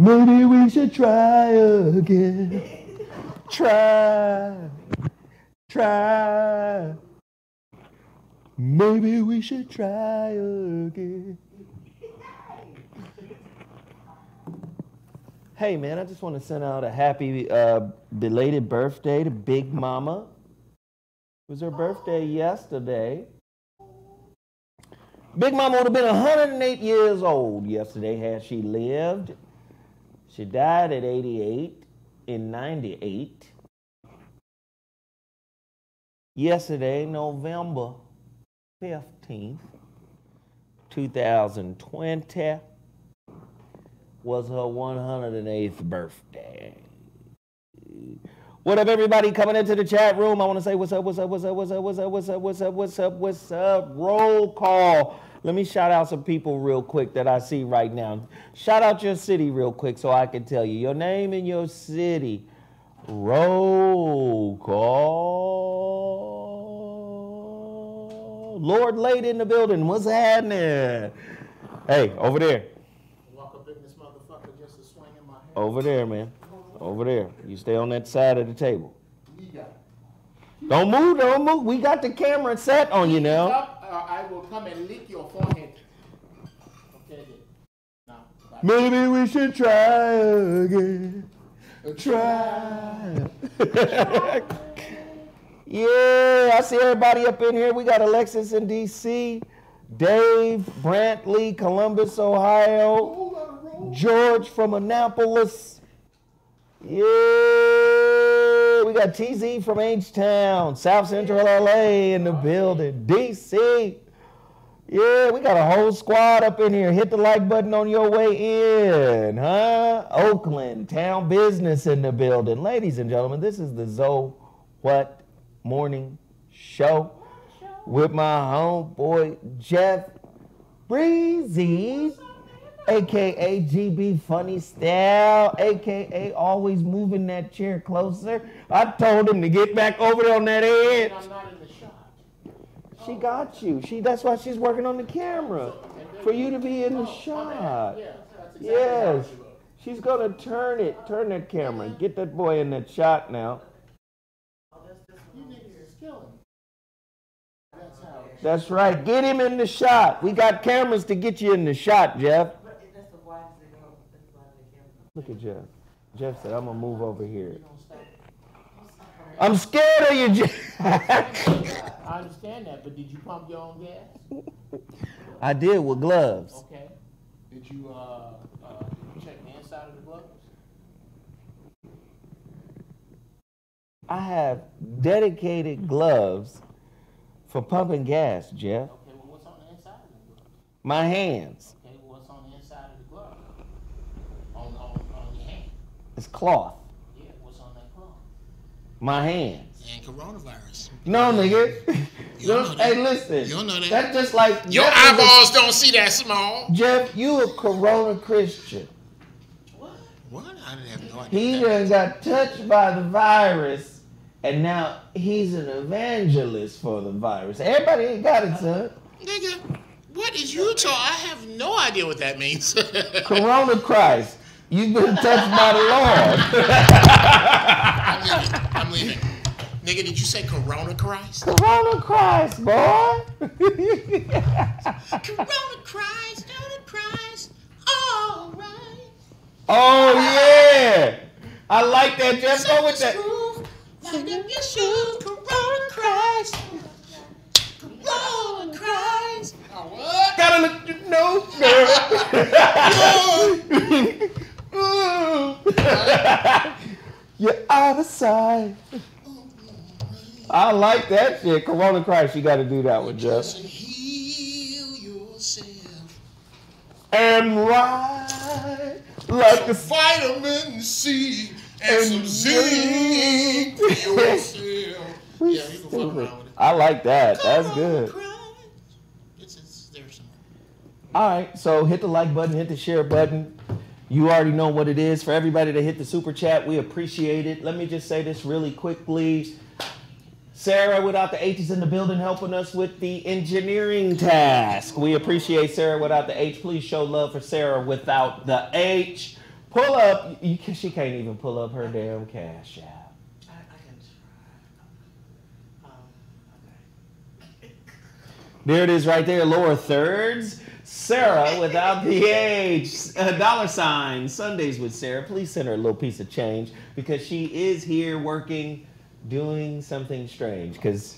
Maybe we should try again. Try. Maybe we should try again. Hey, man, I just want to send out a happy belated birthday to Big Mama. It was her birthday yesterday. Big Mama would have been 108 years old yesterday had she lived. She died at 88 in 98. Yesterday, November 15th, 2020, was her 108th birthday. What up, everybody coming into the chat room? I want to say what's up. Roll call. Let me shout out some people real quick that I see right now. Shout out your city real quick so I can tell you your name and your city. Roll call. Lord Late in the building. What's happening? Hey, over there. Walk up in this motherfucker just to swing in my hand. Over there, man. Over there. You stay on that side of the table. Don't move. We got the camera set on you now. I will come and lick your forehead. Okay, then. Now, maybe we should try again. Try. Yeah, I see everybody up in here. We got Alexis in D.C., Dave, Brantley, Columbus, Ohio, George from Annapolis. Yeah, we got TZ from H-Town, South Central LA in the building, DC. Yeah, we got a whole squad up in here. Hit the like button on your way in, huh? Oakland, Town Business in the building. Ladies and gentlemen, this is the ZoWhat Morning Show with my homeboy Geoff Breezy, a.k.a. GBfunnyStyle, a.k.a. always moving that chair closer. I told him to get back over there on that edge. I'm not in the shot. She got you. That's why she's working on the camera, for you to be in the shot. Yes. She's going to turn that camera. Get that boy in that shot now. You niggas is killing me. That's right. Get him in the shot. We got cameras to get you in the shot, Geoff. Look at Geoff. Geoff said, I'm going to move over here. I'm scared of you, Geoff. I understand that, but did you pump your own gas? I did with gloves. Okay. Did you check the inside of the gloves? I have dedicated gloves for pumping gas, Geoff. Okay, well, what's on the inside of the glove? My hands. Okay, well, what's on the inside of the glove? On your hand? It's cloth. Yeah, what's on that glove? My hands. And coronavirus. No, nigga. You don't know that. Hey, listen. You don't know that. That's just like... Your eyeballs don't see that small. Geoff, you a Corona Christian. What? I didn't have no idea. He done got touched by the virus, and now he's an evangelist for the virus. Everybody ain't got it, son. Nigga, what is you talking? I have no idea what that means. Corona Christ. You've been touched by the Lord. I'm leaving. Nigga, did you say Corona Christ? Corona Christ, boy. Corona Christ, all right. Oh, yeah. I like that, Geoff. Go with that. Like you should, Corona Christ. Corona Christ. Oh, what? Gotta look your nose, girl. You're out of sight. I like that shit. Corona Christ, you got to do that one, Geoff. Heal yourself. And ride like a vitamin C and some zinc. Yourself. Yeah, you can fuck around with it. I like that. That's good. It's there somewhere. All right, so hit the like button, hit the share button. You already know what it is. For everybody that hit the super chat, we appreciate it. Let me just say this really quickly. Sarah, without the H, is in the building helping us with the engineering task. We appreciate Sarah without the H. Please show love for Sarah without the H. Pull up. She can't even pull up her damn Cash App. I can try. Okay. There it is right there, lower thirds. Sarah without the H. $. Sundays with Sarah. Please send her a little piece of change because she is here working, doing something strange because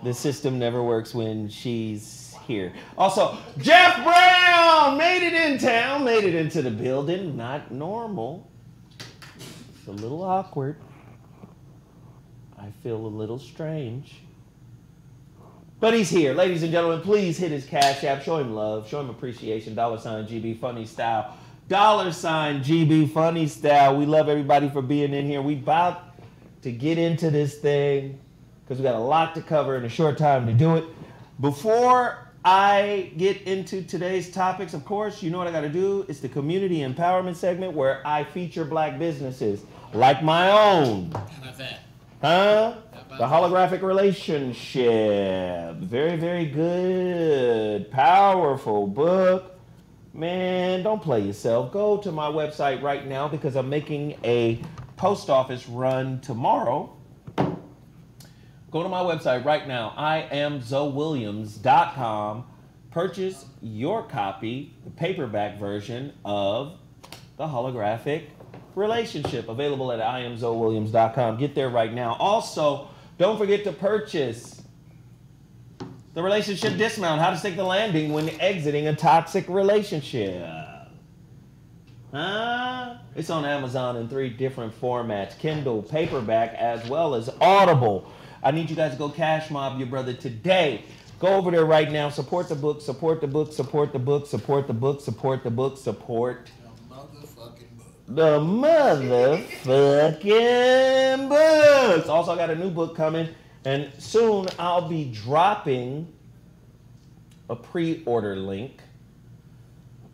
the system never works when she's here. Also, Jeff Brown made it in town, made it into the building. Not normal. It's a little awkward. I feel a little strange. But he's here. Ladies and gentlemen, please hit his Cash App. Show him love. Show him appreciation. $GBfunnyStyle. $GBfunnyStyle. We love everybody for being in here. We about to get into this thing because we got a lot to cover in a short time to do it. Before I get into today's topics, of course, you know what I got to do. It's the community empowerment segment where I feature black businesses like my own. How about that? Huh? The holographic relationship. Very, very good. Powerful book. Man, don't play yourself. Go to my website right now because I'm making a post office run tomorrow. Go to my website right now. I am ZoWilliams.com. Purchase your copy, the paperback version of the holographic relationship, available at IamZoWilliams.com. Get there right now. Also, don't forget to purchase the relationship dismount, how to stick the landing when exiting a toxic relationship. Huh? It's on Amazon in 3 different formats, Kindle, paperback, as well as Audible. I need you guys to go cash mob your brother today. Go over there right now. Support the book, support the book, support the book, support the book, support the book, support the motherfucking books. Also, I got a new book coming, and soon I'll be dropping a pre-order link.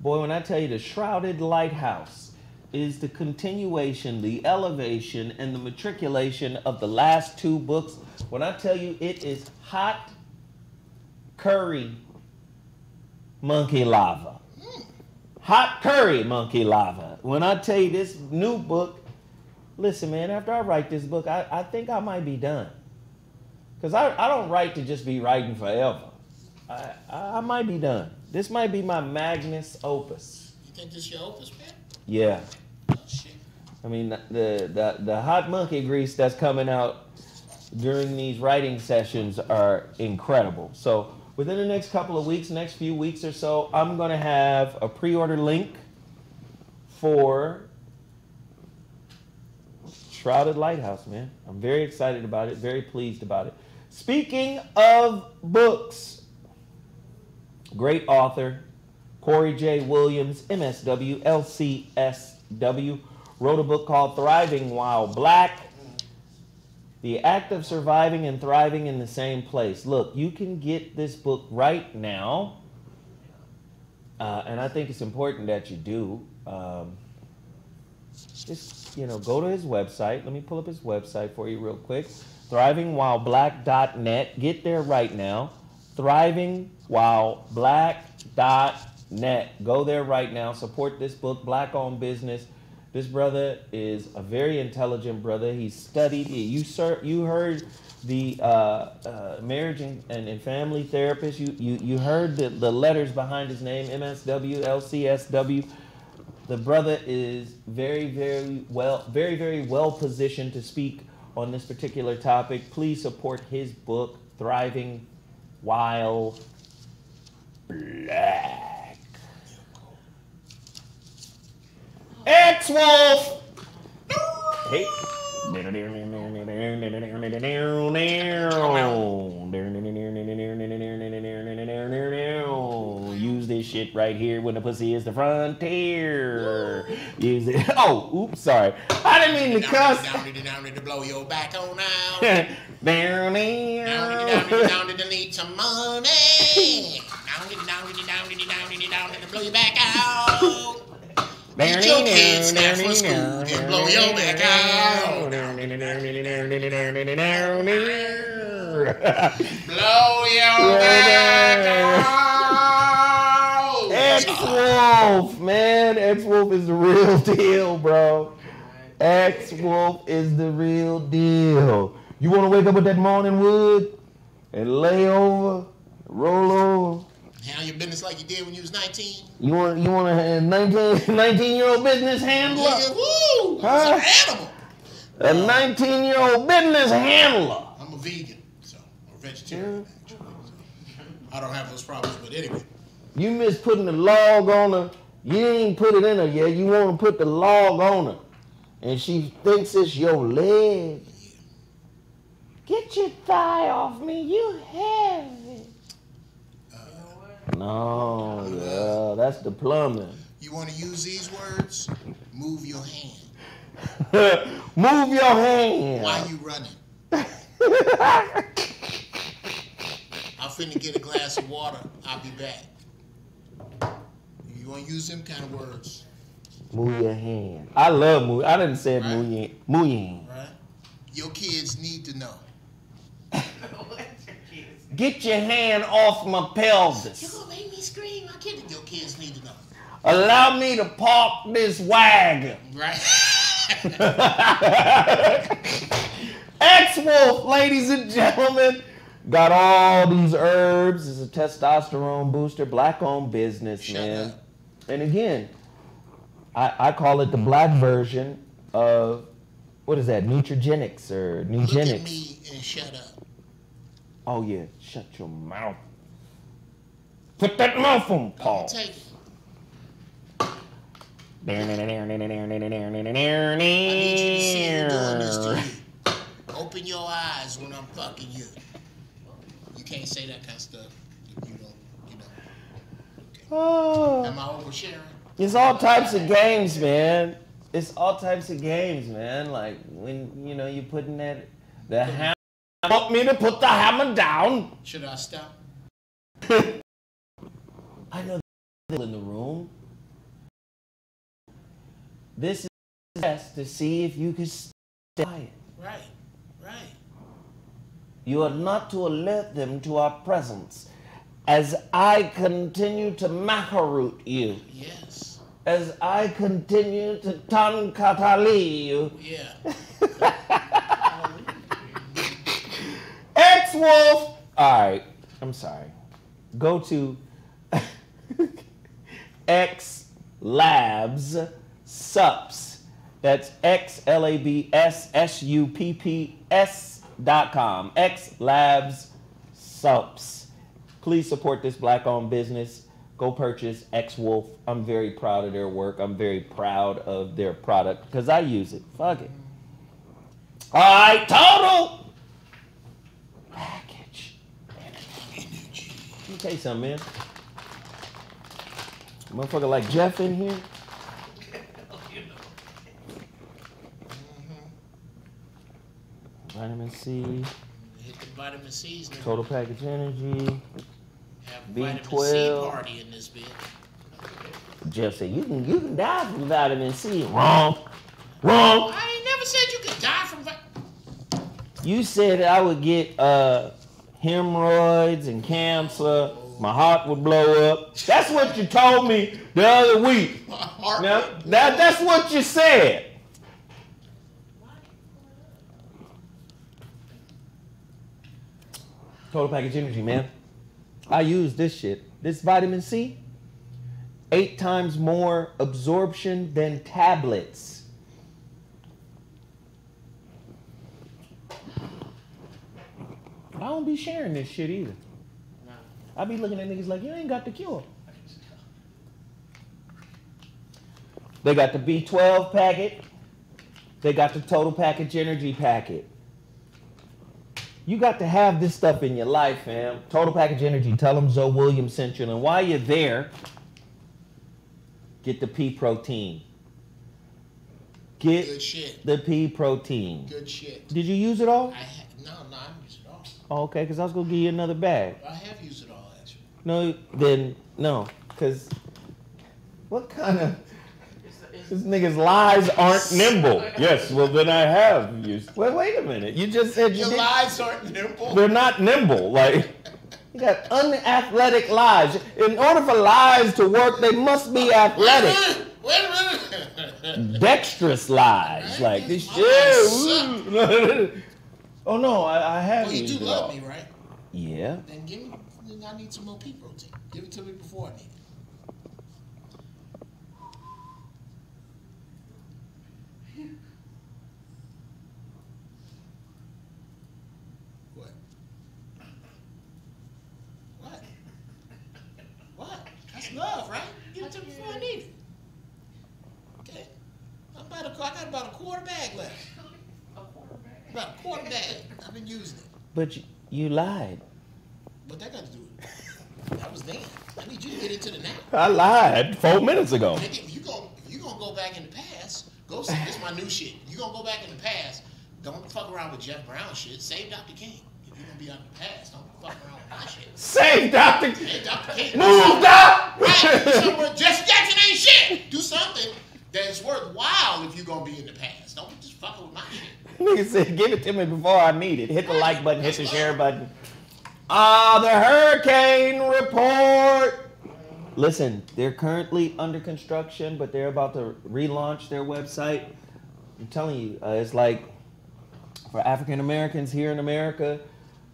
Boy, when I tell you the Shrouded Lighthouse is the continuation, the elevation, and the matriculation of the last 2 books. When I tell you it is hot curry monkey lava. Hot curry monkey lava. When I tell you this new book, listen, man, after I write this book, I think I might be done. Because I don't write to just be writing forever. I might be done. This might be my magnus opus. You think this is your opus, man? Yeah. Oh, shit. I mean, the hot monkey grease that's coming out during these writing sessions are incredible. So within the next couple of weeks, next few weeks or so, I'm going to have a pre-order link for Shrouded Lighthouse, man. I'm very excited about it, very pleased about it. Speaking of books, great author, Corey J. Williams, MSW, LCSW, wrote a book called Thriving While Black. The act of surviving and thriving in the same place. Look, you can get this book right now, and I think it's important that you do. Just, go to his website. Let me pull up his website for you real quick. ThrivingWhileBlack.net. Get there right now. ThrivingWhileBlack.net. Go there right now. Support this book, Black-owned business. This brother is a very intelligent brother. He studied. You heard the marriage and family therapist. You heard the letters behind his name, MSW, LCSW. The brother is very, very well positioned to speak on this particular topic. Please support his book, Thriving While Black. X-Wolf! Hey. Use this shit right here when the pussy is the frontier. Use it. Oh, oops, sorry. I didn't mean to cuss. Down to blow your back on out. Down to need some money. Down to blow your back out. Get your kids snap for school and blow your back out. Blow your back out. X-Wolf, man. X-Wolf is the real deal, bro. X-Wolf is the real deal. You want to wake up with that morning wood and lay over, roll over? Handle your business like you did when you was 19. You want a 19-year-old business handler? Yeah, woo! Huh? It's an animal. A 19-year-old business handler. I'm a vegan, so I'm a vegetarian. Actually, so I don't have those problems, but anyway. You miss putting the log on her. You ain't put it in her yet. You want to put the log on her. And she thinks it's your leg. Yeah. Get your thigh off me. You have it. No, yeah, that's the plumbing. You want to use these words? Move your hand. Move your hand. Why you running? I'm finna get a glass of water. I'll be back. You want to use them kind of words? Move your hand. I love move. I didn't say it, Right. move your hand. Move your hand. Right? Your kids need to know. Get your hand off my You're pelvis. gonna make me scream. I can't. Your kids need to know. Allow me to park this wagon. Right? X-Wolf, ladies and gentlemen, got all these herbs. It's a testosterone booster, black-owned business, Shut man. up. And again, I call it the black version of, what is that, Nutrigenics or Look at Nugenics. me and shut up. Oh, yeah, shut your mouth. Put that mouth on Don't Paul. take it. I I need you to see you doing this to you. Open your eyes when I'm fucking you. You can't say that kind of stuff. You don't. Okay. Oh. Am I oversharing? It's all types of games, man. It's all types of games, man. Like when you putting the hammer. Want me to put the hammer down? Should I stop? I know in the room. This is best to see if you can stay quiet. Right. Right. You are not to alert them to our presence. As I continue to macaroot you. Yes. As I continue to tankatali you. Yeah. X-Wolf! Alright, I'm sorry. Go to X Labs Sups. That's XLABSSUPPS.com. X Labs Sups. Please support this black-owned business. Go purchase X-Wolf. I'm very proud of their work. I'm very proud of their product because I use it. Fuck it. All right, total package energy. Let me tell you something, man. Motherfucker like Geoff in here. Vitamin C. Hit the vitamin C's. Nigga. Total package energy. Have a B12. vitamin C party in this bitch. Geoff said you can die from vitamin C. Wrong. Wrong. I ain't never said you could die from You said I would get hemorrhoids and cancer. My heart would blow up. That's what you told me the other week. my heart. Now, that's what you said. Total package energy, man. I use this shit. This vitamin C, 8 times more absorption than tablets. I don't be sharing this shit either. I be looking at niggas like, you ain't got the cure. They got the B12 packet. They got the total package energy packet. You got to have this stuff in your life, fam. Total package energy. Tell them Zoe Williams sent you. And while you're there, get the pea protein. Get Good shit. the pea protein. Good shit. Did you use it all? No, I haven't used it all. Oh, okay, because I was going to give you another bag. I have used it all, actually. No, then, no. Because what kind of... This nigga's lies aren't nimble. Yes, well, then I have used... Wait a minute. You just said you Your did... lies aren't nimble. They're not nimble. Like, You got unathletic lives. In order for lives to work, they must be athletic. Wait a minute. Dexterous lives. Like this shit. Oh no, I have Well, you used do it love all. me, right? Yeah. Then give me. Then I need some more pea protein. Give it to me before I need it. What? What? What? That's love, right? Give it to me before I need it. Okay. I got about a quarter bag left. About a quarter bag. I've been using it. But you lied. What that got to do with it? That was then. I need you to get into the now. I lied 4 minutes ago. Nigga, you gonna go back in the past. Go see, this is my new shit. You gonna go back in the past. Don't fuck around with Jeff Brown shit. Save Dr. King. If you're gonna be out in the past, don't fuck around with my shit. Save Dr. Hey, Dr. King. Move up! Right. Do somewhere. Jesse Jackson ain't shit. Do something that's worthwhile if you're gonna be in the past. Don't be just fucking with my shit. Nigga said, give it to me before I need it. Hit the like button, hit the share button. The HuriKane Report. Listen, they're currently under construction, but they're about to relaunch their website. I'm telling you, it's like for African Americans here in America,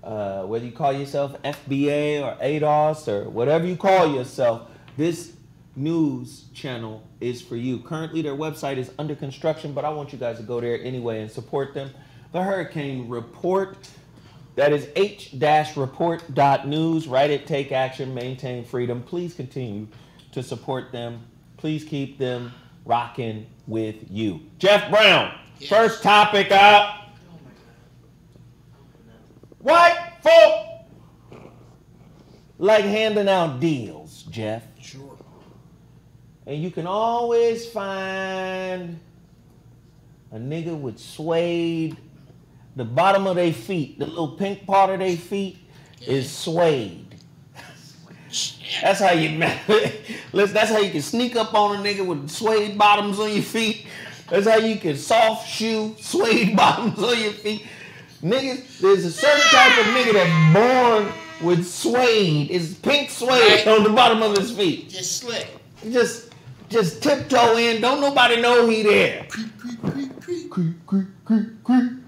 whether you call yourself FBA or ADOS or whatever you call yourself, this news channel is for you. Currently, their website is under construction, but I want you guys to go there anyway and support them. The HuriKane Report. That is H-report.news. Write it, take action, maintain freedom. Please continue to support them. Please keep them rocking with you. Jeff Brown, Yes. First topic up. White folk like handing out deals, Jeff. Sure. And you can always find a nigga with suede. The bottom of their feet, the little pink part of their feet, is suede. That's how you that's how you can sneak up on a nigga with suede bottoms on your feet. That's how you can soft shoe suede bottoms on your feet. Niggas, there's a certain type of nigga that's born with suede. It's pink suede on the bottom of his feet. Just slick. Just tiptoe in. Don't nobody know he there. Creep, creep, creep, creep. Creep, creep, creep, creep.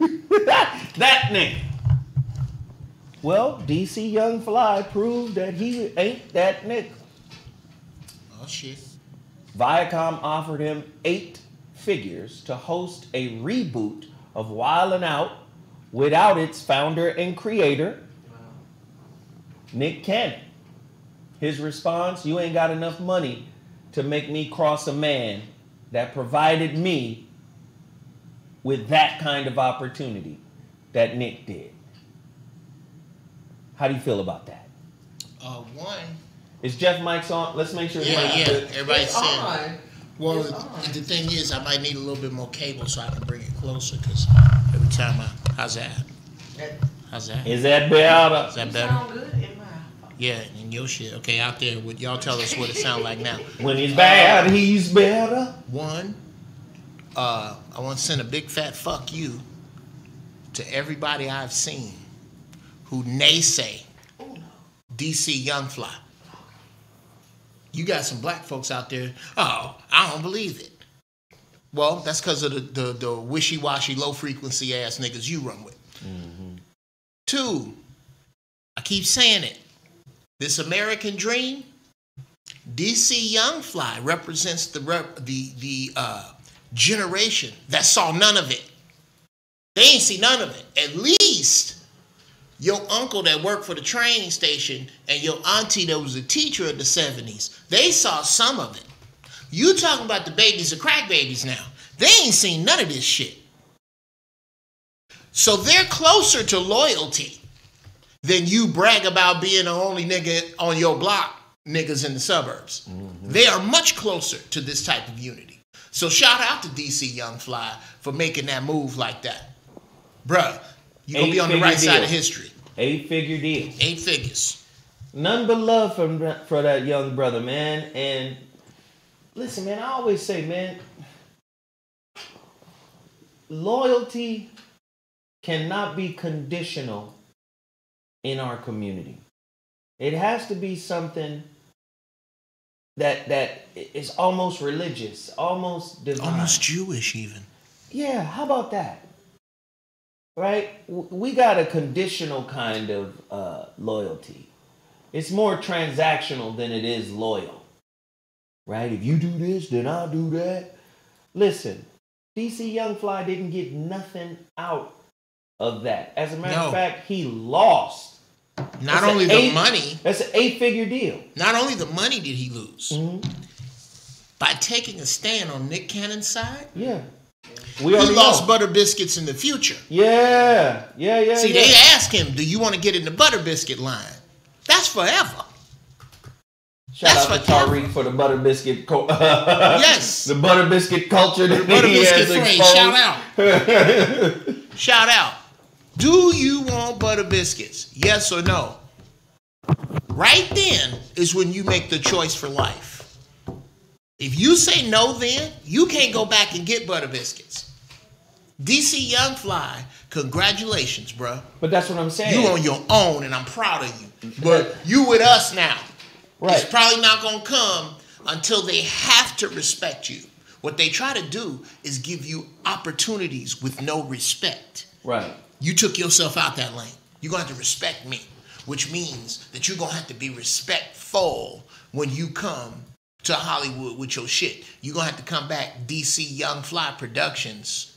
That nigga. Well, DC Young Fly proved that he ain't that nigga. Oh shit. Viacom offered him 8 figures to host a reboot of Wildin' Out without its founder and creator, Nick Cannon. His response, you ain't got enough money to make me cross a man that provided me with that kind of opportunity that Nick did. How do you feel about that? One. Is Jeff Mike's on? Let's make sure his mic's Yeah. good. Everybody's saying. On. Well, the thing is, I might need a little bit more cable so I can bring it closer. Cause every time how's that? How's that? Is that better? Is that better? Sound good in my Yeah, and your shit. Okay, out there, would y'all tell us what it sound like now? When he's bad, he's better. One, I want to send a big fat fuck you to everybody I've seen who naysay DC Young Fly. You got some black folks out there, oh, I don't believe it. Well, that's because of the wishy-washy, low-frequency ass niggas you run with. Mm-hmm. 2, I keep saying it. This American dream, DC Young Fly represents the generation that saw none of it. They ain't see none of it. At least your uncle that worked for the train station and your auntie that was a teacher in the 70s, they saw some of it. You talking about the babies of crack babies now. They ain't seen none of this shit. So they're closer to loyalty than you brag about being the only nigga on your block, niggas in the suburbs. Mm-hmm. They are much closer to this type of unity. So shout out to DC Young Fly for making that move like that. Bruh, you're going to be on the right side of history. 8-figure deal. 8 figures. None but love for that young brother, man. And listen, man, I always say, man, loyalty cannot be conditional in our community. It has to be something that is almost religious, almost divine. Almost Jewish even. Yeah, how about that? Right? We got a conditional kind of loyalty. It's more transactional than it is loyal. Right? If you do this, then I'll do that. Listen, DC Young Fly didn't get nothing out of that. As a matter of fact, he lost. Not only the money. That's an 8-figure deal. Not only the money did he lose. By taking a stand on Nick Cannon's side. Yeah. He lost Butter Biscuits in the future. Yeah. See, they asked him, do you want to get in the Butter Biscuit line? That's forever. Shout out to Tariq for the Butter Biscuit yes. The Butter Biscuit culture that Butter he Biscuit has phrase. exposed. Shout out. Shout out. Do you want Butter Biscuits? Yes or no? Right then is when you make the choice for life. If you say no then, you can't go back and get Butter Biscuits. DC Young Fly, congratulations, bro. But that's what I'm saying. You on your own, and I'm proud of you. But you with us now. Right. It's probably not going to come until they have to respect you. What they try to do is give you opportunities with no respect. Right. You took yourself out that lane. You're going to have to respect me, which means that you're going to have to be respectful when you come to Hollywood with your shit. You're going to have to come back, DC Young Fly Productions.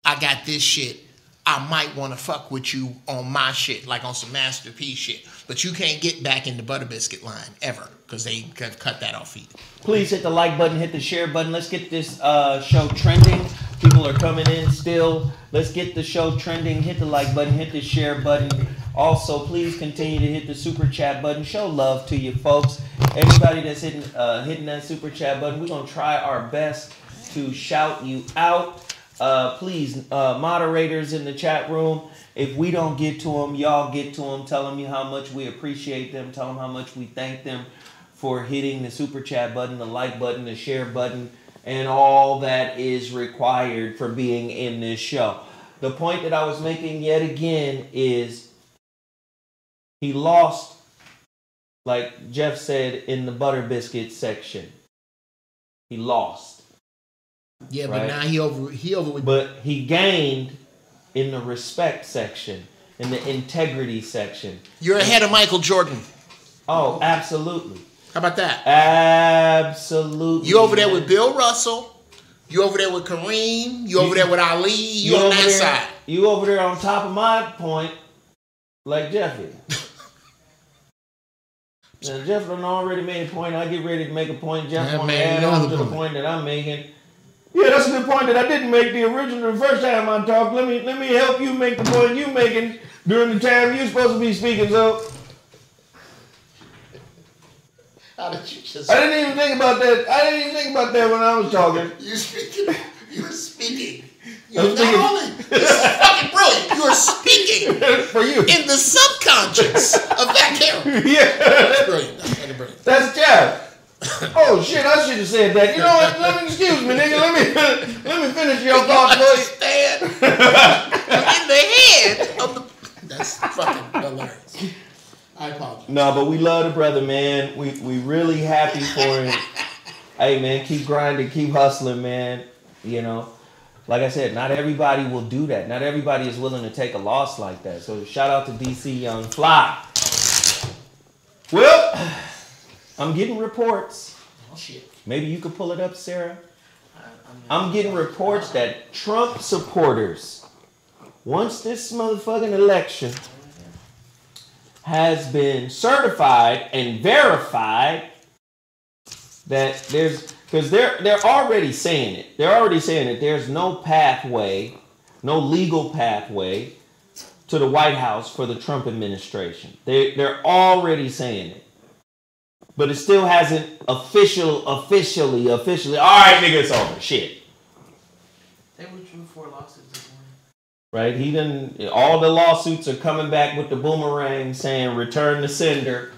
I got this shit. I might want to fuck with you on my shit, like on some masterpiece shit. But you can't get back in the Butter Biscuit line ever, because they have cut that off either. Please hit the like button, hit the share button. Let's get this show trending. People are coming in still. Let's get the show trending. Hit the like button, hit the share button. Also, please continue to hit the super chat button. Show love to you folks. Everybody that's hitting that super chat button, we're going to try our best to shout you out. Please, moderators in the chat room, if we don't get to them, y'all get to them. Tell them how much we appreciate them. Tell them how much we thank them for hitting the super chat button, the like button, the share button, and all that is required for being in this show. The point that I was making yet again is he lost, like Geoff said, in the Butter Biscuit section. He lost. Yeah, right? But now he over with. But he gained in the respect section, in the integrity section. You're ahead of Michael Jordan. Oh, absolutely. How about that? Absolutely. You over there with Bill Russell. You over there with Kareem. You over there with Ali. You on that side. You over there on top of my point, like Geoff is. Now, Geoff done already made a point. I get ready to make a point. Geoff want to add on to the point that I'm making. Yeah, that's a good point that I didn't make the first time I talked. Let me help you make the point you making during the time you're supposed to be speaking. So how did you just? I didn't even think about that. I didn't even think about that when I was talking. You speaking. You were speaking. Not only this is fucking brilliant. You are speaking for you in the subconscious of that character. Yeah, that's brilliant. That's fucking brilliant. That's Geoff. Oh shit! I should have said that. You know what? Let me excuse me, nigga. Let me finish your thought, boy. In the head of the. That's fucking hilarious. I apologize. No, but we love the brother, man. We really happy for him. Hey, man, keep grinding, keep hustling, man. You know, like I said, not everybody will do that. Not everybody is willing to take a loss like that. So shout out to DC Young Fly. Well, I'm getting reports. Oh, shit. Maybe you could pull it up, Sarah. I'm getting reports that Trump supporters, once this motherfucking election has been certified and verified, that because they're already saying it. They're already saying that there's no pathway, no legal pathway to the White House for the Trump administration. They're already saying it. But it still hasn't officially, all right, nigga, it's over. Shit. They withdrew 4 lawsuits this morning. Right? He didn't, all the lawsuits are coming back with the boomerang saying return to sender.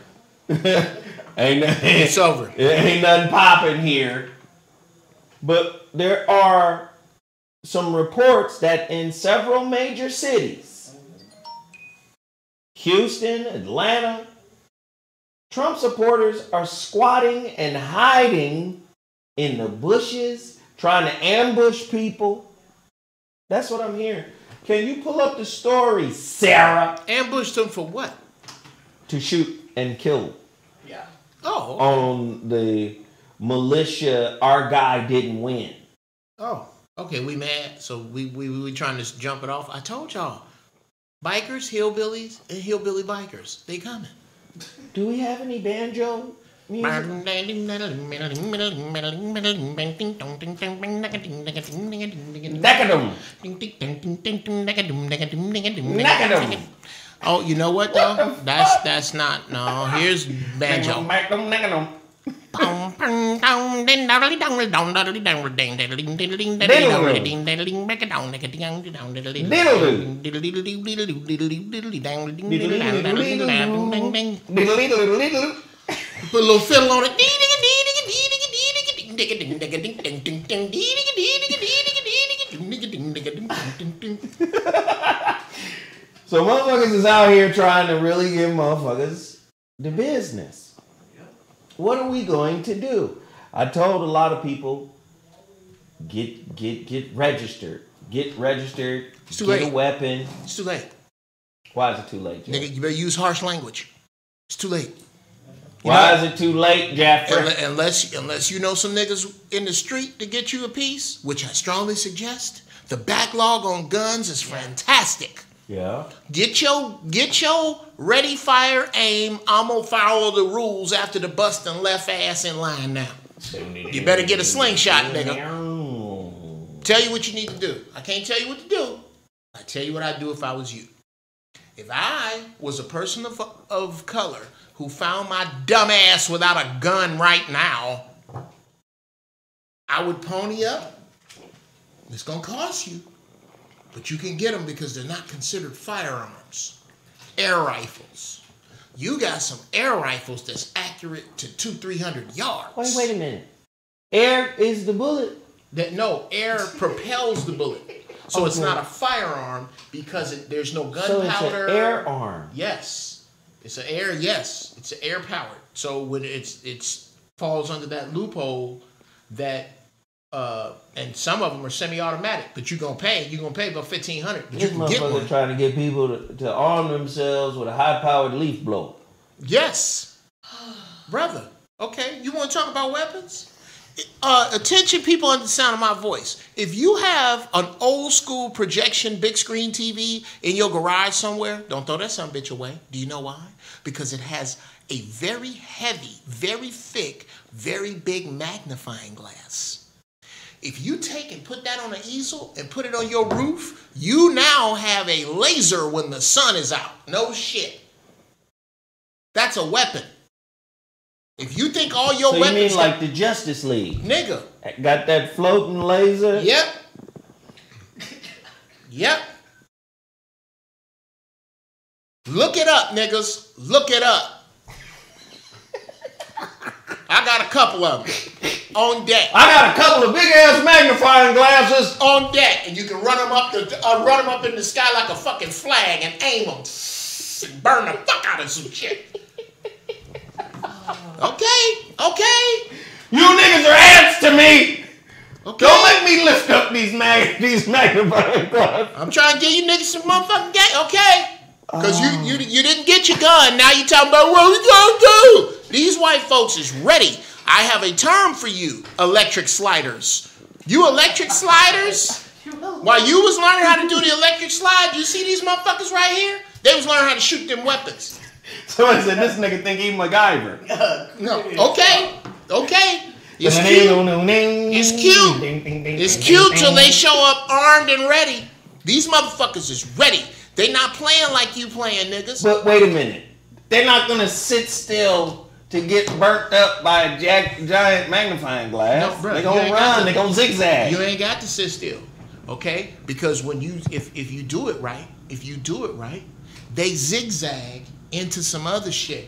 It's over. Ain't nothing popping here. But there are some reports that in several major cities, Houston, Atlanta, Trump supporters are squatting and hiding in the bushes, trying to ambush people. That's what I'm hearing. Can you pull up the story, Sarah? Ambushed them for what? To shoot and kill. Yeah. Oh. Okay. On the militia, our guy didn't win. Oh. Okay, we mad. So we trying to jump it off. I told y'all. Bikers, hillbillies, and hillbilly bikers. They coming. Do we have any banjo music? Nakadum. Oh, you know what though? That's not. No, here's banjo. Put a little fiddle on it. So motherfuckers is out here trying to really give motherfuckers the business. What are we going to do? I told a lot of people, get registered. Get registered. It's too get late. A weapon. It's too late. Why is it too late, Jeff? Nigga, you better use harsh language. It's too late. Why is it too late, Jeff? Unless you know some niggas in the street to get you a piece, which I strongly suggest. The backlog on guns is fantastic. Yeah. Get your ready, fire, aim. I'm gonna follow the rules after the busting left ass in line now. You better get a slingshot, nigga. Tell you what you need to do. I can't tell you what to do. I tell you what I'd do if I was you. If I was a person of color who found my dumb ass without a gun right now, I would pony up. It's gonna cost you, but you can get them because they're not considered firearms. Air rifles. You got some air rifles that's accurate to 200-300 yards. Wait a minute. Air is the bullet. No, air propels the bullet. So it's not a firearm because there's no gunpowder. So it's an air arm. Yes. It's an air, yes. It's an air powered. So when it falls under that loophole that and some of them are semi-automatic, but you're gonna pay about $1,500. But you can get one. Trying to get people to arm themselves with a high-powered leaf blower. Yes, brother. Okay, you want to talk about weapons? Attention, people under the sound of my voice. If you have an old school projection big screen TV in your garage somewhere, don't throw that son bitch away. Do you know why? Because it has a very heavy, very thick, very big magnifying glass. If you take and put that on an easel and put it on your roof, you now have a laser when the sun is out. No shit. That's a weapon. If you think all your weapons... So you mean like the Justice League? Nigga. Got that floating laser? Yep. Yep. Look it up, niggas. Look it up. I got a couple of them on deck. I got a couple of big-ass magnifying glasses on deck, and you can run them up in the sky like a fucking flag and aim them and burn the fuck out of some shit. Okay. You niggas are ants to me. Okay. Don't make me lift up these magnifying glasses. I'm trying to give you niggas some motherfucking game, okay? Because you didn't get your gun. Now you talking about what we gonna do. These white folks is ready. I have a term for you, electric sliders. You electric sliders? While you was learning how to do the electric slide, you see these motherfuckers right here? They was learning how to shoot them weapons. Somebody said this nigga think he MacGyver. No, okay. It's cute. It's cute till they show up armed and ready. These motherfuckers is ready. They not playing like you playing, niggas. But wait a minute. They're not gonna sit still to get burnt up by a giant magnifying glass. No, bro, they're gonna run. They're gonna zigzag. You ain't got to sit still, okay? Because when if you do it right, they zigzag into some other shit.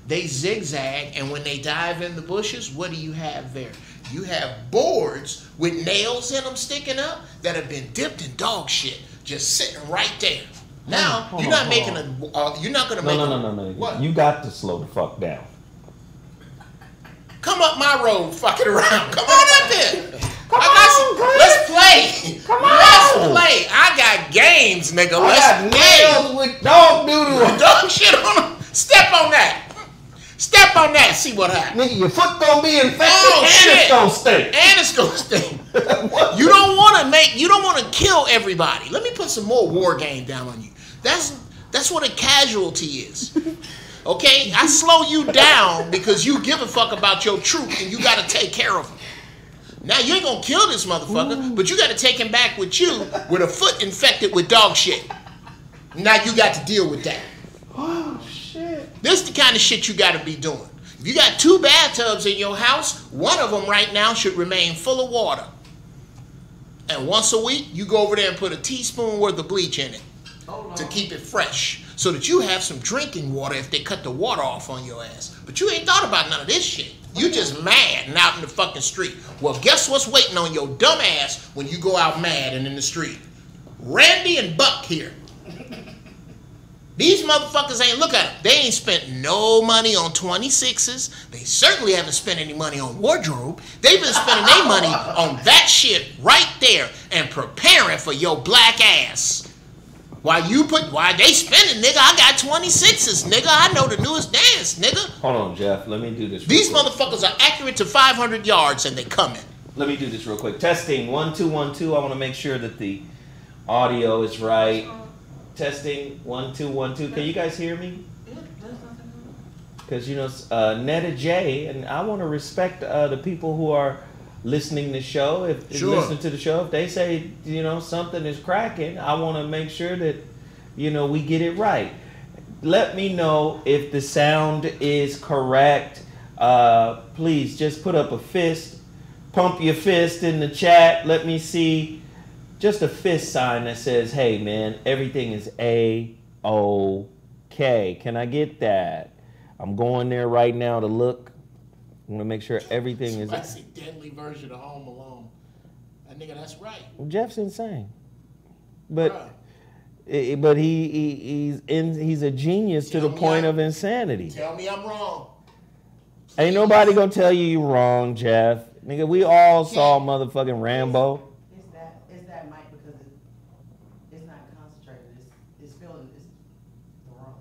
They zigzag, and when they dive in the bushes, what do you have there? You have boards with nails in them sticking up that have been dipped in dog shit, just sitting right there. Now, you're not gonna make No. What? You You got to slow the fuck down. Come up my road, fucking around. Come on up here. Let's play. Let's play. I got games, nigga. Let's play. With dog doodle. Dog shit on them. Step on that. Step on that. See what happens. Nigga, your foot gonna be infected It's gonna stink. And it's gonna stink. You don't want to kill everybody. Let me put some more war game down on you. That's what a casualty is. Okay? I slow you down because you give a fuck about your troop and you got to take care of them. Now, you ain't going to kill this motherfucker, but you got to take him back with you with a foot infected with dog shit. Now, you got to deal with that. Oh, shit. This is the kind of shit you got to be doing. If you got 2 bathtubs in your house, one of them right now should remain full of water. And once a week, you go over there and put a teaspoon worth of bleach in it to keep it fresh so that you have some drinking water if they cut the water off on your ass. But you ain't thought about none of this shit. You just mad and out in the fucking street. Well, guess what's waiting on your dumb ass when you go out mad and in the street? Randy and Buck here. These motherfuckers ain't, look at them. They ain't spent no money on 26s. They certainly haven't spent any money on wardrobe. They've been spending their money on that shit right there and preparing for your black ass. While they spending, nigga, I got 26s, nigga. I know the newest dance, nigga. Hold on, Jeff. Let me do this real These quick. motherfuckers are accurate to 500 yards and they coming. Let me do this real quick. Testing 1 2 1 2. I want to make sure that the audio is right. Testing 1 2 1 2. Can you guys hear me? Because Netta J, and I want to respect the people who are listening to the show. If listening to the show, if they say something is cracking, I want to make sure that we get it right. Let me know if the sound is correct. Please just put up a fist, pump your fist in the chat. Let me see. Just a fist sign that says, hey, man, everything is A-OK. Can I get that? I'm going there right now to look. I want to make sure everything is... That's a deadly version of Home Alone. That nigga, that's right. Jeff's insane. But he's a genius to the point of insanity. Tell me I'm wrong. Ain't nobody going to tell you you're wrong, Jeff. Nigga, we all saw motherfucking Rambo. It's that mic because it's not concentrated. It's filling the room.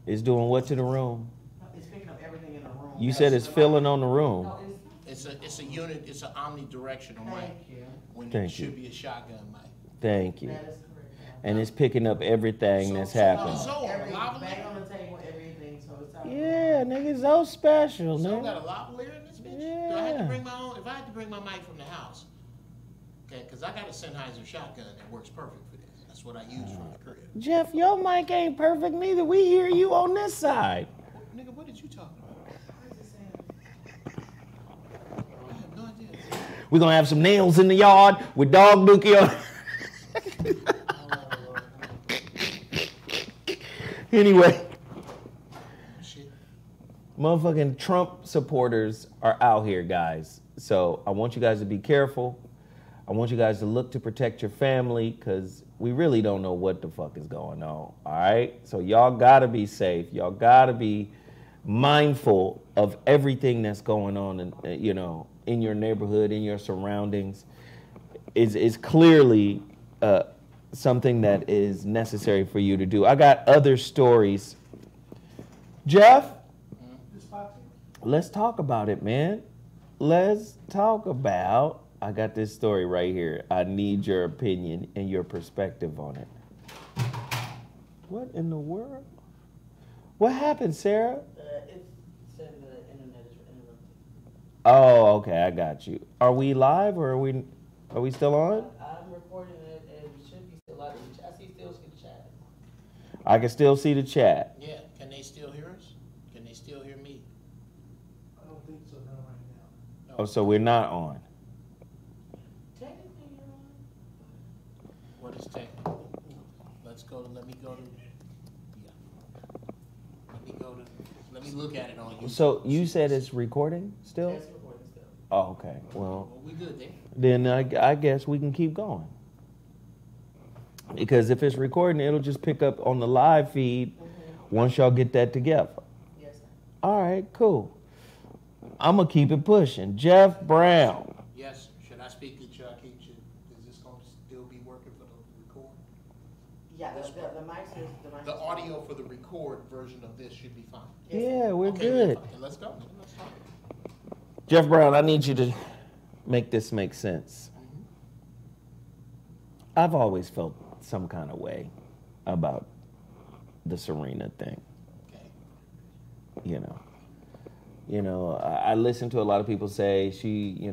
It's doing what to the room? It's picking up everything in the room. You said it's filling on the room. No, it's a unit. It's an omnidirectional mic. Thank you. When Thank it should you. be a shotgun mic. Thank you. That is correct. And it's picking up everything that's happening. Every bag on the table, everything. So it's out. Yeah, nigga, so special, So man. got a lavalier in this bitch? Yeah. Do I have to bring my own? If I had to bring my mic from the house, okay, because I got a Sennheiser shotgun that works perfect for this. That's what I use from the crib. Jeff, your mic ain't perfect neither. We hear you on this side. Nigga, what did you talking about? I have no idea. We're going to have some nails in the yard with dog dookie on. Anyway. Shit. Motherfucking Trump supporters are out here, guys. So I want you guys to be careful. I want you guys to look to protect your family because we really don't know what the fuck is going on. All right? So y'all got to be safe. Y'all got to be mindful of everything that's going on in your neighborhood, in your surroundings. Is clearly something that is necessary for you to do. I got other stories. Jeff, let's talk about it, man. Let's talk about, I got this story right here. I need your opinion and your perspective on it. What in the world? What happened, Sarah? It said the internet is interrupted. Oh, okay, I got you. Are we live or are we still on? I'm recording it and it should be still live. I still see the chat. I can still see the chat. Yeah, can they still hear us? Can they still hear me? I don't think so now right now. Oh, so we're not on. Technically, you're on. What is technical? Let me look at it on you. So you said it's recording still? It's recording still. Oh, okay. Well, We good there. then I guess we can keep going. Because if it's recording, it'll just pick up on the live feed once y'all get that together. Yes, sir. All right, cool. I'm going to keep it pushing. Geoff Brown. Yes, should I speak to Chuck? Is this going to still be working for the record? Yeah, the mics is, The audio for the record version of this should be fine. Yeah, we're Okay, good. let's go. Let's talk. Geoff Brown, I need you to make this make sense. I've always felt some kind of way about the Serena thing. Okay. You know, I listen to a lot of people say she,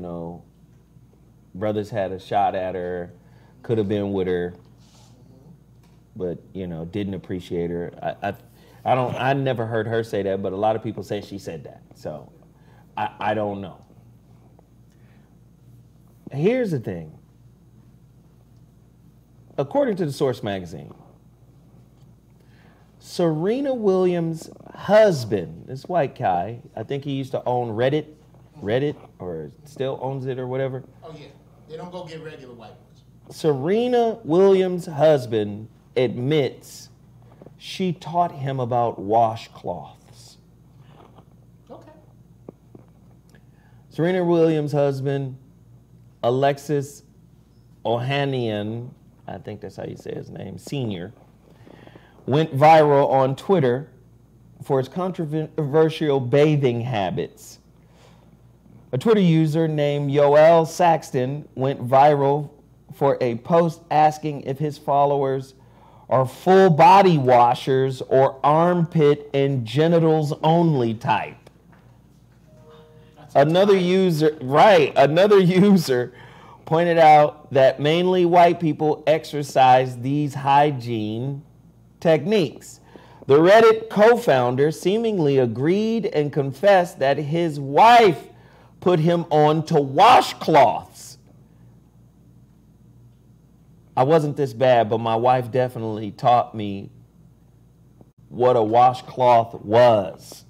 brothers had a shot at her, could have been with her, but, didn't appreciate her. I never heard her say that, but a lot of people say she said that. So I don't know. Here's the thing. According to the Source magazine, Serena Williams' husband, this white guy, I think he used to own Reddit, or still owns it or whatever. Oh, yeah. They don't go get regular white ones. Serena Williams' husband admits she taught him about washcloths. Okay. Serena Williams' husband, Alexis Ohanian, I think that's how you say his name, Sr., went viral on Twitter for his controversial bathing habits. A Twitter user named Yoel Saxton went viral for a post asking if his followers are full body washers or armpit and genitals only type. Another user pointed out that mainly white people exercise these hygiene techniques. The Reddit co-founder seemingly agreed and confessed that his wife put him on to washcloths. I wasn't this bad, but my wife definitely taught me what a washcloth was.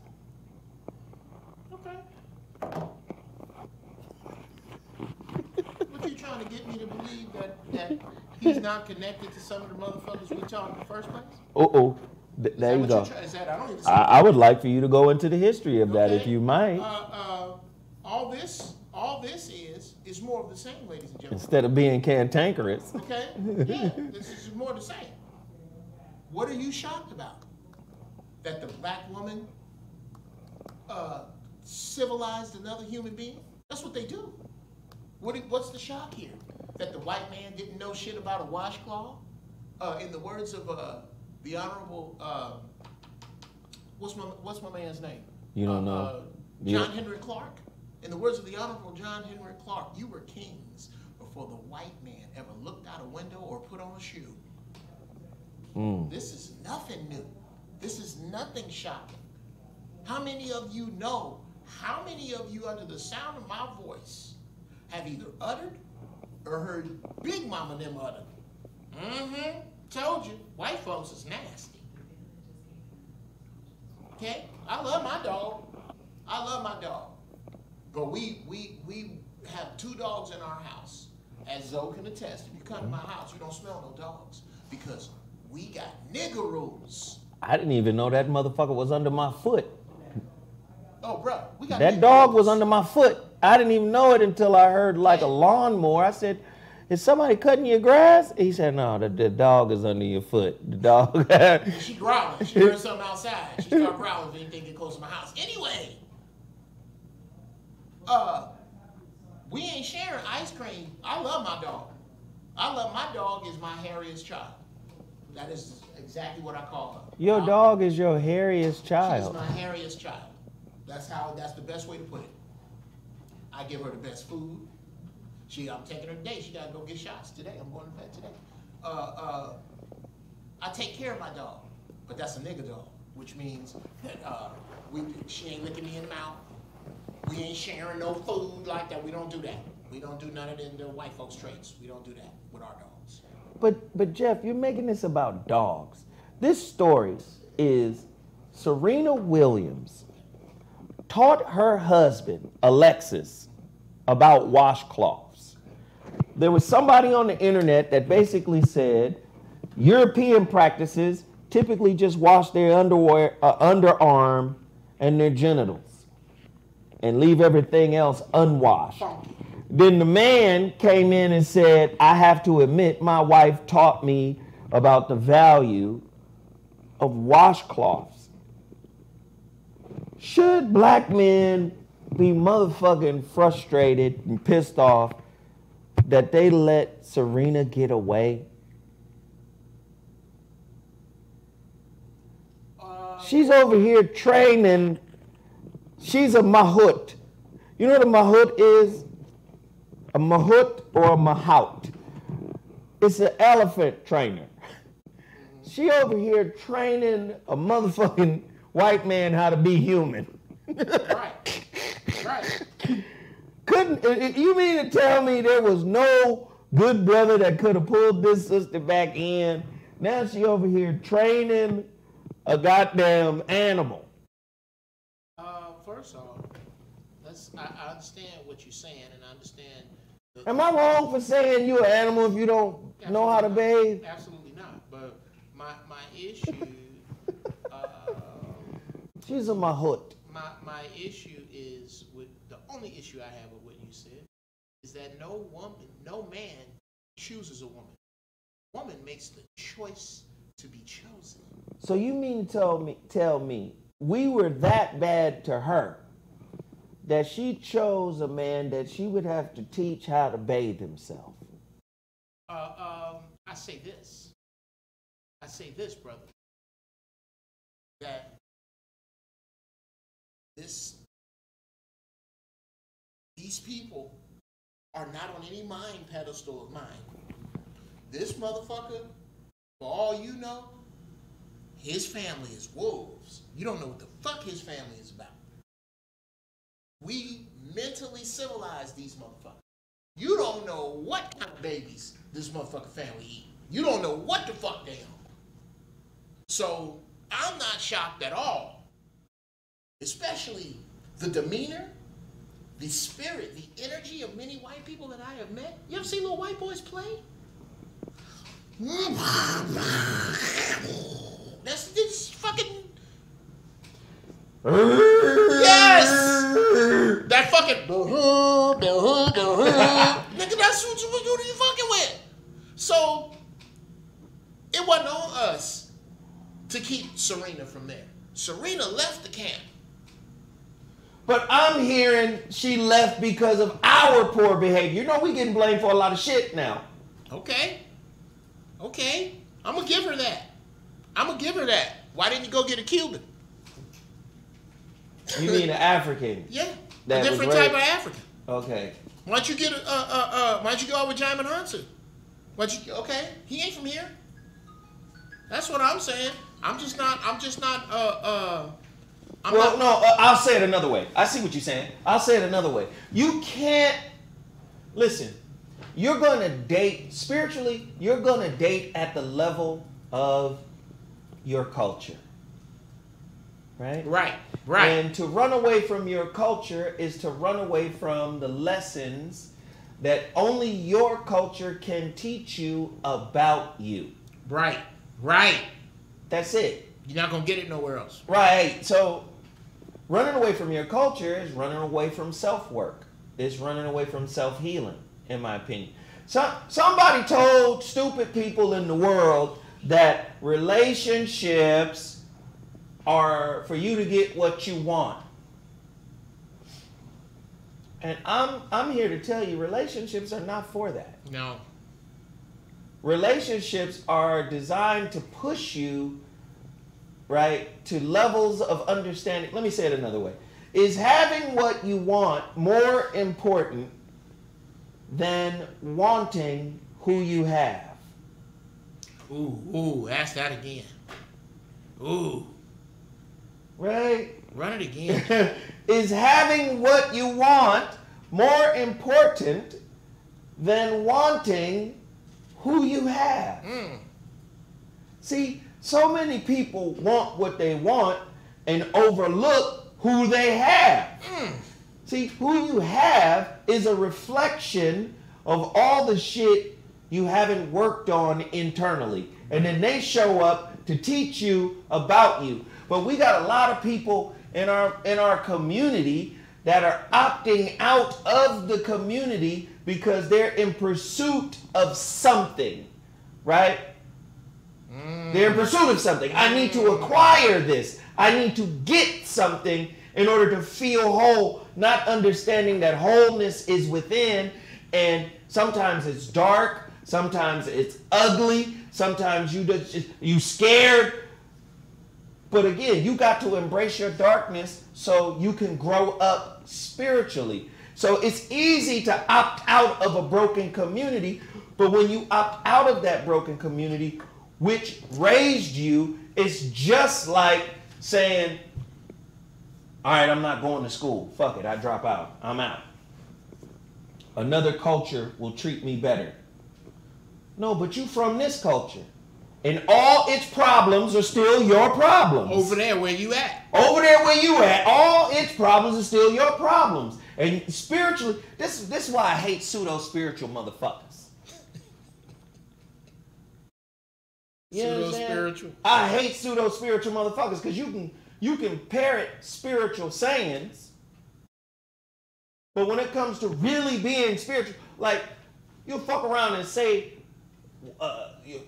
What you trying to get me to believe that he's not connected to some of the motherfuckers we taught in the first place? There you go. Is that, I don't even see I would like for you to go into the history of that if you might. All this is more of the same, ladies and gentlemen. Instead of being cantankerous. Okay? Yeah, this is more the same. What are you shocked about? That the black woman civilized another human being? That's what they do. What's the shock here? That the white man didn't know shit about a washcloth? In the words of the Honorable, what's my man's name? You don't know? John Henry Clark. In the words of the Honorable John Henry Clark, you were kings before the white man ever looked out a window or put on a shoe. This is nothing new. This is nothing shocking. How many of you know, how many of you under the sound of my voice have either uttered or heard Big Mama them utter? Told you, white folks is nasty. Okay? I love my dog. But we have 2 dogs in our house. As Zoe can attest, if you come to my house, you don't smell no dogs. Because we got nigger rules. I didn't even know that motherfucker was under my foot. Oh, bro, we got that dog was under my foot. I didn't even know it until I heard like a lawnmower. I said, is somebody cutting your grass? He said, no, the dog is under your foot. The dog. She growling. She heard something outside. She started growling if anything get close to my house. Anyway, we ain't sharing ice cream. I love my dog. My dog is my hairiest child. That is exactly what I call her. Your dog is your hairiest child. She's my hairiest child. That's the best way to put it. I give her the best food. I'm taking her today. She gotta go get shots today. I'm going to bed today. I take care of my dog, but that's a nigga dog, which means that she ain't licking me in the mouth. We ain't sharing no food like that. We don't do that. We don't do none of the white folks traits. We don't do that with our dogs. But Geoff, you're making this about dogs. This story is Serena Williams taught her husband, Alexis, about washcloths. There was somebody on the internet that basically said European practices typically just wash their underarm and their genitals. and leave everything else unwashed. Then the man came in and said, I have to admit, my wife taught me about the value of washcloths. Should black men be motherfucking frustrated and pissed off that they let Serena get away? She's over here training. She's a mahout. You know what a mahout is? A mahout or a mahout. It's an elephant trainer. She over here training a motherfucking white man how to be human. Right. You mean to tell me there was no good brother that could have pulled this sister back in? Now she over here training a goddamn animal. First off, I understand what you're saying, and I understand. Am I wrong for saying you're an animal if you don't know how to bathe? Absolutely not. But my issue, she's a mahout. My issue is with the only issue I have with what you said is that no man chooses a woman. Woman makes the choice to be chosen. So you mean to tell me we were that bad to her that she chose a man that she would have to teach how to bathe himself? I say this, brother, that these people are not on any mind pedestal of mine. This motherfucker, for all you know, his family is wolves. You don't know what the fuck his family is about. We mentally civilize these motherfuckers. You don't know what kind of babies this motherfucking family eat. You don't know what the fuck they own. So I'm not shocked at all. Especially the demeanor, the spirit, the energy of many white people that I have met. You ever seen little white boys play? That's fucking... Yes! That fucking... Nigga, that's what you fucking with. So, it wasn't on us to keep Serena from there. Serena left the camp. But I'm hearing she left because of our poor behavior. You know we getting blamed for a lot of shit now. Okay. I'm going to give her that. Why didn't you go get a Cuban? You mean an African? Yeah. A different type of African. Okay. Why don't you get why don't you go out with Jaimin Hansu? Okay, he ain't from here. That's what I'm saying. I'm just not I'll say it another way. I see what you're saying. I'll say it another way. You can't listen. You're going to date spiritually. You're going to date at the level of your culture. Right? Right. And to run away from your culture is to run away from the lessons that only your culture can teach you about you. Right. That's it. You're not going to get it nowhere else. Right. So running away from your culture is running away from self-work. It's running away from self-healing, in my opinion. Somebody told stupid people in the world that relationships are for you to get what you want. And I'm here to tell you, relationships are not for that. No. Relationships are designed to push you, right, to levels of understanding. Let me say it another way. Is having what you want more important than wanting who you have? Ooh, ask that again. Ooh. Right? Run it again. Is having what you want more important than wanting who you have? See, so many people want what they want and overlook who they have. See, who you have is a reflection of all the shit you haven't worked on internally. And then they show up to teach you about you. But we got a lot of people in our community that are opting out of the community because they're in pursuit of something, right? They're in pursuit of something. I need to acquire this. I need to get something in order to feel whole, not understanding that wholeness is within, and sometimes it's dark, sometimes it's ugly, sometimes you scared. But again, you got to embrace your darkness so you can grow up spiritually. So it's easy to opt out of a broken community, but when you opt out of that broken community, which raised you, it's just like saying, all right, I'm not going to school. Fuck it, I drop out. I'm out. Another culture will treat me better. No, but you from this culture. And all its problems are still your problems. Over there where you at. Over there where you at, all its problems are still your problems. And spiritually, this is why I hate pseudo-spiritual motherfuckers. You Pseudo-spiritual? I hate pseudo-spiritual motherfuckers because you can parrot spiritual sayings, but when it comes to really being spiritual, like, you'll fuck around and say,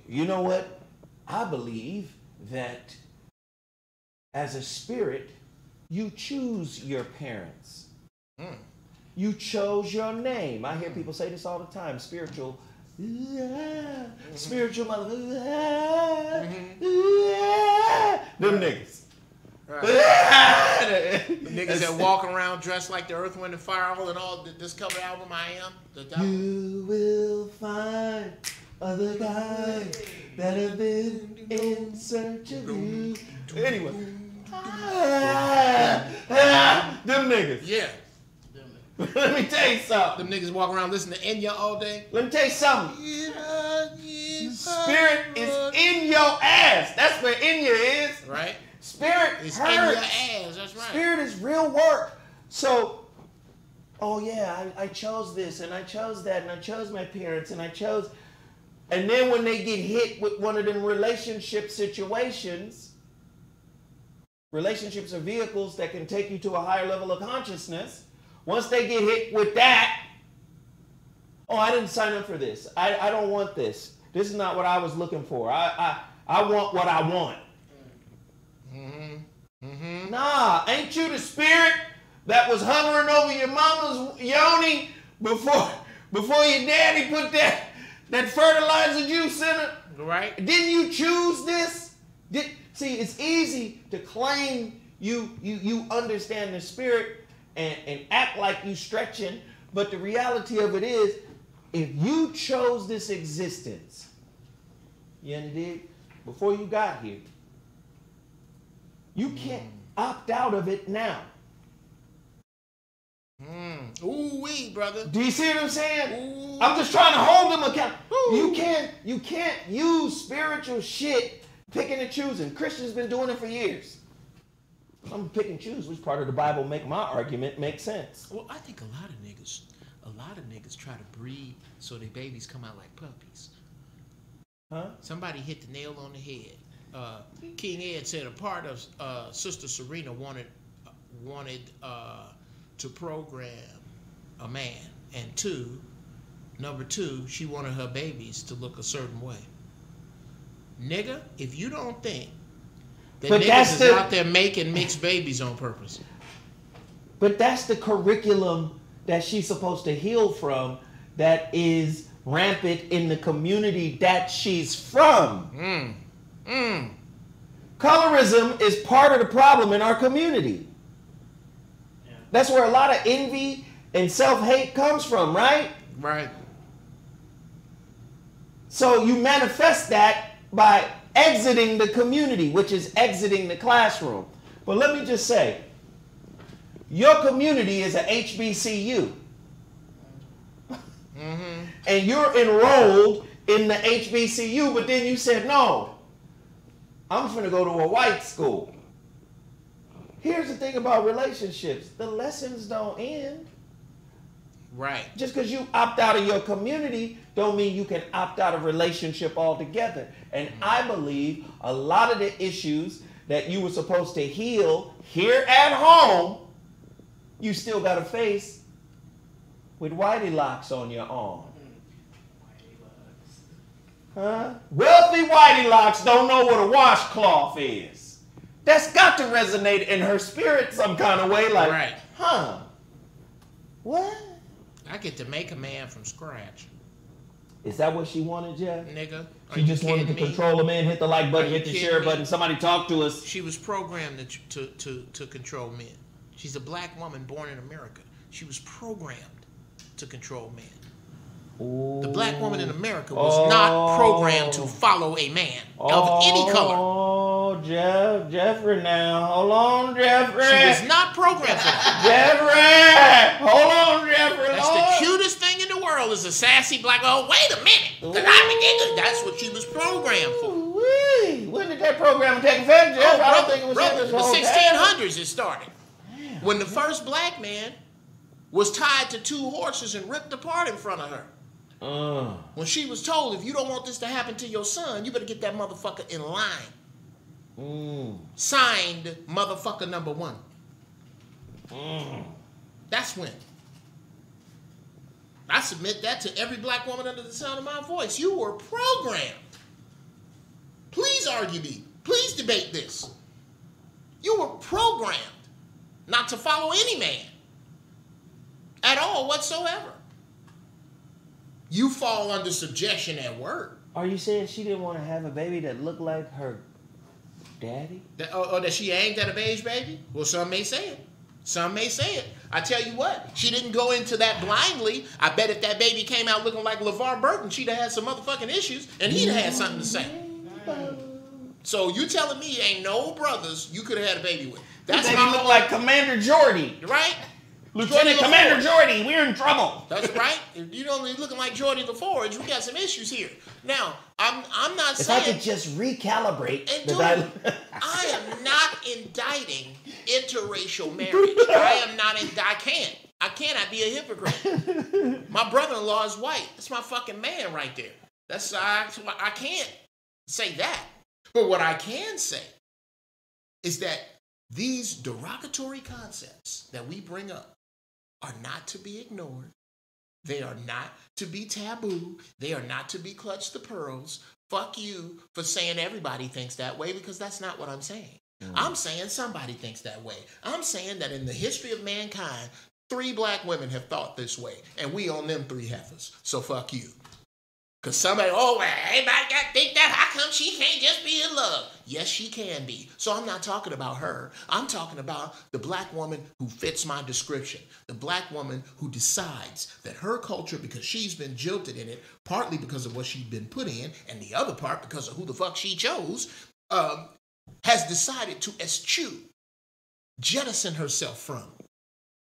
you know what? I believe that as a spirit, you choose your parents. You chose your name. I hear people say this all the time. Spiritual mother. Them niggas. Right. The niggas that walk around dressed like the Earth, Wind, and Fire, all in all, this cover album, I Am. You will find other guys that have been in search of you. Anyway. Them niggas. Yeah. Let me tell you something. Them niggas walk around listening to Enya all day. Let me tell you something. Spirit is in your ass. That's where Enya is. Right. Spirit is hurts. in your ass. That's right. Spirit is real work. So, oh yeah, I chose this and I chose that and I chose my parents and I chose. And then when they get hit with one of them relationship situations, relationships are vehicles that can take you to a higher level of consciousness. Once they get hit with that, oh, I didn't sign up for this. I don't want this. This is not what I was looking for. I want what I want. Nah, ain't you the spirit that was hovering over your mama's yoni before your daddy put that fertilizer juice in it? Right. Didn't you choose this? See, it's easy to claim you understand the spirit and act like you stretching, but the reality of it is, if you chose this existence, you understand, before you got here, you can't opt out of it now. Ooh-wee, brother. Do you see what I'm saying? Ooh. I'm just trying to hold them accountable. You can't use spiritual shit picking and choosing. Christians been doing it for years. I'm pick and choose which part of the Bible make my argument make sense. Well, I think a lot of niggas try to breed so their babies come out like puppies. Huh? Somebody hit the nail on the head. King Ed said a part of Sister Serena wanted to program a man, and number two, she wanted her babies to look a certain way. Nigga, if you don't think that niggas is out there making mixed babies on purpose. But that's the curriculum that she's supposed to heal from, that is rampant in the community that she's from. Colorism is part of the problem in our community. Yeah. That's where a lot of envy and self-hate comes from, right? Right. So you manifest that by exiting the community, which is exiting the classroom. But let me just say, your community is a HBCU. And you're enrolled in the HBCU, but then you said, no, I'm finna go to a white school. Here's the thing about relationships. The lessons don't end. Right. Just because you opt out of your community don't mean you can opt out of relationship altogether. And I believe a lot of the issues that you were supposed to heal here at home You still got a face with whitey locks on your arm. Huh? Wealthy whitey locks don't know what a washcloth is. That's got to resonate in her spirit some kind of way, like, Right. huh? What? I get to make a man from scratch. Is that what she wanted, Jeff? Nigga. She just wanted to control a man, hit the like button, hit the share button, somebody talk to us. She was programmed to control men. She's a black woman born in America. She was programmed to control men. Ooh. The black woman in America was not programmed to follow a man of any color. Oh, Jeffrey now. Hold on, Jeffrey. She was not programmed for that. Jeffrey! Hold on, Jeffrey. That's Lord. the cutest thing in the world is a sassy black, oh, wait a minute. 'Cause I'm a nigga. That's what she was programmed for. Ooh-wee. When did that program take effect, Jeff? I don't think it was brother, this the whole 1600s it started. Damn. When the first black man was tied to 2 horses and ripped apart in front of her. When she was told, if you don't want this to happen to your son, you better get that motherfucker in line. Signed motherfucker number 1. That's when. I submit that to every black woman under the sound of my voice. You were programmed. Please argue me. Please debate this. You were programmed not to follow any man at all whatsoever. You fall under subjection at work. Are you saying she didn't want to have a baby that looked like her daddy? Or that she aimed at a beige baby? Well, some may say it. Some may say it. I tell you what, she didn't go into that blindly. I bet if that baby came out looking like LeVar Burton, she'd have had some motherfucking issues, and he'd have had something to say. So you telling me ain't no brothers you could have had a baby with? That's baby how look like Commander Jordy. Right? Lieutenant Commander Jordy, we're in trouble. That's right. If you don't be looking like Jordy LaForge, we got some issues here. Now, I'm not if saying. If I could just recalibrate. And dude, I am not indicting interracial marriage. I can't. I cannot be a hypocrite. My brother-in-law is white. That's my fucking man right there. I can't say that. But what I can say is that these derogatory concepts that we bring up are not to be ignored. They are not to be taboo. They are not to be clutch the pearls. Fuck you for saying everybody thinks that way, because that's not what I'm saying. I'm saying somebody thinks that way. I'm saying that in the history of mankind, 3 black women have thought this way, and we own them 3 heifers. So fuck you. Because somebody, everybody got to think that. How come she can't just be in love? Yes, she can be. So I'm not talking about her. I'm talking about the black woman who fits my description. The black woman who decides that her culture, because she's been jilted in it, partly because of what she's been put in, and the other part because of who the fuck she chose, has decided to eschew, jettison herself from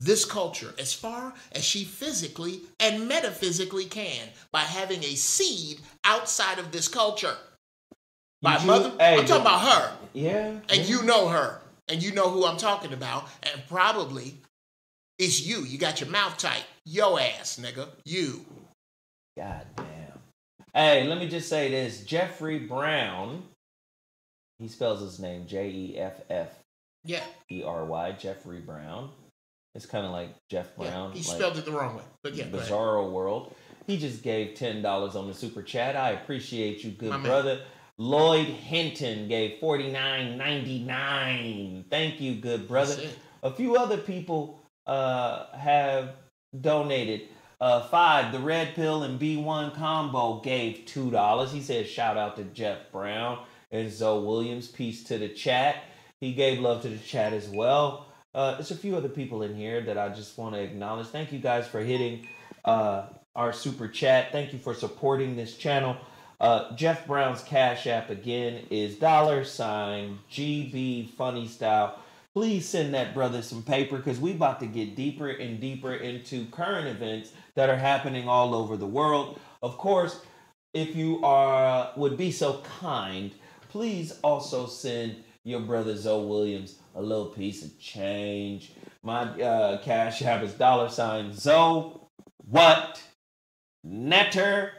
this culture as far as she physically and metaphysically can by having a seed outside of this culture. My mother, I'm talking about her. Yeah. And you know her. And you know who I'm talking about. And probably it's you. You got your mouth tight. Yo ass, nigga. You. God damn. Hey, let me just say this. Jeffrey Brown, he spells his name Jeff. Yeah. E-R-Y, Jeffrey Brown. It's kind of like Jeff Brown. Yeah, he spelled it the wrong way. But yeah, Bizarro World. He just gave $10 on the super chat. I appreciate you, good brother. Man. Lloyd Hinton gave $49.99. Thank you, good brother. A few other people have donated. 5, the Red Pill and B1 combo gave $2. He said shout out to Jeff Brown and Zoe Williams. Peace to the chat. He gave love to the chat as well. There's a few other people in here that I just want to acknowledge. Thank you guys for hitting our super chat. Thank you for supporting this channel. Jeff Brown's Cash App again is $GBfunnyStyle. Please send that brother some paper, because we about to get deeper and deeper into current events that are happening all over the world. Of course, if you would be so kind, please also send your brother Zoe Williams a little piece of change. My Cash App is $ZoWhatNeter.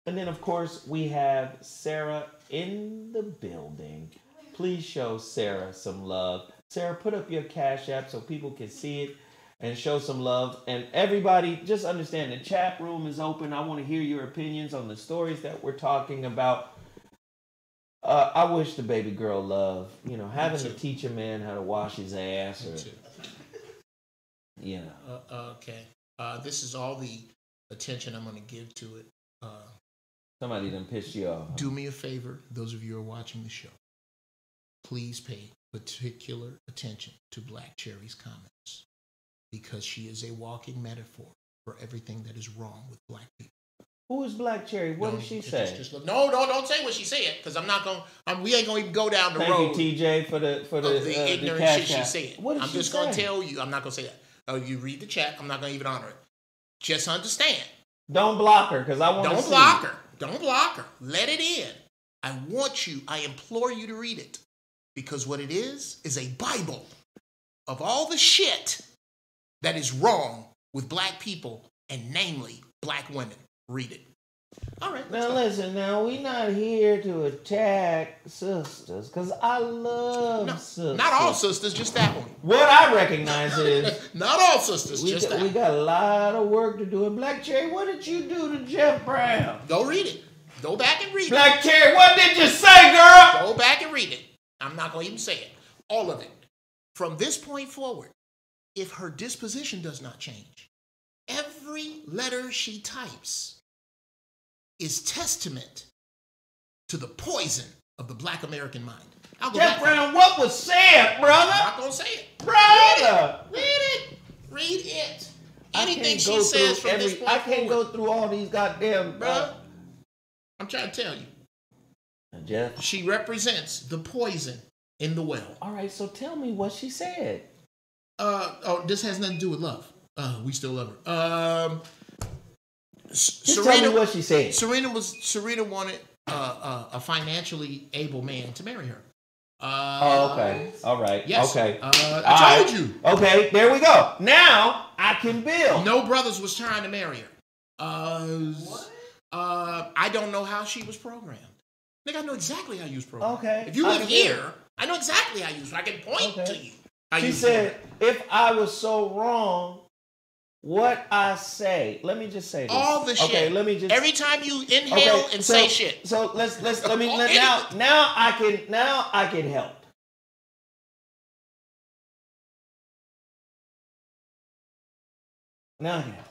And then, of course, we have Sarah in the building. Please show Sarah some love. Sarah, put up your Cash App so people can see it. and show some love. And everybody, just understand the chat room is open. I want to hear your opinions on the stories that we're talking about. I wish the baby girl love, you know, having to teach a man how to wash his ass or, you know. Okay. This is all the attention I'm going to give to it. Somebody done pissed you off. Do me a favor, those of you who are watching the show. Please pay particular attention to Black Cherry's comments because she is a walking metaphor for everything that is wrong with black people. Who is Black Cherry? What did she say? Just look. No, don't say what she said, because I'm not going. We ain't going to even go down the road. Thank you, TJ, for the ignorant the shit she said. What did I'm she just say? going to tell you. I'm not going to say that. Oh, you read the chat. I'm not going to even honor it. Just understand. Don't block her, because I want to see. Don't block her. Don't block her. Let it in. I implore you to read it, because what it is a Bible of all the shit that is wrong with black people, and namely black women. Read it. All right. Now listen, we not here to attack sisters, because I love sisters. Not all sisters, just that one. What I recognize is... not all sisters, just that. We got a lot of work to do. And Black Cherry, what did you do to Jeff Brown? Go read it. Go back and read it. Black Cherry, what did you say, girl? Go back and read it. I'm not going to even say it. All of it. From this point forward, if her disposition does not change, every letter she types is testament to the poison of the black American mind. Jeff Brown, what was said, brother? I'm not going to say it. Brother! Read it. Read it. Anything she says from this point I can't forward. go through all these goddamn... Bro, I'm trying to tell you. Jeff? She represents the poison in the well. All right, so tell me what she said. This has nothing to do with love. We still love her. Just tell me what she said. Serena wanted a financially able man to marry her. Okay. All right. Yes. Okay. I told you. Okay, there we go. Now I can build. No brothers was trying to marry her. What? I don't know how she was programmed. Nigga, I know exactly how you was programmed. Okay. If you live here, I know exactly how you was. I can point to you. She said, if I was so wrong, what I say, let me just say this. All the shit. Okay, let me just. Every time you inhale and say shit. So now I can help. Now I can help.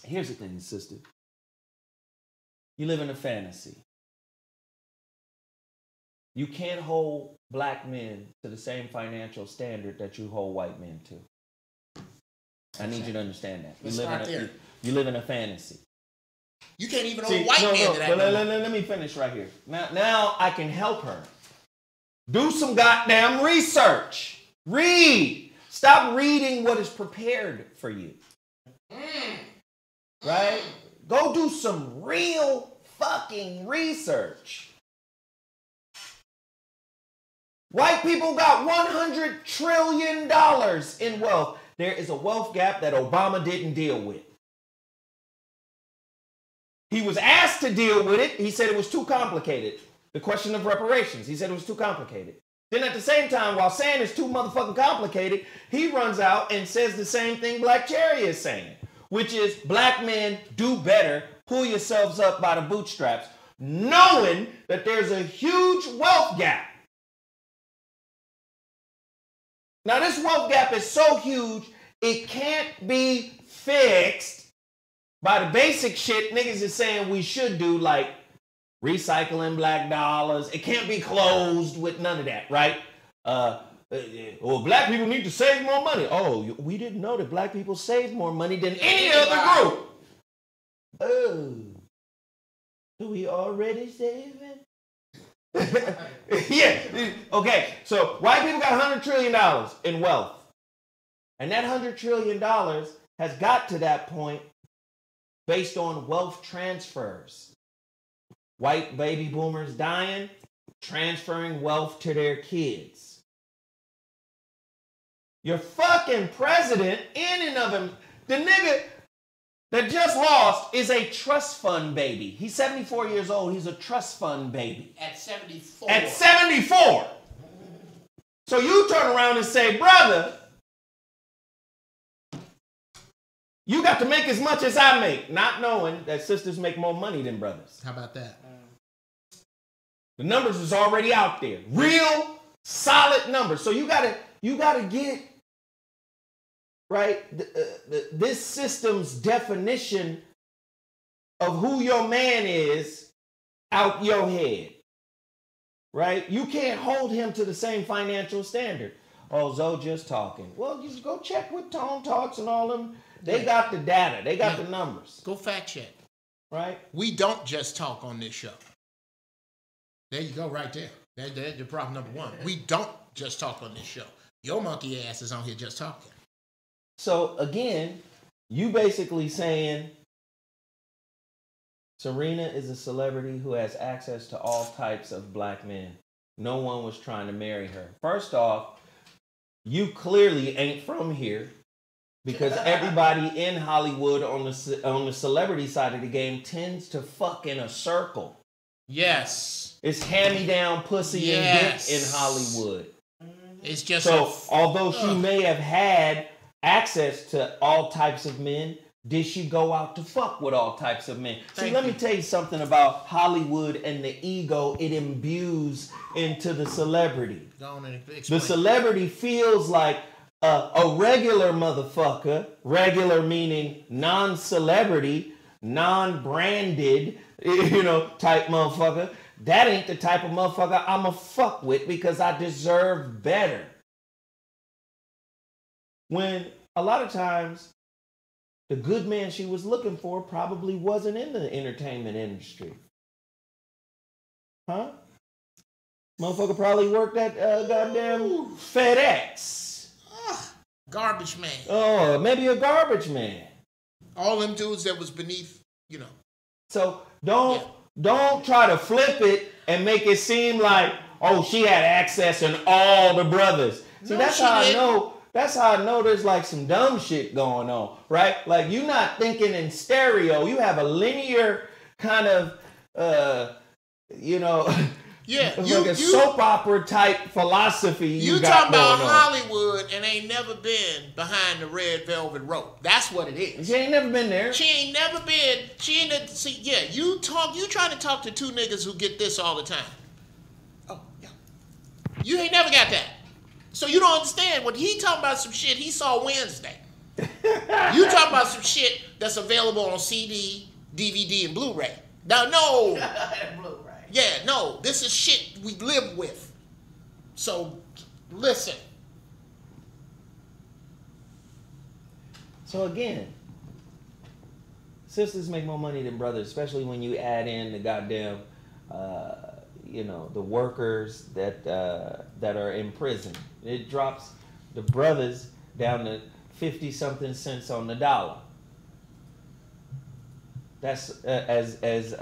Here's the thing, sister. You live in a fantasy. You can't hold black men to the same financial standard that you hold white men to. I need you to understand that. You live in a fantasy. You can't even hold white men to that. Let me finish right here. Now I can help her. Do some goddamn research. Read. Stop reading what is prepared for you. Right? Go do some real fucking research. White people got $100 trillion in wealth. There is a wealth gap that Obama didn't deal with. He was asked to deal with it. He said it was too complicated. The question of reparations, he said it was too complicated. Then at the same time, while saying it's too motherfucking complicated, he runs out and says the same thing Black Cherry is saying, which is black men do better, pull yourselves up by the bootstraps, knowing that there's a huge wealth gap. Now, this wealth gap is so huge, it can't be fixed by the basic shit niggas is saying we should do, like recycling black dollars. It can't be closed with none of that, right? Well, black people need to save more money. Oh, we didn't know that black people save more money than any other group. Oh, do we already save it? Yeah. Okay. So white people got $100 trillion in wealth. And that $100 trillion has got to that point based on wealth transfers. White baby boomers dying, transferring wealth to their kids. Your fucking president, in and of him, the nigga that just lost is a trust fund baby. He's 74 years old. He's a trust fund baby. At 74. At 74. So you turn around and say, brother, You got to make as much as I make, not knowing that sisters make more money than brothers. How about that? The numbers is already out there. Real, solid numbers. So you gotta get, right, this system's definition of who your man is out your head. Right? You can't hold him to the same financial standard. Oh, Zoe just talking. Well, just go check with Tone Talks and all them. They got the data. They got the numbers. Go fact check. Right? We don't just talk on this show. There you go, right there. That's your problem number one. We don't just talk on this show. Your monkey ass is on here just talking. So, again, you basically saying Serena is a celebrity who has access to all types of black men. No one was trying to marry her. First off, you clearly ain't from here because everybody in Hollywood on the celebrity side of the game tends to fuck in a circle. Yes. It's hand-me-down pussy and dick in Hollywood. It's just so, although she may have had access to all types of men, did she go out to fuck with all types of men? See, let me tell you something about Hollywood and the ego it imbues into the celebrity. Go on and explain. The celebrity feels like a regular motherfucker, regular meaning non-celebrity, non-branded, type motherfucker. That ain't the type of motherfucker I'ma fuck with because I deserve better. When a lot of times, the good man she was looking for probably wasn't in the entertainment industry. Huh? Motherfucker probably worked at goddamn FedEx. Garbage man. Oh, maybe a garbage man. All them dudes that was beneath, So don't try to flip it and make it seem like, oh, she had access and all the brothers. See, that's how I know. That's how I know there's like some dumb shit going on, right? Like you're not thinking in stereo. You have a linear kind of, like a soap opera type philosophy. You talking about Hollywood and ain't never been behind the red velvet rope. That's what it is. She ain't never been there. She ain't never been. You trying to talk to two niggas who get this all the time. Oh, yeah. You ain't never got that. So you don't understand. When he talking about some shit he saw Wednesday. You talking about some shit that's available on CD, DVD, and Blu-ray. Now, no. Blu-ray. Yeah, no. This is shit we live with. So, listen. So again, sisters make more money than brothers, especially when you add in the goddamn, the workers that are in prison. It drops the brothers down to 50-something cents on the dollar. That's as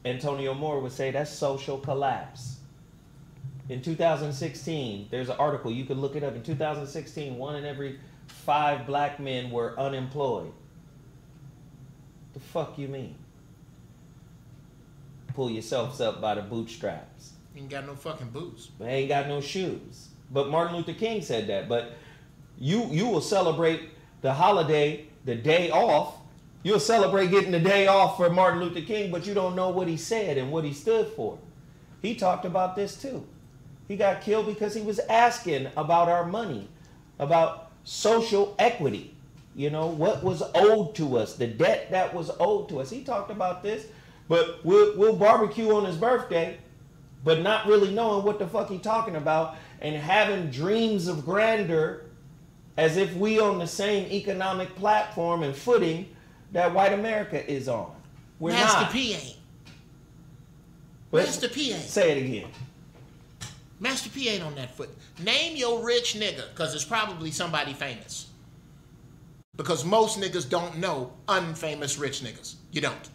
Antonio Moore would say, that's social collapse. In 2016, there's an article, you can look it up. In 2016, 1 in every 5 black men were unemployed. The fuck you mean? Pull yourselves up by the bootstraps. Ain't got no fucking boots. But ain't got no shoes. But Martin Luther King said that. But you will celebrate the holiday, the day off. You'll celebrate getting the day off for Martin Luther King, but you don't know what he said and what he stood for. He talked about this too. He got killed because he was asking about our money, about social equity. What was owed to us, the debt that was owed to us. He talked about this, but we'll barbecue on his birthday, but not really knowing what the fuck he talking about and having dreams of grandeur as if we on the same economic platform and footing that white America is on. We're Master not. P ain't. But Master P ain't. Say it again. Master P ain't on that foot. Name your rich nigga, because it's probably somebody famous. Because most niggas don't know unfamous rich niggas. You don't.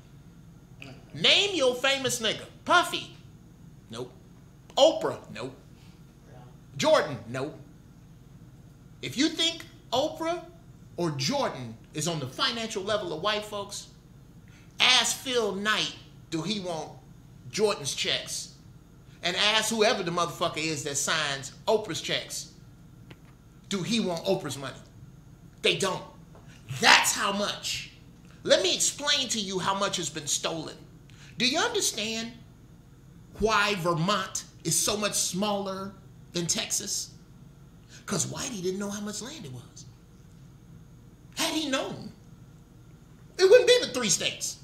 Name your famous nigga. Puffy. Nope. Oprah. Nope. Jordan. Nope. If you think Oprah or Jordan is on the financial level of white folks, ask Phil Knight, do he want Jordan's checks? And ask whoever the motherfucker is that signs Oprah's checks, do he want Oprah's money? They don't. That's how much. Let me explain to you how much has been stolen. Do you understand why Vermont is so much smaller than Texas? Because Whitey didn't know how much land it was. Had he known, it wouldn't be the 3 states.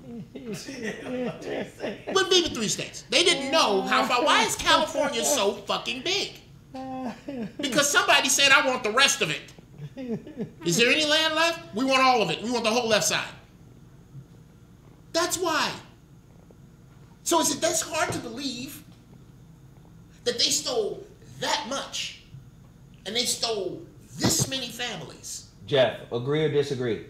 Wouldn't be the 3 states. They didn't know how far. Why is California so fucking big? Because somebody said, I want the rest of it. Is there any land left? We want all of it. We want the whole left side. That's why. So is it that's hard to believe that they stole that much and they stole this many families? Geoff, agree or disagree?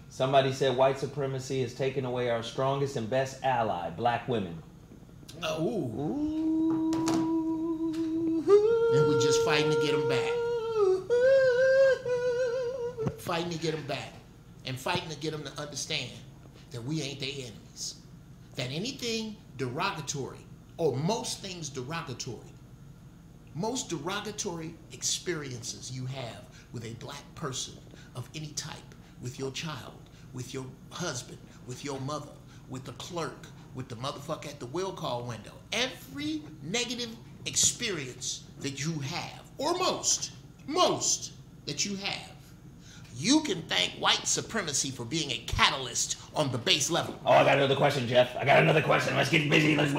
Somebody said white supremacy has taken away our strongest and best ally, black women. Ooh. And we're just fighting to get them back. Fighting to get them back. And fighting to get them to understand that we ain't their enemies. That anything derogatory, or most things derogatory, most derogatory experiences you have with a black person of any type, with your child, with your husband, with your mother, with the clerk, with the motherfucker at the will call window, every negative experience that you have, or most that you have, you can thank white supremacy for being a catalyst on the base level. Oh, I got another question, Geoff. I got another question. Let's get busy. Let's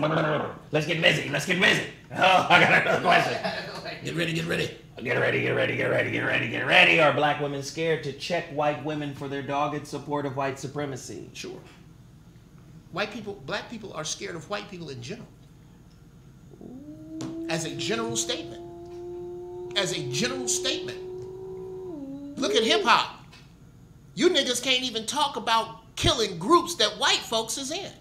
get busy. Let's get busy. Oh, I got another question. Get ready. Get ready. Are black women scared to check white women for their dogged support of white supremacy? Sure. Black people are scared of white people in general. As a general statement. Look at hip hop. You niggas can't even talk about killing groups that white folks is in.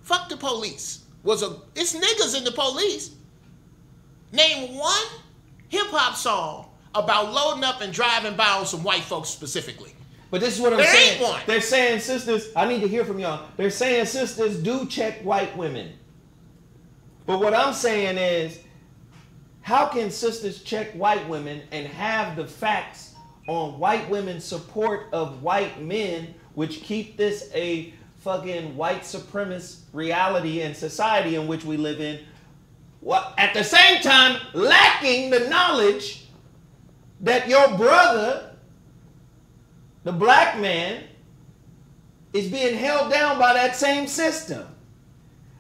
Fuck the police. It's niggas in the police. Name one hip hop song about loading up and driving by on some white folks specifically. But this is what I'm saying. saying. Ain't one. They're saying sisters, I need to hear from y'all. They're saying sisters do check white women. But what I'm saying is, how can sisters check white women and have the facts on white women's support of white men, which keep this a fucking white supremacist reality and society in which we live in, at the same time lacking the knowledge that your brother, the black man, is being held down by that same system?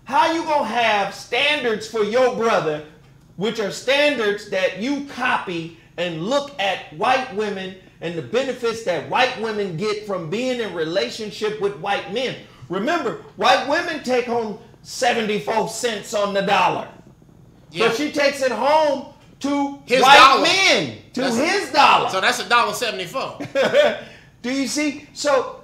How you gonna have standards for your brother, which are standards that you copy and look at white women and the benefits that white women get from being in relationship with white men? Remember, white women take home 74 cents on the dollar. Yeah. So she takes it home to his white dollar. Men, to his dollar. So that's $1.74. Do you see? So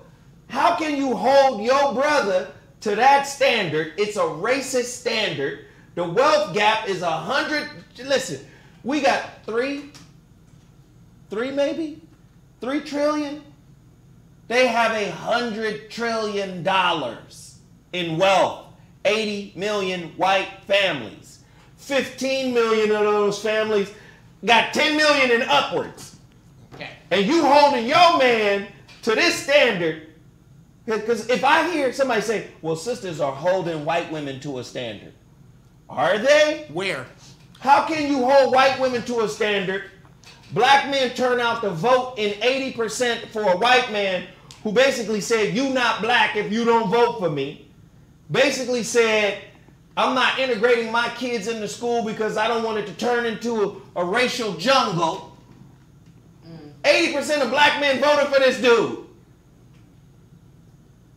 how can you hold your brother to that standard? It's a racist standard. The wealth gap is 100. Listen, we got 3 trillion. They have $100 trillion in wealth. 80 million white families. 15 million of those families got 10 million and upwards. Okay. And you holding your man to this standard, because if I hear somebody say, well, sisters are holding white women to a standard. Are they? Where? How can you hold white women to a standard? Black men turn out to vote in 80% for a white man who basically said, you not black if you don't vote for me. Basically said, I'm not integrating my kids into school because I don't want it to turn into a racial jungle. 80% of black men voted for this dude.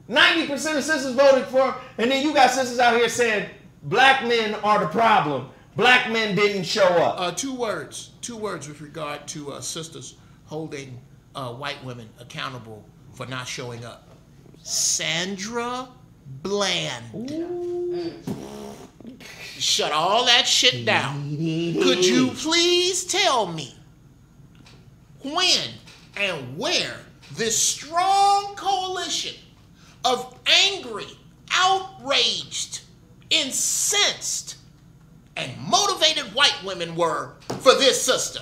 90% of sisters voted for him. And then you got sisters out here saying, black men are the problem. Black men didn't show up. Two words with regard to sisters holding white women accountable for not showing up. Sandra Bland. Shut all that shit down. Could you please tell me when and where this strong coalition of angry, outraged, incensed, and motivated white women were for this sister?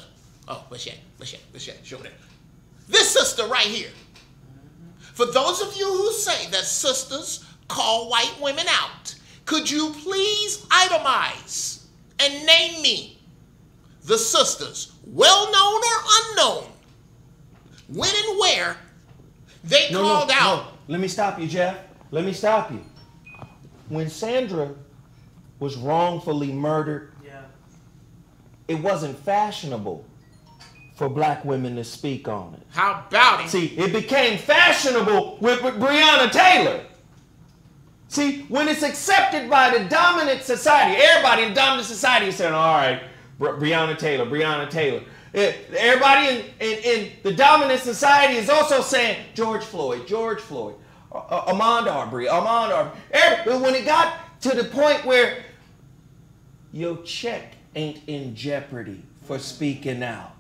Oh, what's that? Show that. This sister right here. For those of you who say that sisters call white women out, could you please itemize and name me the sisters, well-known or unknown, when and where they called out? No. Let me stop you, Geoff. Let me stop you. When Sandra was wrongfully murdered, it wasn't fashionable for black women to speak on it. How about it? See, it became fashionable with Breonna Taylor. See, when it's accepted by the dominant society, everybody in dominant society is saying, all right, Breonna Taylor. Everybody in the dominant society is also saying, George Floyd, Ahmaud Arbery. When it got to the point where your check ain't in jeopardy for speaking out.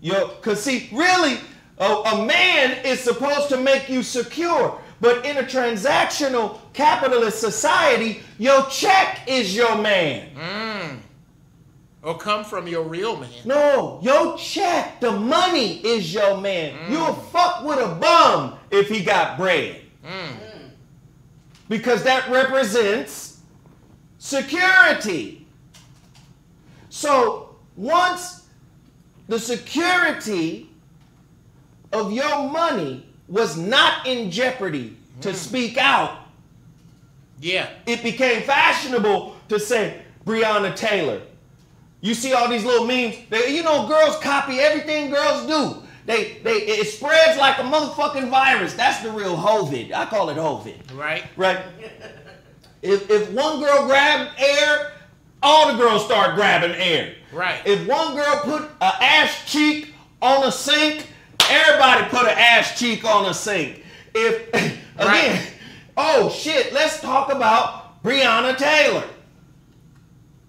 Because see, really, a man is supposed to make you secure. But in a transactional capitalist society, your check is your man. Or come from your real man. No, your check, the money is your man. You'll fuck with a bum if he got bread. Because that represents security. So once the security of your money was not in jeopardy to speak out, it became fashionable to say Breonna Taylor. You see all these little memes. Girls copy everything girls do. It spreads like a motherfucking virus. That's the real COVID. I call it COVID. Right. If one girl grabbed air, all the girls start grabbing air. Right. If one girl put an ass cheek on a sink, everybody put an ass cheek on a sink. Oh shit, let's talk about Breonna Taylor.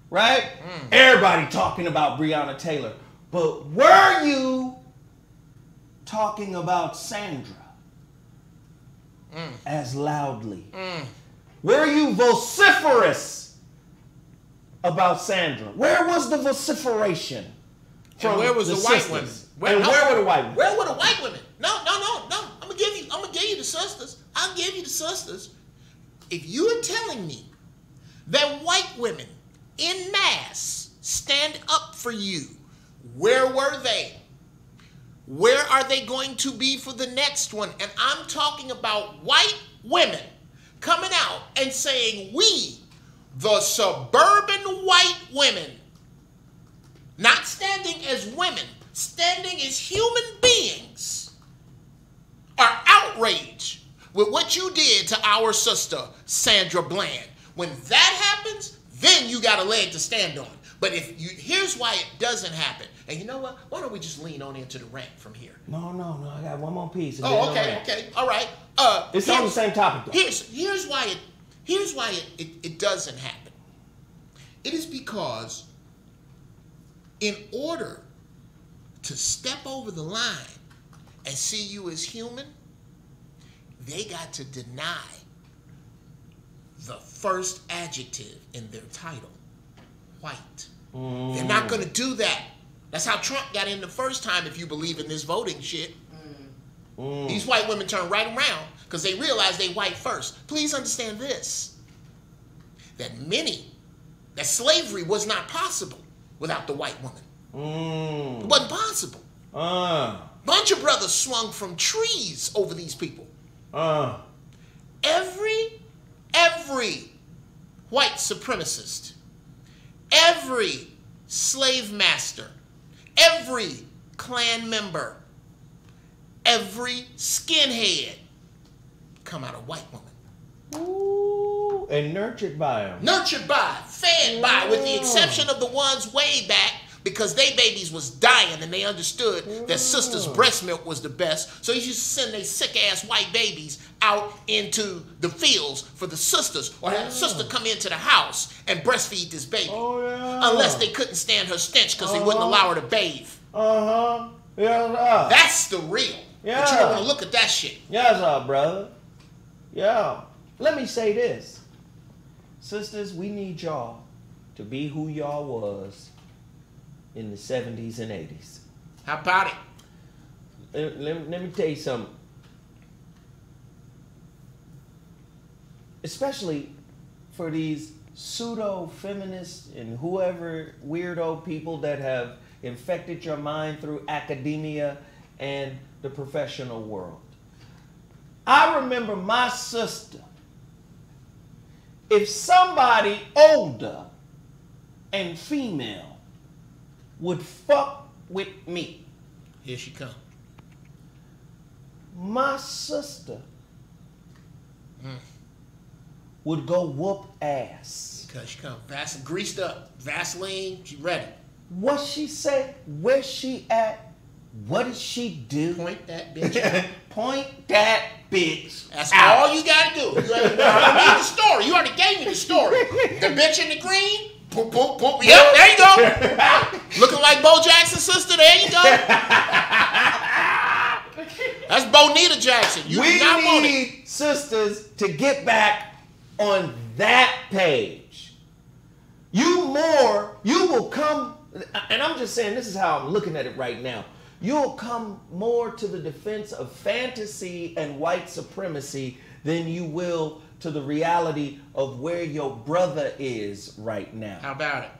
Right? Everybody talking about Breonna Taylor. But were you talking about Sandra as loudly? Were you vociferous about Sandra? Where was the vociferation? And where was the white women? Where were the white women? Where were the white women? No. I'm gonna give you the sisters. I'll give you the sisters. If you are telling me that white women in mass stand up for you, where were they? Where are they going to be for the next one? And I'm talking about white women coming out and saying, we, the suburban white women, not standing as women, standing as human beings, are outraged with what you did to our sister, Sandra Bland. When that happens, then you got a leg to stand on. But here's why it doesn't happen. And you know what? Why don't we just lean on into the rant from here? No. I got one more piece. Oh, okay. All right. It's on the same topic, though. Here's why it doesn't happen. It is because in order to step over the line and see you as human, they got to deny the first adjective in their title, white. They're not going to do that. That's how Trump got in the first time, if you believe in this voting shit. These white women turn right around because they realize they white first. Please understand this, that slavery was not possible without the white woman. It wasn't possible. Bunch of brothers swung from trees over these people. Every white supremacist, every slave master, every Klan member, every skinhead come out of white woman. Ooh, and nurtured by them. Nurtured by, fed by, with the exception of the ones way back, because they babies was dying and they understood that sister's breast milk was the best. So you used to send their sick-ass white babies out into the fields for the sisters, or have the sister come into the house and breastfeed this baby. Unless they couldn't stand her stench because they wouldn't allow her to bathe. That's the real. But you don't want to look at that shit. Brother. Let me say this. Sisters, we need y'all to be who y'all was in the 70s and 80s. How about it? let me tell you something. Especially for these pseudo-feminists and whoever weirdo people that have infected your mind through academia and the professional world. I remember my sister. If somebody older and female would fuck with me, here she come. My sister would go whoop ass. Because she come greased up, Vaseline, she ready. What she say? Where she at? What did she do? Point that bitch out. Point that bitch That's out. all you gotta do. You already need the story. You already gave me the story. The bitch in the green. Poop, poop, poop. Yep, there you go. Looking like Bo Jackson's sister. There you go. That's WeGet Jackson. You do not want it. We need sisters to get back on that page. You will come, and I'm just saying this is how I'm looking at it right now. You'll come more to the defense of fantasy and white supremacy than you will to the reality of where your brother is right now. How about it?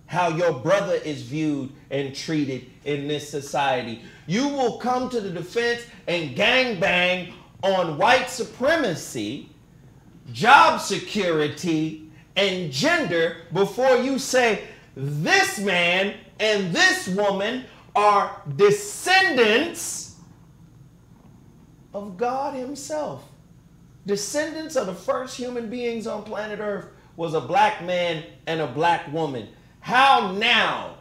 How your brother is viewed and treated in this society. You will come to the defense and gangbang on white supremacy, job security, and gender before you say this man and this woman are descendants of God himself. Descendants of the first human beings on planet Earth was a black man and a black woman. How now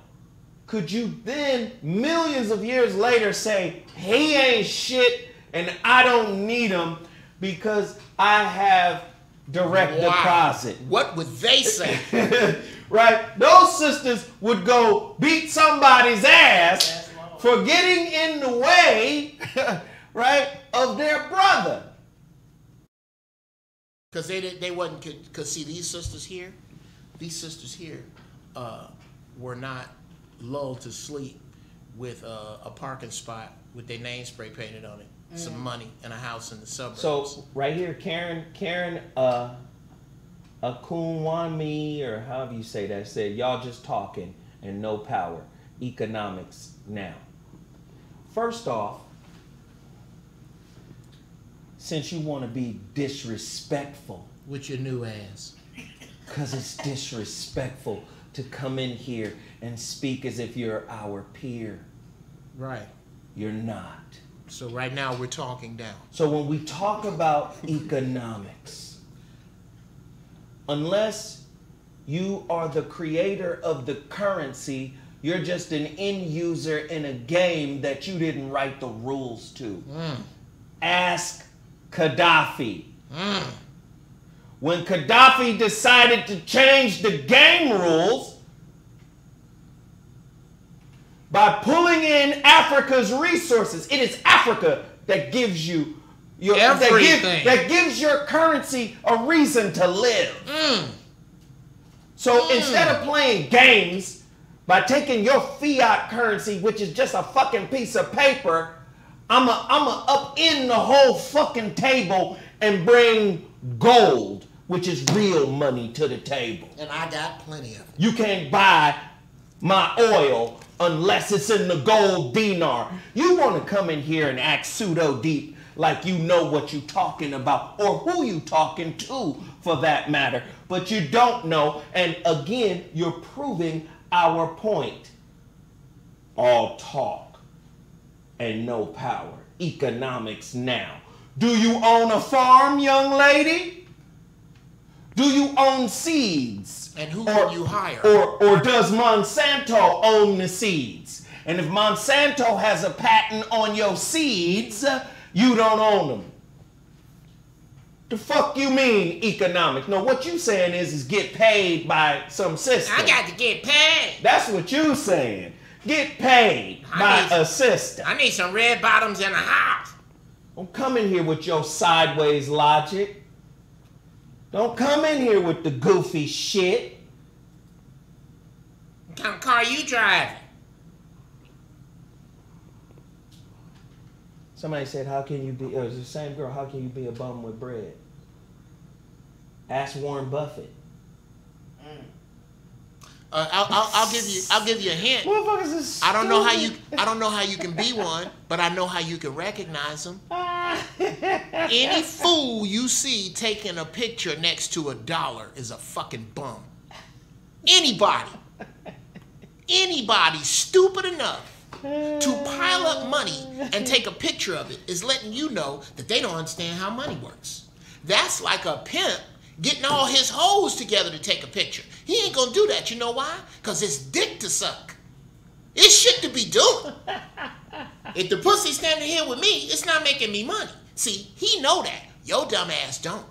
could you then, millions of years later, say, he ain't shit and I don't need him because I have direct deposit? What would they say? Right? Those sisters would go beat somebody's ass for getting in the way, right, of their brother. Because they wasn't, because see, these sisters here were not lulled to sleep with a parking spot with their name spray painted on it, some money, and a house in the suburbs. So right here, Karen Akunwami, or however you say that, said, y'all just talking and no power. Economics now. First off, since you want to be disrespectful. With your new ass. Because it's disrespectful to come in here and speak as if you're our peer. Right. You're not. So right now we're talking down. So when we talk about economics, unless you are the creator of the currency, you're just an end user in a game that you didn't write the rules to. Ask Gaddafi. When Gaddafi decided to change the game rules by pulling in Africa's resources, it is Africa that gives you your everything. That gives your currency a reason to live. So instead of playing games by taking your fiat currency, which is just a fucking piece of paper, I'ma upend the whole fucking table and bring gold, which is real money, to the table. And I got plenty of it. You can't buy my oil unless it's in the gold dinar. You want to come in here and act pseudo deep like you know what you talking about, or who you talking to for that matter, but you don't know, and again, you're proving our point. All talk and no power. Economics now. Do you own a farm, young lady? Do you own seeds? And who will you hire? Or does Monsanto own the seeds? And if Monsanto has a patent on your seeds, you don't own them. The fuck you mean economics? No, what you saying is get paid by some system. I got to get paid. That's what you saying. Get paid by a system. I need some red bottoms in a house. Don't come in here with your sideways logic. Don't come in here with the goofy shit. What kind of car you driving? Somebody said, how can you be, it was the same girl, how can you be a bum with bread? Ask Warren Buffett. I'll give you a hint. Motherfuckers is I don't know how you can be one, but I know how you can recognize them. Any fool you see taking a picture next to $1 is a fucking bum. Anybody stupid enough to pile up money and take a picture of it is letting you know that they don't understand how money works. That's like a pimp getting all his hoes together to take a picture. He ain't gonna do that. You know why? Because it's dick to suck. It's shit to be doing. If the pussy standing here with me, it's not making me money. See, he know that. Your dumb ass don't.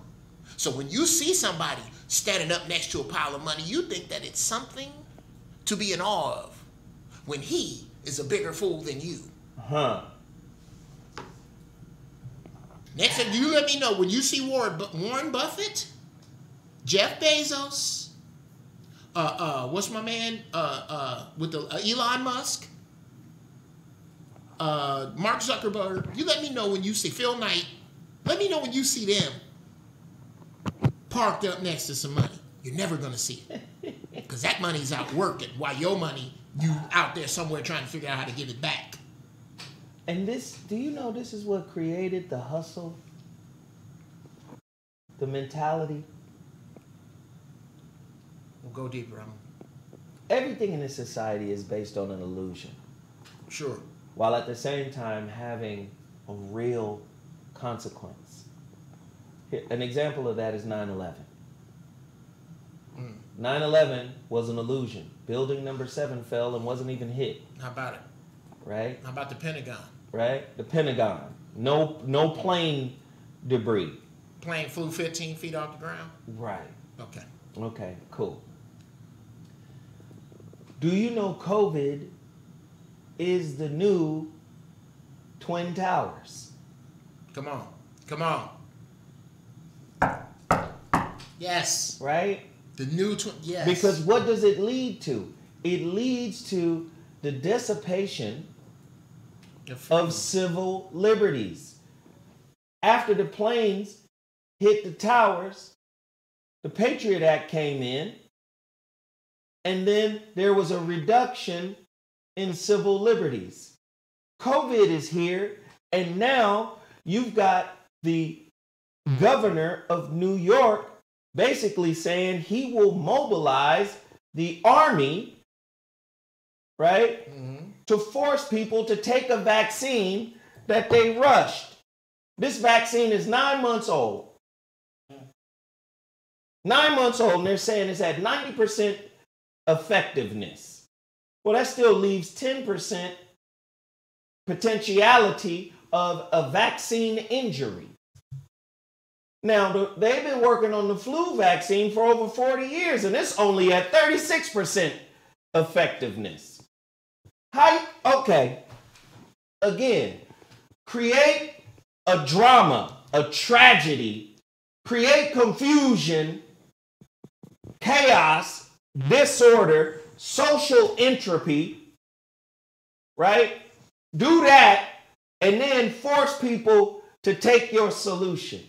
So when you see somebody standing up next to a pile of money, you think that it's something to be in awe of, when he is a bigger fool than you. Next thing, you let me know when you see Warren Buffett, Jeff Bezos, what's my man with the Elon Musk, Mark Zuckerberg. You let me know when you see Phil Knight. Let me know when you see them parked up next to some money. You're never gonna see it because that money's out working, while your money, you out there somewhere trying to figure out how to give it back. And this, do you know this is what created the hustle? The mentality? We'll go deeper. Everything in this society is based on an illusion. Sure. While at the same time having a real consequence. An example of that is 9/11. 9/11 was an illusion. Building number 7 fell and wasn't even hit. How about it? Right? How about the Pentagon? Right? The Pentagon. No plane debris. Plane flew 15 feet off the ground? Right. Okay. Okay, cool. Do you know COVID is the new Twin Towers? Come on. Come on. Yes. Right? The new yes. Because what does it lead to? It leads to the dissipation of civil liberties. After the planes hit the towers, the Patriot Act came in, and then there was a reduction in civil liberties. COVID is here, and now you've got the governor of New York basically saying he will mobilize the army, right, to force people to take a vaccine that they rushed. This vaccine is 9 months old. 9 months old, and they're saying it's at 90% effectiveness. Well, that still leaves 10% potentiality of a vaccine injury. Now, they've been working on the flu vaccine for over 40 years, and it's only at 36% effectiveness. Okay, again, create a drama, a tragedy, create confusion, chaos, disorder, social entropy, right? Do that, and then force people to take your solution.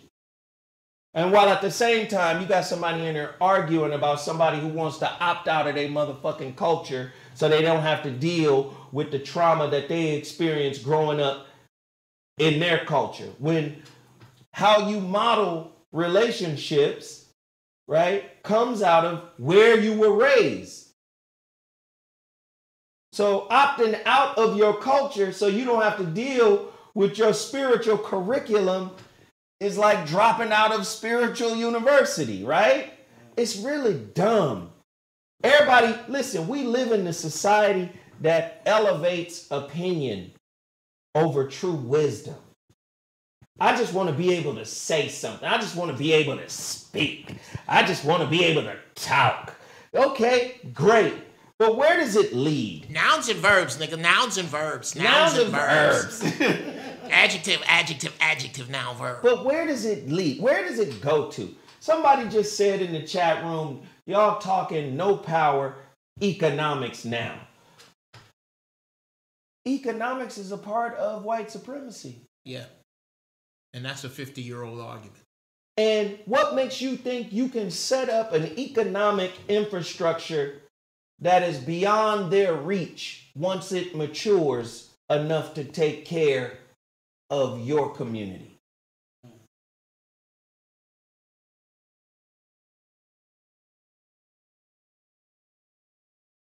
And while at the same time, you got somebody in there arguing about somebody who wants to opt out of their motherfucking culture so they don't have to deal with the trauma that they experienced growing up in their culture. When how you model relationships, right, comes out of where you were raised. So opting out of your culture so you don't have to deal with your spiritual curriculum is like dropping out of spiritual university, right? It's really dumb. Everybody, listen, we live in a society that elevates opinion over true wisdom. I just want to be able to say something. I just want to be able to speak. I just want to be able to talk. Okay, great. But where does it lead? Nouns and verbs, nigga. Nouns and verbs. Nouns and verbs. Adjective, adjective, adjective, noun, verb. But where does it lead? Where does it go to? Somebody just said in the chat room, y'all talking no power economics now. Economics is a part of white supremacy. Yeah. And that's a 50-year-old argument. And what makes you think you can set up an economic infrastructure that is beyond their reach once it matures enough to take care of your community?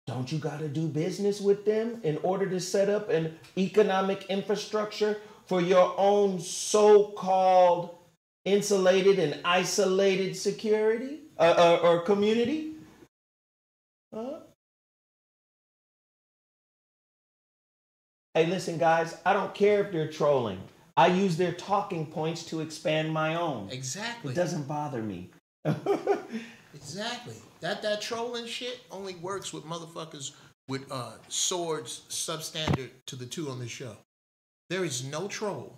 Don't you got to do business with them in order to set up an economic infrastructure for your own so-called insulated and isolated security or community? Huh? Hey, listen, guys, I don't care if they're trolling. I use their talking points to expand my own. Exactly. It doesn't bother me. Exactly. That trolling shit only works with motherfuckers with swords substandard to the two on the show. There is no troll.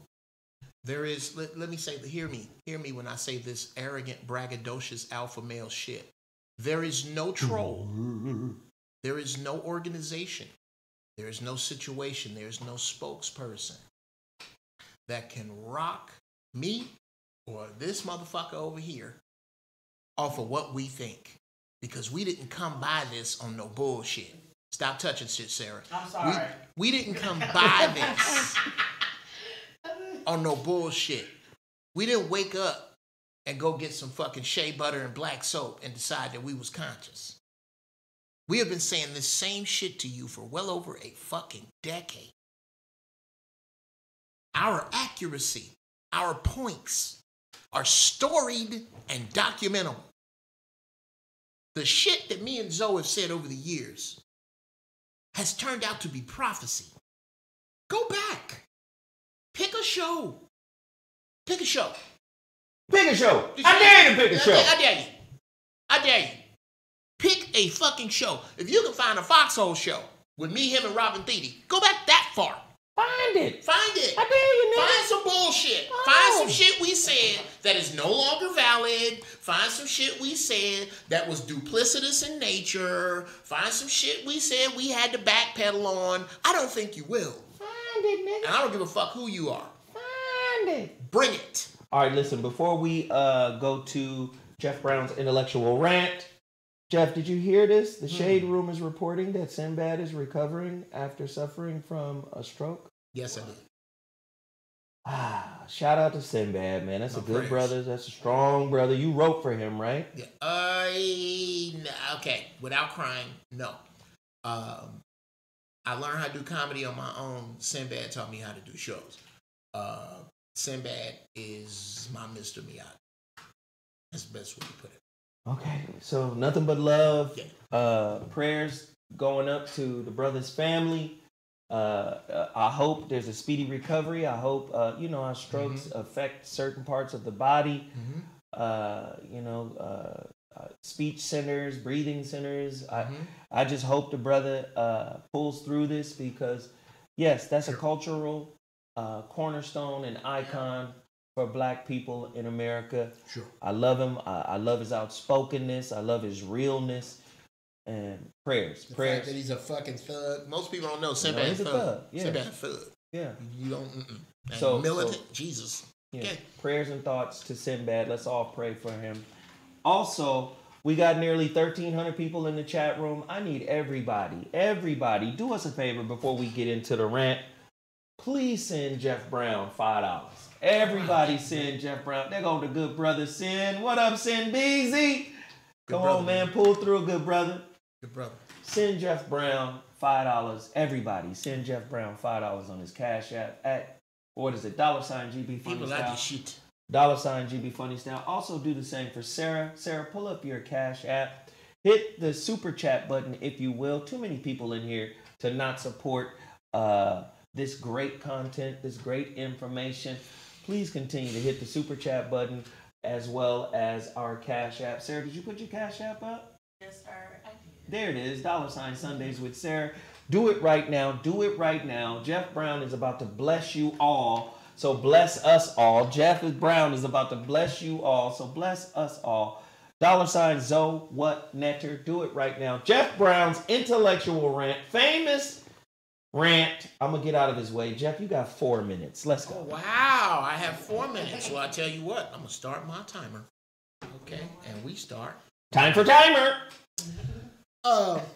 There is, let me say, hear me when I say this arrogant, braggadocious alpha male shit. There is no troll. There is no organization. There is no situation. There is no spokesperson that can rock me or this motherfucker over here off of what we think. Because we didn't come by this on no bullshit. Stop touching shit, Sarah. I'm sorry. We didn't come by this on no bullshit. We didn't wake up and go get some fucking shea butter and black soap and decide that we was conscious. We have been saying this same shit to you for well over a fucking decade. Our accuracy, our points are storied and documentable. The shit that me and Zoe have said over the years has turned out to be prophecy. Go back. Pick a show. Pick a show. Pick a show. I dare you to pick a show. I dare you. I dare you. Pick a fucking show. If you can find a Foxhole show with me, him, and Robin Thede, go back that far. Find it. Find it. I dare you, nigga. Find some bullshit. Oh. Find some shit we said that is no longer valid. Find some shit we said that was duplicitous in nature. Find some shit we said we had to backpedal on. I don't think you will. Find it, nigga. And I don't give a fuck who you are. Find it. Bring it. All right, listen, before we go to Geoff Brown's intellectual rant, Geoff, did you hear this? The Shade Room is reporting that Sinbad is recovering after suffering from a stroke. Yes, I did. Shout out to Sinbad, man. That's My a good prayers. brother. That's a strong brother. You wrote for him, right? Yeah. Okay. Without crying, no. I learned how to do comedy on my own. Sinbad taught me how to do shows. Sinbad is my Mr. Miyagi. That's the best way to put it. Okay, so nothing but love. Yeah. Prayers going up to the brother's family. I hope there's a speedy recovery. I hope, our strokes affect certain parts of the body. Speech centers, breathing centers. I just hope the brother pulls through this because, yes, that's a cultural cornerstone and icon for Black people in America. Sure. I love him. I love his outspokenness. I love his realness. And prayers. The fact that he's a fucking thug. Most people don't know Sinbad he's a thug. Yeah. Sinbad thug. Yeah. You don't. And So militant. Jesus. Yeah. Okay. Prayers and thoughts to Sinbad. Let's all pray for him. Also, we got nearly 1,300 people in the chat room. I need everybody, do us a favor before we get into the rant. Please send Geoff Brown $5. Everybody send Geoff Brown. There go the good brother Sin. What up, Sin Beezy? Come on, man. Pull through, good brother. Good brother. Send Geoff Brown $5. Everybody, send Geoff Brown $5 on his Cash App at, what is it, $GBfunnyStyle. People like this shit. $GBfunnyStyle. Also do the same for Sarah. Sarah, pull up your Cash App. Hit the super chat button, if you will. Too many people in here to not support this great content, this great information. Please continue to hit the super chat button as well as our Cash App. Sarah, did you put your Cash App up? Yes, sir. I did. There it is, $Sundays with Sarah. Do it right now. Do it right now. Geoff Brown is about to bless you all. So bless us all. Geoff Brown is about to bless you all. So bless us all. $ZoWhatNeter. Do it right now. Geoff Brown's intellectual rant. Famous rant. I'm going to get out of his way. Geoff, you got 4 minutes. Let's go. Oh, wow. I have 4 minutes. Well, I tell you what. I'm going to start my timer. Okay. And we start. Time for timer.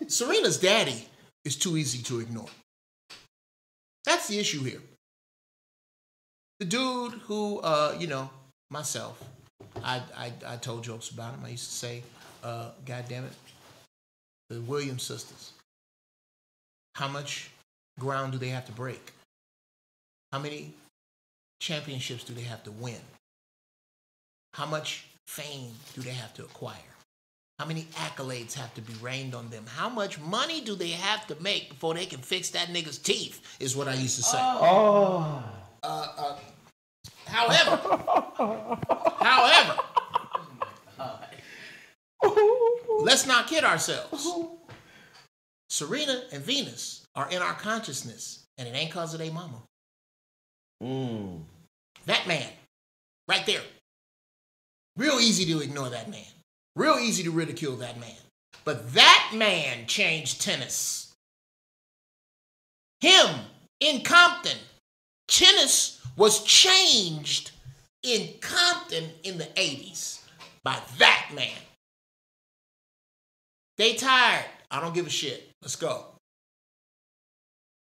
Serena's daddy is too easy to ignore. That's the issue here. The dude who, myself, I told jokes about him. I used to say, God damn it, the Williams sisters. How much ground do they have to break? How many championships do they have to win? How much fame do they have to acquire? How many accolades have to be rained on them? How much money do they have to make before they can fix that nigga's teeth, is what I used to say. However, let's not kid ourselves. Serena and Venus are in our consciousness, and it ain't because of their mama. That man, right there. Real easy to ignore that man. Real easy to ridicule that man. But that man changed tennis. Him in Compton. Tennis was changed in Compton in the 80s by that man. They tired. I don't give a shit. Let's go.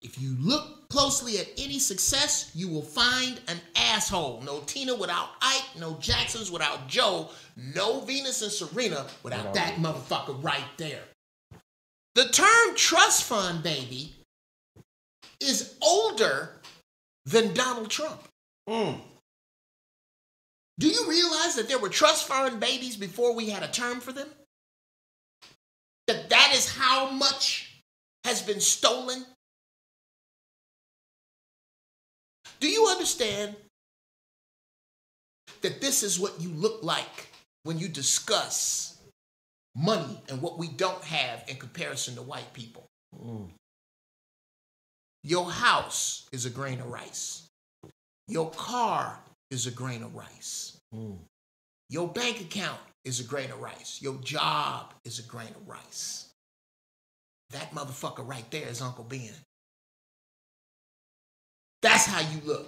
If you look closely at any success, you will find an asshole. No Tina without Ike, no Jacksons without Joe, no Venus and Serena without that motherfucker right there. The term trust fund baby is older than Donald Trump. Do you realize that there were trust fund babies before we had a term for them? That is how much has been stolen? Do you understand that this is what you look like when you discuss money and what we don't have in comparison to white people? Your house is a grain of rice. Your car is a grain of rice. Your bank account is a grain of rice. Your job is a grain of rice. That motherfucker right there is Uncle Ben. That's how you look.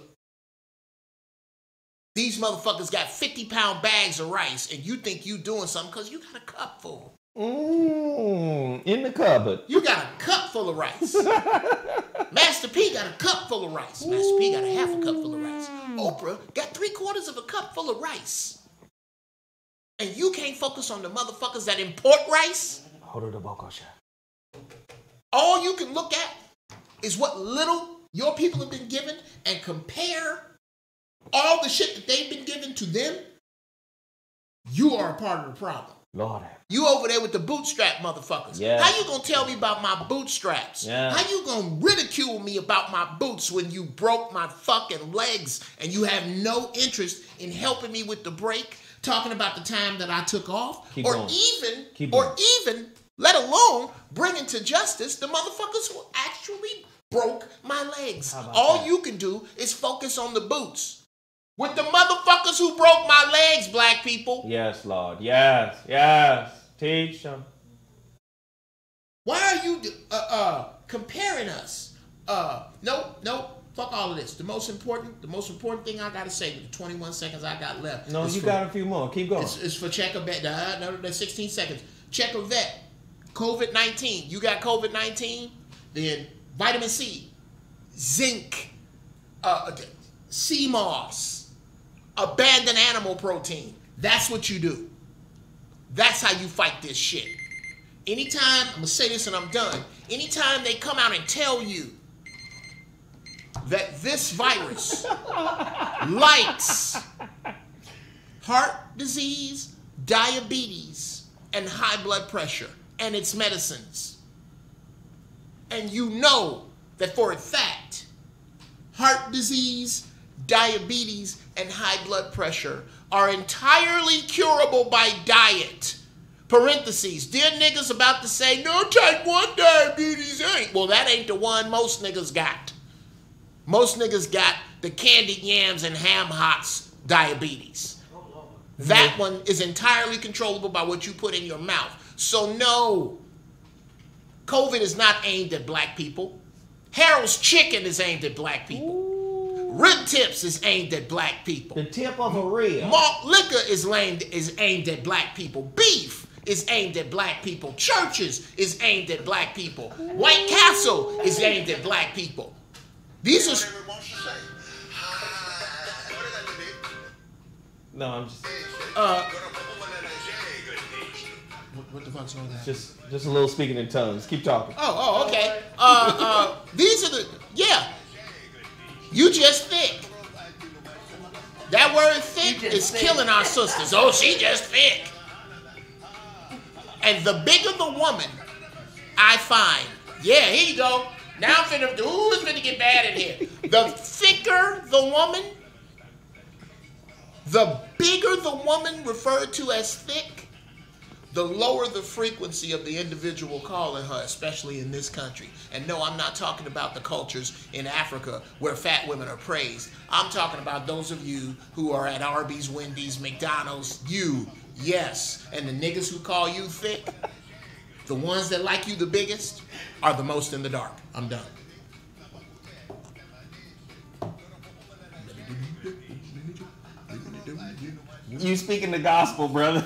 These motherfuckers got 50-pound bags of rice, and you think you doing something because you got a cup full. In the cupboard. You got a cup full of rice. Master P got a cup full of rice. Master P got a half a cup full of rice. Oprah got 3/4 of a cup full of rice. And you can't focus on the motherfuckers that import rice? All you can look at is what little your people have been given and compare all the shit that they've been given to them. You are a part of the problem. Lord. You over there with the bootstrap motherfuckers. Yeah. How you gonna tell me about my bootstraps? Yeah. How you gonna ridicule me about my boots when you broke my fucking legs and you have no interest in helping me with the break, talking about the time that I took off, Keep or going. even, let alone bringing to justice the motherfuckers who actually broke my legs. All you can do is focus on the boots. With the motherfuckers who broke my legs, black people. Yes, Lord. Yes, yes. Teach them. Why are you comparing us? Nope. Fuck all of this. The most important thing I gotta say with the 21 seconds I got left. No, you got a few more. Keep going. It's for check a vet. No, that's 16 seconds. Check a vet. COVID-19. You got COVID-19? Then vitamin C, zinc, sea moss, abandoned animal protein. That's what you do. That's how you fight this shit. Anytime, I'm gonna say this and I'm done. Anytime they come out and tell you that this virus likes heart disease, diabetes, and high blood pressure, and its medicines, and you know that for a fact, heart disease, diabetes, and high blood pressure are entirely curable by diet. Parentheses, dear niggas about to say, no, type 1 diabetes ain't. Well, that ain't the one most niggas got. Most niggas got the candied yams and ham hocks diabetes. That one is entirely controllable by what you put in your mouth. So no, COVID is not aimed at black people. Harold's Chicken is aimed at black people. Ooh. Rib Tips is aimed at black people. The tip of a rib. Malt liquor is aimed at black people. Beef is aimed at black people. Churches is aimed at black people. White Castle is aimed at black people. These are... No, I'm just... What the fuck's wrong with that? Just a little speaking in tongues. Keep talking. Oh, okay. These are the... Yeah. You just thick. That word thick is killing our sisters. Oh, she just thick. And the bigger the woman, I find... Yeah, here you go. Now I'm finna... Ooh, it's finna get bad in here. The thicker the woman, the bigger the woman referred to as thick, the lower the frequency of the individual calling her, especially in this country. And no, I'm not talking about the cultures in Africa where fat women are praised. I'm talking about those of you who are at Arby's, Wendy's, McDonald's. You, yes. And the niggas who call you thick, the ones that like you the biggest, are the most in the dark. I'm done. You speaking the gospel, brother.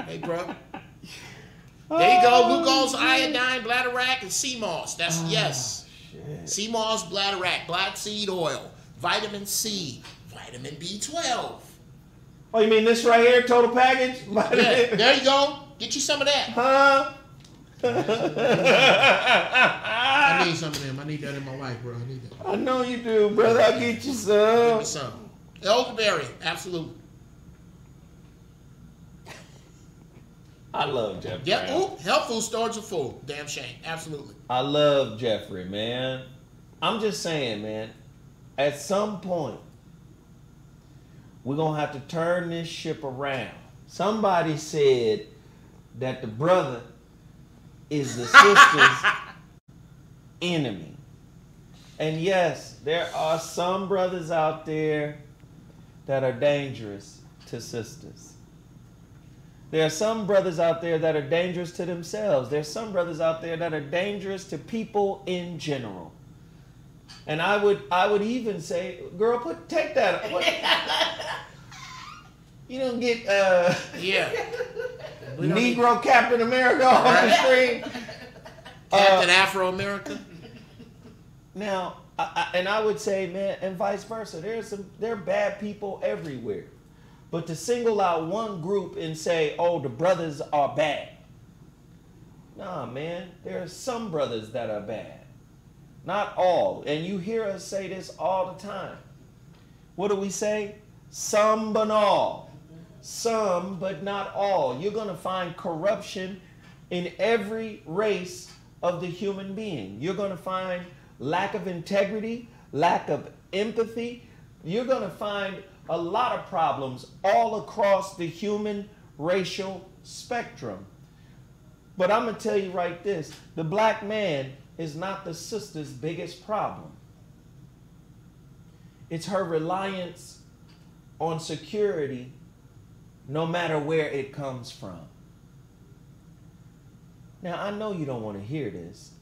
Hey, bro. There you go. Glucose, iodine, bladderwrack, and sea moss. That's yes. Shit. Sea moss, bladderwrack, black seed oil, vitamin C, vitamin B12. Oh, you mean this right here, total package? Yeah, there you go. Get you some of that. Huh? I need some of them. I need that in my life, bro. I need that. I know you do, brother. I'll get you Give some. me some. Elderberry, absolutely. I love Jeffrey. Yep. Ooh, health food stores are full. Damn shame. Absolutely. I love Jeffrey, man. I'm just saying, man, at some point, we're going to have to turn this ship around. Somebody said that the brother is the sister's enemy. And yes, there are some brothers out there that are dangerous to sisters. There are some brothers out there that are dangerous to themselves. There's some brothers out there that are dangerous to people in general. And I would even say, girl, take that. You don't get Yeah. Negro Captain America on the screen. Captain Afro-American. Now, I would say, man, and vice versa. There are bad people everywhere. But to single out one group and say, oh, the brothers are bad. Nah, man, there are some brothers that are bad. Not all. And you hear us say this all the time. What do we say? Some but all. Some but not all. You're going to find corruption in every race of the human being. You're going to find lack of integrity, lack of empathy. You're going to find a lot of problems all across the human racial spectrum. But I'm going to tell you right this. The black man is not the sister's biggest problem. It's her reliance on security no matter where it comes from. Now, I know you don't want to hear this,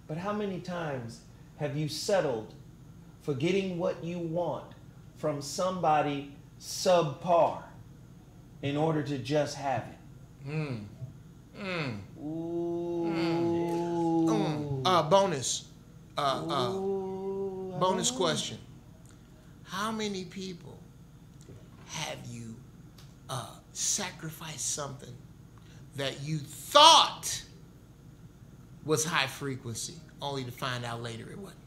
but how many times have you settled for getting what you want from somebody subpar in order to just have it? Ooh. Bonus. Bonus question. How many people have you sacrificed something that you thought was high frequency, only to find out later it wasn't?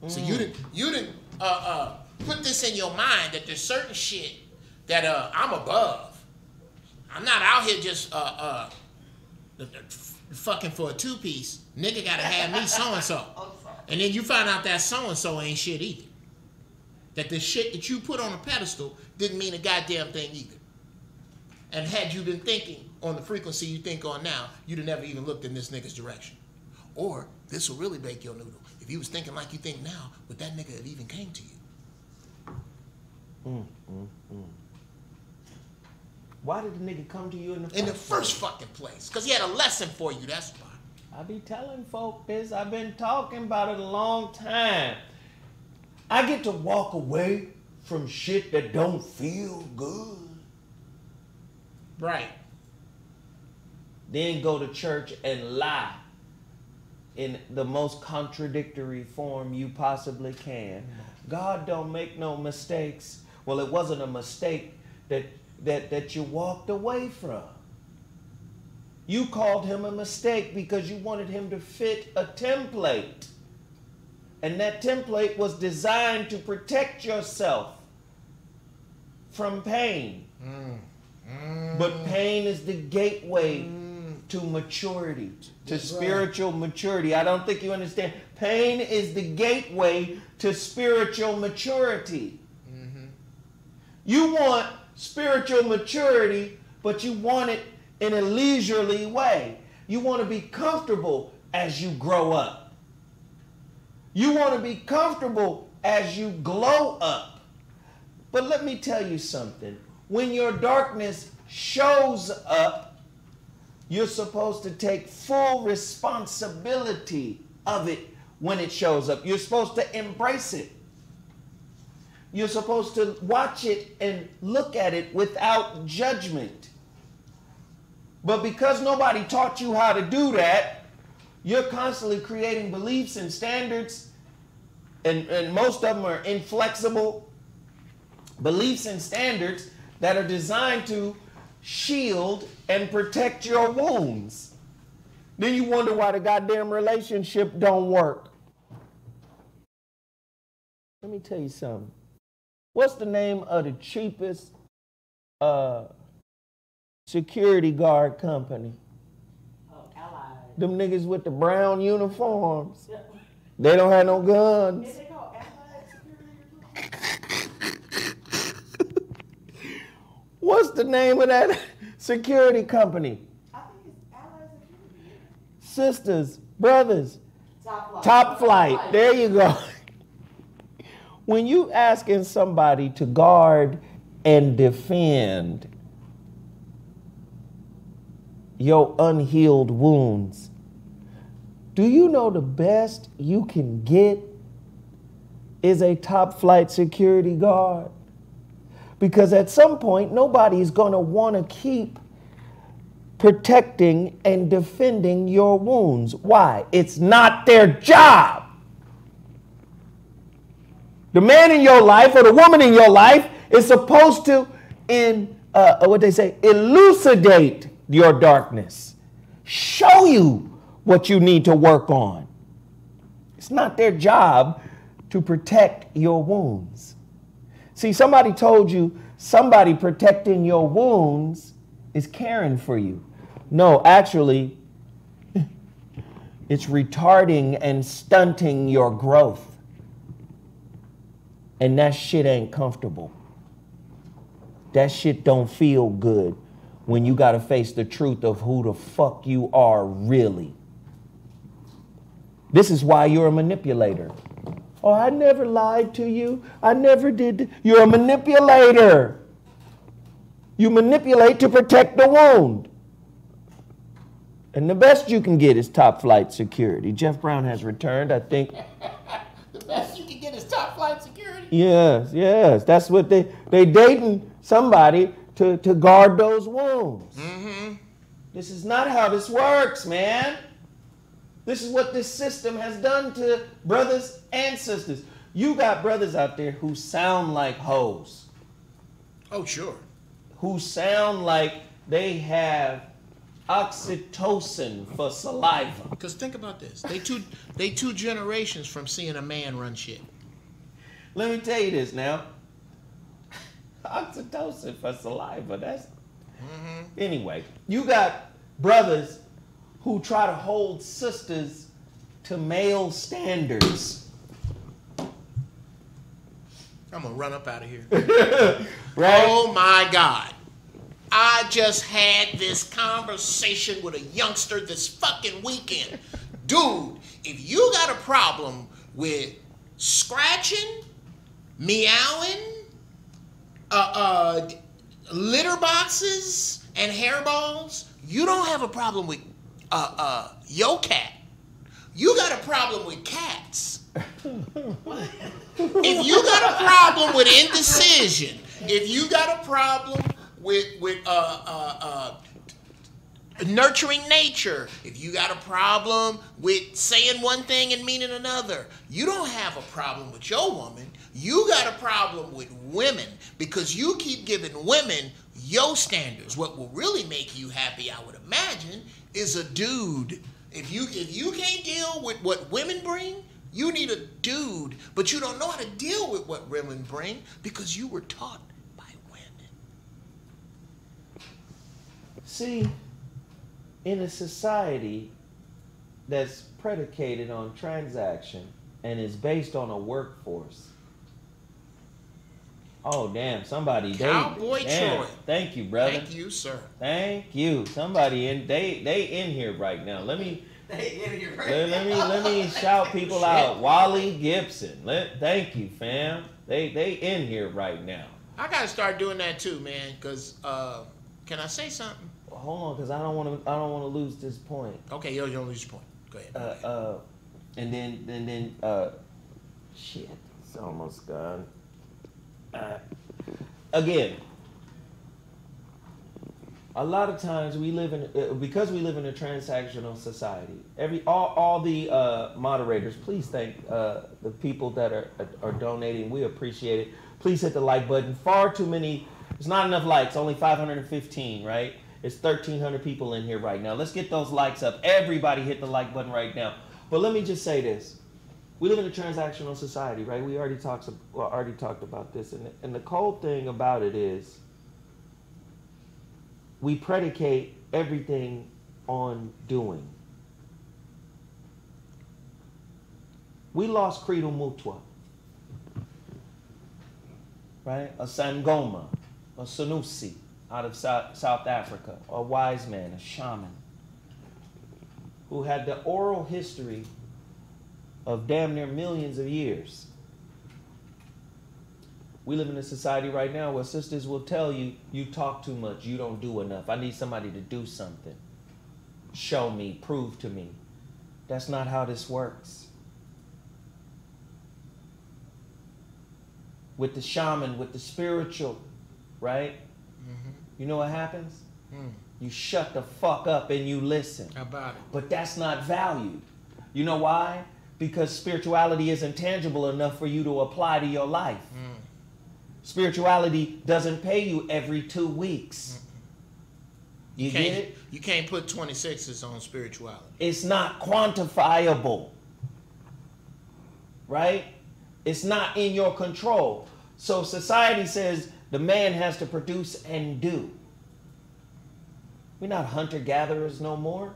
So you didn't put this in your mind that there's certain shit that I'm above. I'm not out here just fucking for a two-piece. Nigga gotta have me so-and-so. And then you find out that so-and-so ain't shit either. That the shit that you put on a pedestal didn't mean a goddamn thing either. And had you been thinking on the frequency you think on now, you'd have never even looked in this nigga's direction. Or this will really bake your noodle. If you was thinking like you think now, would that nigga have even came to you? Why did the nigga come to you in the first fucking place? Because he had a lesson for you, that's why. I be telling folk this. I've been talking about it a long time. I get to walk away from shit that don't feel good. Right. Then go to church and lie in the most contradictory form you possibly can. God don't make no mistakes. Well, it wasn't a mistake that you walked away from. You called him a mistake because you wanted him to fit a template. And that template was designed to protect yourself from pain. But pain is the gateway to maturity, to spiritual maturity. I don't think you understand. Pain is the gateway to spiritual maturity. You want spiritual maturity, but you want it in a leisurely way. You want to be comfortable as you grow up. You want to be comfortable as you glow up. But let me tell you something. When your darkness shows up, you're supposed to take full responsibility of it when it shows up. You're supposed to embrace it. You're supposed to watch it and look at it without judgment. But because nobody taught you how to do that, you're constantly creating beliefs and standards, and most of them are inflexible beliefs and standards that are designed to shield and protect your wounds. Then you wonder why the goddamn relationship don't work. Let me tell you something. What's the name of the cheapest security guard company? Oh, Allied. Them niggas with the brown uniforms. They don't have no guns. Is it called Allied Security? What's the name of that security company? I think it's Allied Security. Sisters, brothers, Top Flight. Top Flight. There you go. When you asking somebody to guard and defend your unhealed wounds, do you know the best you can get is a top flight security guard? Because at some point, nobody's going to want to keep protecting and defending your wounds. Why? It's not their job. The man in your life or the woman in your life is supposed to, elucidate your darkness. Show you what you need to work on. It's not their job to protect your wounds. See, somebody told you somebody protecting your wounds is caring for you. No, actually, it's retarding and stunting your growth. And that shit ain't comfortable. That shit don't feel good when you gotta face the truth of who the fuck you are really. This is why you're a manipulator. Oh, I never lied to you. I never did. You're a manipulator. You manipulate to protect the wound. And the best you can get is top flight security. Jeff Brown has returned, I think. The best you can get is top flight security. Yes. That's what they dating somebody to guard those wounds. This is not how this works, man. This is what this system has done to brothers and sisters. You got brothers out there who sound like hoes. Oh, sure. Who sound like they have oxytocin for saliva. Because think about this. They two generations from seeing a man run shit. Let me tell you this now. Oxytocin for saliva, that's... Anyway, you got brothers who try to hold sisters to male standards. I'm going to run up out of here. Right? Oh, my God. I just had this conversation with a youngster this fucking weekend. Dude, if you got a problem with scratching, meowing, litter boxes, and hairballs, you don't have a problem with your cat. You got a problem with cats. If you got a problem with indecision, if you got a problem with nurturing nature, if you got a problem with saying one thing and meaning another, you don't have a problem with your woman. You got a problem with women because you keep giving women your standards. What will really make you happy, I would imagine, is a dude. If you can't deal with what women bring, you need a dude. But you don't know how to deal with what women bring because you were taught by women. See, in a society that's predicated on transaction and is based on a workforce. Oh, damn, somebody. Cowboy Troy. Thank you, brother. Thank you, sir. Thank you. Somebody they in here right now. Let me shout people out. Wally Gibson. Thank you, fam. They in here right now. I gotta start doing that too, man. Cause can I say something? Hold on, cause I don't want to lose this point. Okay, you don't lose your point. Go ahead. And then shit, it's almost gone. Again, a lot of times because we live in a transactional society. All the moderators, please thank the people that are donating. We appreciate it. Please hit the like button. Far too many. There's not enough likes. Only 515, right? It's 1,300 people in here right now. Let's get those likes up. Everybody hit the like button right now. But let me just say this. We live in a transactional society, right? We already talked about this. And the cold thing about it is we predicate everything on doing. We lost Credo Mutwa, right? A Sangoma, a Sanusi out of South Africa, a wise man, a shaman, who had the oral history of damn near millions of years. We live in a society right now where sisters will tell you, you talk too much, you don't do enough. I need somebody to do something. Show me, prove to me. That's not how this works. With the shaman, with the spiritual, right? Mm-hmm. You know what happens? You shut the fuck up and you listen. How about it? But that's not valued. You know why? Because spirituality isn't tangible enough for you to apply to your life. Spirituality doesn't pay you every 2 weeks. You get it? You can't put 26s on spirituality. It's not quantifiable. Right? It's not in your control. So society says the man has to produce and do. We're not hunter-gatherers no more.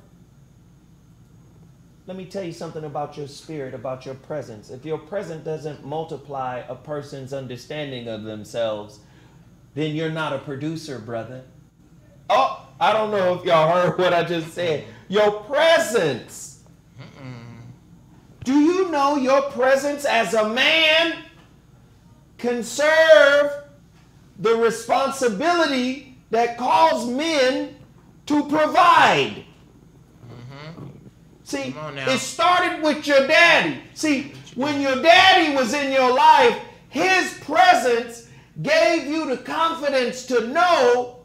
Let me tell you something about your spirit, about your presence. If your presence doesn't multiply a person's understanding of themselves, then you're not a producer, brother. Oh, I don't know if y'all heard what I just said. Your presence. Do you know your presence as a man can serve the responsibility that calls men to provide? See, it started with your daddy. See, when your daddy was in your life, his presence gave you the confidence to know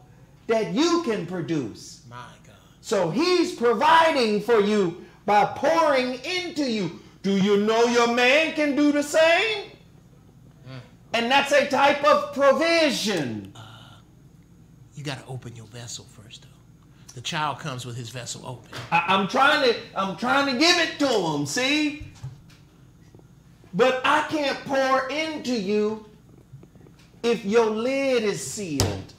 that you can produce. My God. So he's providing for you by pouring into you. Do you know your man can do the same? And that's a type of provision. You got to open your vessel first, though. The child comes with his vessel open. I'm trying to give it to him, see? But I can't pour into you if your lid is sealed.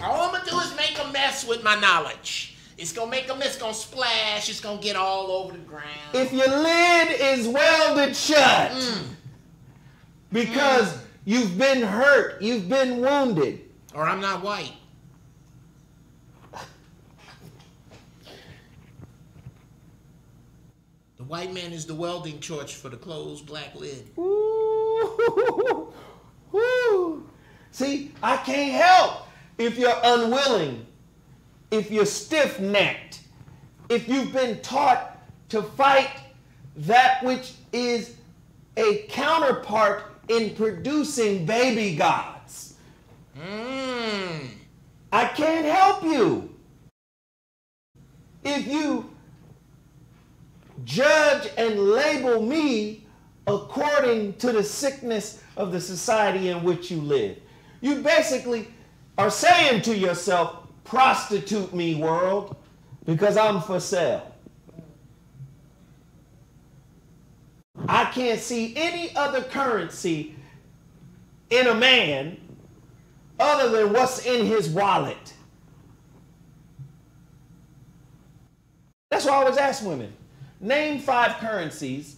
All I'm going to do is make a mess with my knowledge. It's going to make a mess, it's going to splash, it's going to get all over the ground. If your lid is welded shut because you've been hurt, you've been wounded. Or I'm not white. The white man is the welding torch for the closed black lid. Ooh. Ooh. See, I can't help if you're unwilling, if you're stiff-necked, if you've been taught to fight that which is a counterpart in producing baby gods. I can't help you. If you judge and label me according to the sickness of the society in which you live, you basically are saying to yourself, prostitute me, world, because I'm for sale. I can't see any other currency in a man other than what's in his wallet. That's why I always ask women, name 5 currencies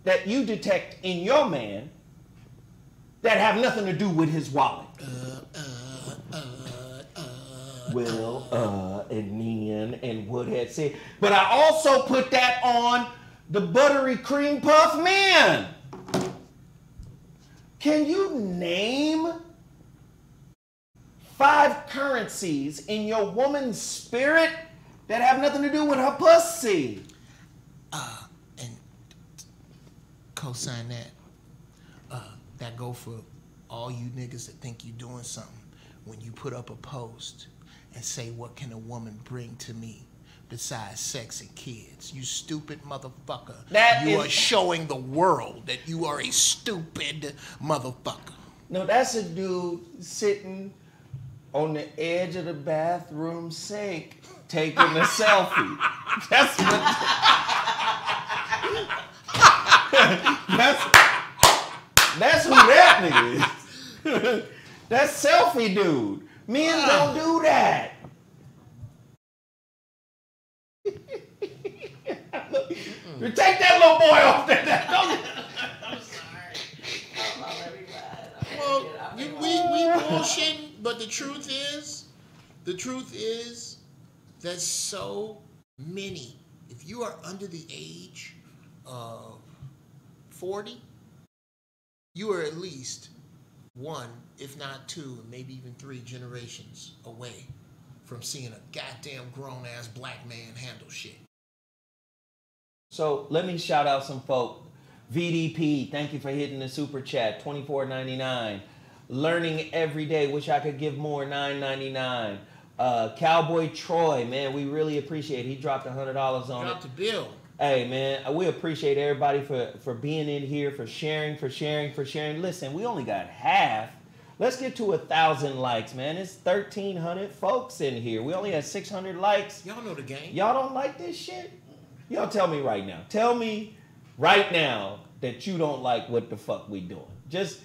that you detect in your man that have nothing to do with his wallet. And Nian and Woodhead said, but I also put that on the buttery cream puff man. Can you name 5 currencies in your woman's spirit that have nothing to do with her pussy? And co-sign that. That go for all you niggas that think you doing something when you put up a post and say, what can a woman bring to me besides sex and kids? You stupid motherfucker. You are showing the world that you are a stupid motherfucker. No, that's a dude sitting on the edge of the bathroom sink taking a selfie. That's what... that's who that nigga is. That's selfie dude. Men don't do that. Take that little boy off that. I'm sorry. Well, we bullshitting, but the truth is that so many, if you are under the age of 40, you are at least 1, if not 2, maybe even 3 generations away from seeing a goddamn grown-ass black man handle shit. So let me shout out some folk. VDP, thank you for hitting the super chat, $24.99. Learning every day, wish I could give more, $9.99. Cowboy Troy, man, we really appreciate it. He dropped $100 on it. Dropped the bill. Hey, man, we appreciate everybody for being in here, for sharing. Listen, we only got half. Let's get to 1,000 likes, man. It's 1,300 folks in here. We only had 600 likes. Y'all know the game. Y'all don't like this shit? Y'all tell me right now. Tell me right now that you don't like what the fuck we doing. Just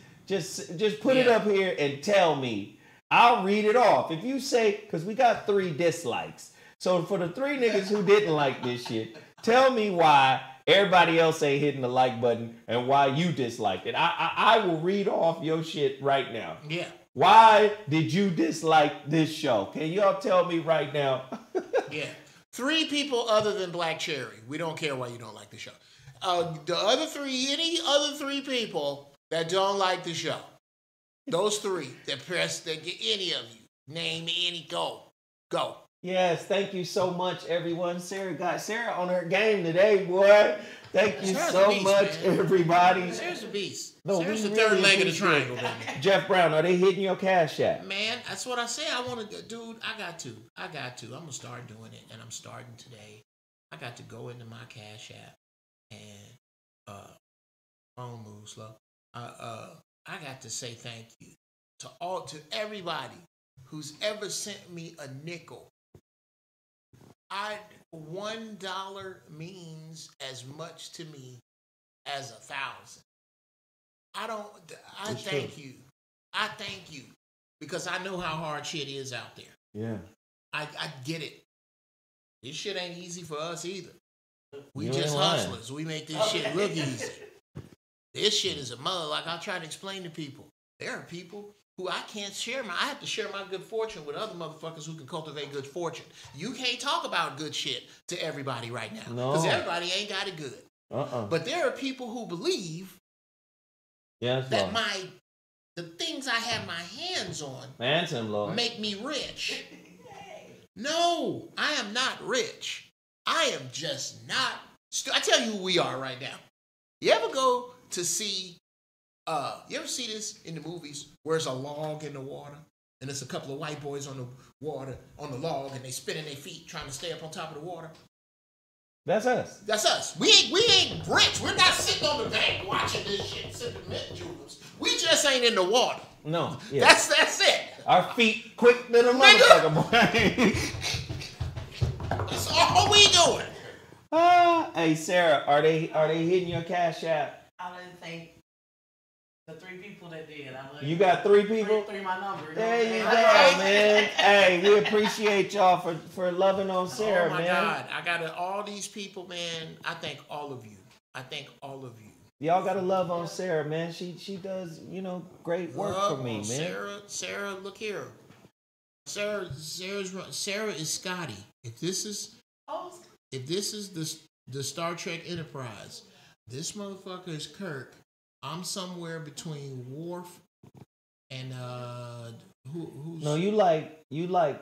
put it up here and tell me. I'll read it off. If you say, because we got 3 dislikes. So for the 3 niggas who didn't like this shit, tell me why everybody else ain't hitting the like button and why you disliked it. I will read off your shit right now. Yeah. Why did you dislike this show? Can y'all tell me right now? Yeah. 3 people other than Black Cherry. We don't care why you don't like the show. The other 3, any other 3 people that don't like the show. Those 3 that get any of you. Name any. Go. Yes, thank you so much, everyone. Sarah on her game today, boy. Thank you so much, man. Everybody. Sarah's a beast. No, Sarah's the third leg of the triangle, baby. Jeff Brown, are they hitting your Cash App? Man, that's what I say. I want to, dude. I got to. I'm gonna start doing it, and I'm starting today. I got to go into my Cash App and phone move slow. I got to say thank you to everybody who's ever sent me a nickel. $1 means as much to me as 1,000. I thank you. I thank you because I know how hard shit is out there. Yeah. I get it. This shit ain't easy for us either. We just hustlers. We make this shit look easy. This shit is a mother. Like I try to explain to people, there are people who I can't share I have to share my good fortune with other motherfuckers who can cultivate good fortune. You can't talk about good shit to everybody right now. Because everybody ain't got it good. But there are people who believe that the things I have my hands on make me rich. No, I am not rich. I am just not. I tell you who we are right now. You ever go to see? You ever see this in the movies where it's a log in the water and there's a couple of white boys on the water on the log and they spinning their feet trying to stay up on top of the water? That's us. That's us. We ain't Brits. We're not sitting on the bank watching this shit, sipping mint juleps. We just ain't in the water. No. Yeah. That's it. Our feet quick than a motherfucker, boy. That's all we doing. Hey Sarah, are they hitting your Cash App? I didn't think the 3 people that did. You got 3 people? 3 my number. There you go, man. Hey, we appreciate y'all for loving on Sarah, man. Oh my God, I got all these people, man. I thank all of you. Y'all gotta love on Sarah, man. She does, great work for me, man. Sarah, look here. Sarah is Scotty. If this is the Star Trek Enterprise, this motherfucker is Kirk. I'm somewhere between Worf and who's No, you like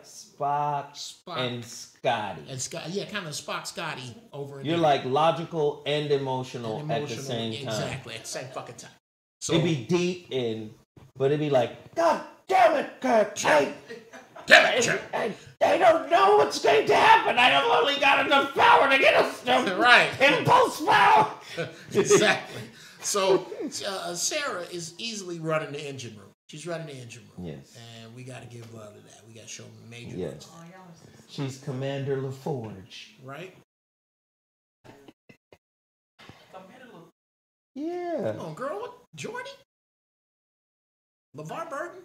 Spock and Scotty. And Scott, yeah, kind of Spock Scotty over. You're like logical and emotional at the same time. Exactly, at the same fucking time. So it'd be deep but it'd be like, God damn it, Kirk. They don't know what's going to happen. I have only got enough power to get us to right. Impulse power. Exactly. So Sarah is easily running the engine room. She's running the engine room. Yes. And we got to give love to that. We got to show major yes. love. She's Commander LaForge. Right? Yeah. Come on, girl. What? Jordy? LeVar Burton?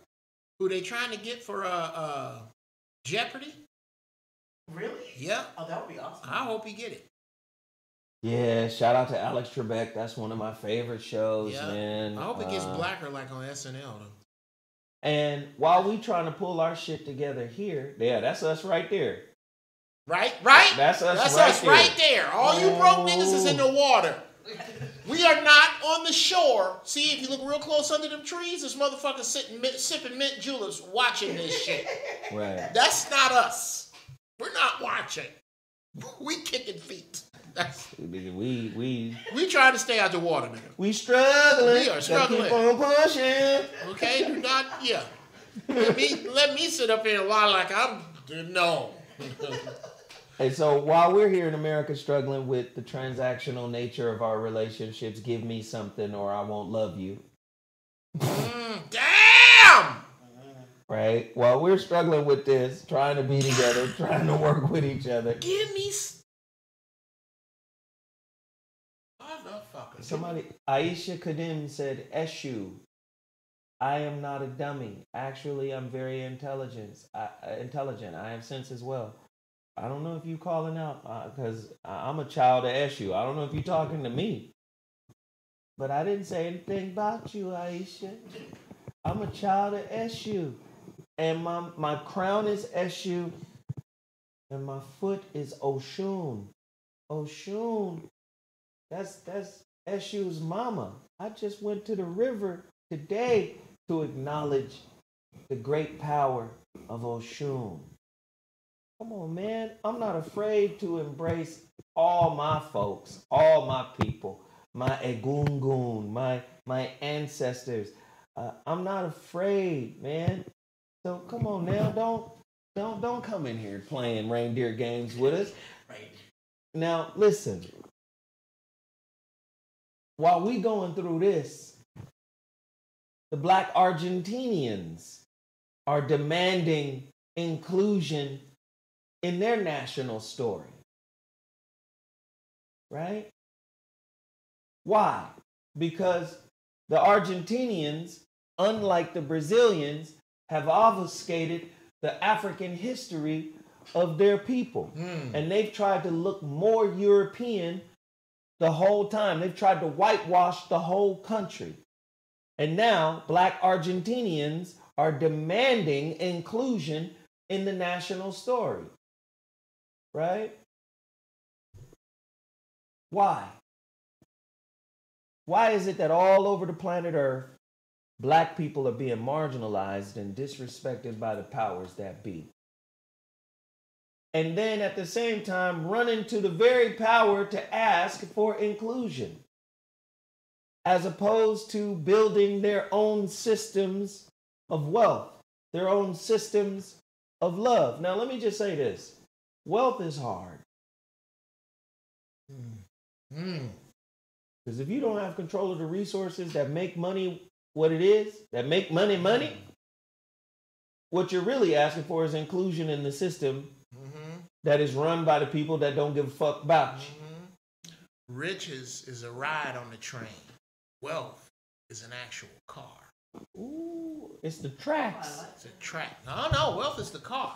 Who they trying to get for Jeopardy? Really? Yeah. Oh, that would be awesome. I hope he get it. Yeah, shout out to Alex Trebek. That's one of my favorite shows, man. I hope it gets blacker like on SNL, though. And while we trying to pull our shit together here, yeah, that's us right there. Right? That's us right there. All you broke niggas is in the water. We are not on the shore. See, if you look real close under them trees, this motherfucker sipping mint juleps watching this shit. Right. That's not us. We're not watching. We kicking feet. We trying to stay out the water, nigga. We struggling. We are struggling. Keep on pushing. Okay, do not. Yeah. Let me sit up here and lie like I'm no. Hey, so while we're here in America struggling with the transactional nature of our relationships, give me something or I won't love you. Damn! Right? While we're struggling with this, trying to be together, trying to work with each other. Give me motherfucker. Somebody, Aisha Kadim said, Eshu, I am not a dummy. Actually, I'm very intelligent. I have sense as well. I don't know if you calling out because I'm a child of Eshu. I don't know if you talking to me. But I didn't say anything about you, Aisha. I'm a child of Eshu. And my crown is Eshu. And my foot is Oshun. Oshun. That's Eshu's mama. I just went to the river today to acknowledge the great power of Oshun. Come on, man. I'm not afraid to embrace all my folks, all my people, my Egungun, my ancestors. I'm not afraid, man. So come on now, don't come in here playing reindeer games with us. Right. Now, listen. While we going through this, the Black Argentinians are demanding inclusion in their national story. Right? Why? Because the Argentinians, unlike the Brazilians, have obfuscated the African history of their people. And they've tried to look more European the whole time. They've tried to whitewash the whole country. And now Black Argentinians are demanding inclusion in the national story. Right? Why? Why is it that all over the planet Earth, Black people are being marginalized and disrespected by the powers that be? and then at the same time running to the very power to ask for inclusion, as opposed to building their own systems of wealth, their own systems of love. Now, let me just say this. Wealth is hard. Because if you don't have control of the resources that make money what it is, that make money money, what you're really asking for is inclusion in the system that is run by the people that don't give a fuck about you. Riches is a ride on the train. Wealth is an actual car. Ooh, it's the tracks. It's a track. No, wealth is the car.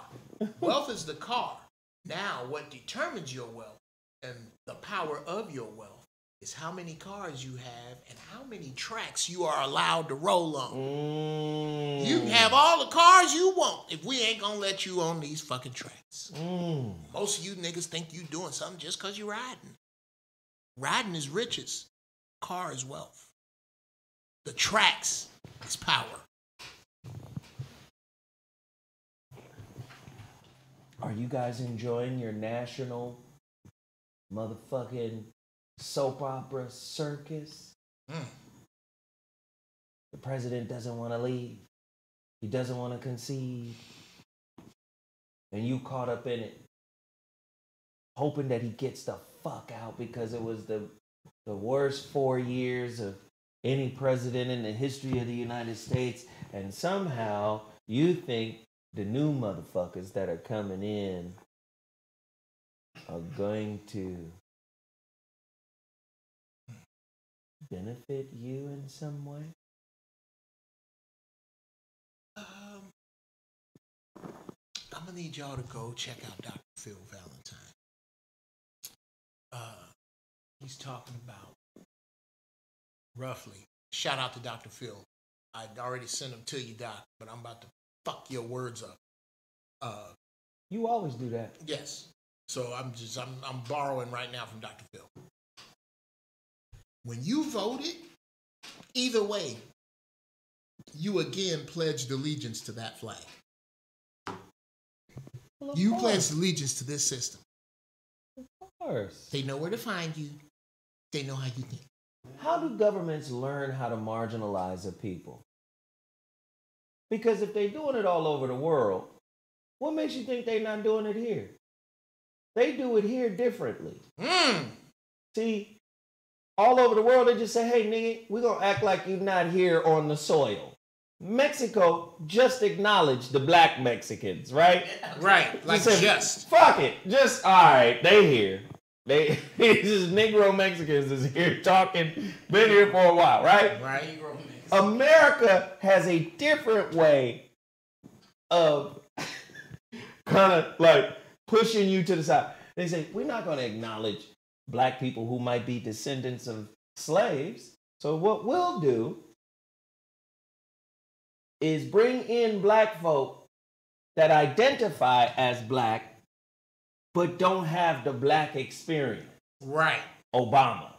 Wealth is the car. Now, what determines your wealth and the power of your wealth is how many cars you have and how many tracks you are allowed to roll on. You can have all the cars you want if we ain't gonna let you on these fucking tracks. Most of you niggas think you doing something just because you riding. Riding is riches. Car is wealth. The tracks is power. Are you guys enjoying your national motherfucking soap opera circus? The president doesn't want to leave. He doesn't want to concede. And you caught up in it, hoping that he gets the fuck out because it was the worst 4 years of any president in the history of the United States. And somehow you think the new motherfuckers that are coming in are going to benefit you in some way? I'm gonna need y'all to go check out Dr. Phil Valentine. He's talking about roughly. Shout out to Dr. Phil. I'd already sent him to you, Doc, but I'm about to fuck your words up. You always do that. Yes. So I'm borrowing right now from Dr. Phil. When you voted, either way, you again pledged allegiance to that flag. Well, you pledged allegiance to this system. Of course. They know where to find you. They know how you think. How do governments learn how to marginalize a people? Because if they're doing it all over the world, what makes you think they're not doing it here? They do it here differently. See, all over the world, they just say, hey, nigga, we're going to act like you're not here on the soil. Mexico just acknowledged the black Mexicans, right? Right, like said, just. Fuck it. Just, all right, they here. They just Negro Mexicans is here talking, been here for a while, right? Right. America has a different way of kind of like pushing you to the side. They say, we're not going to acknowledge black people who might be descendants of slaves. So what we'll do is bring in black folk that identify as black but don't have the black experience. Right. Obama.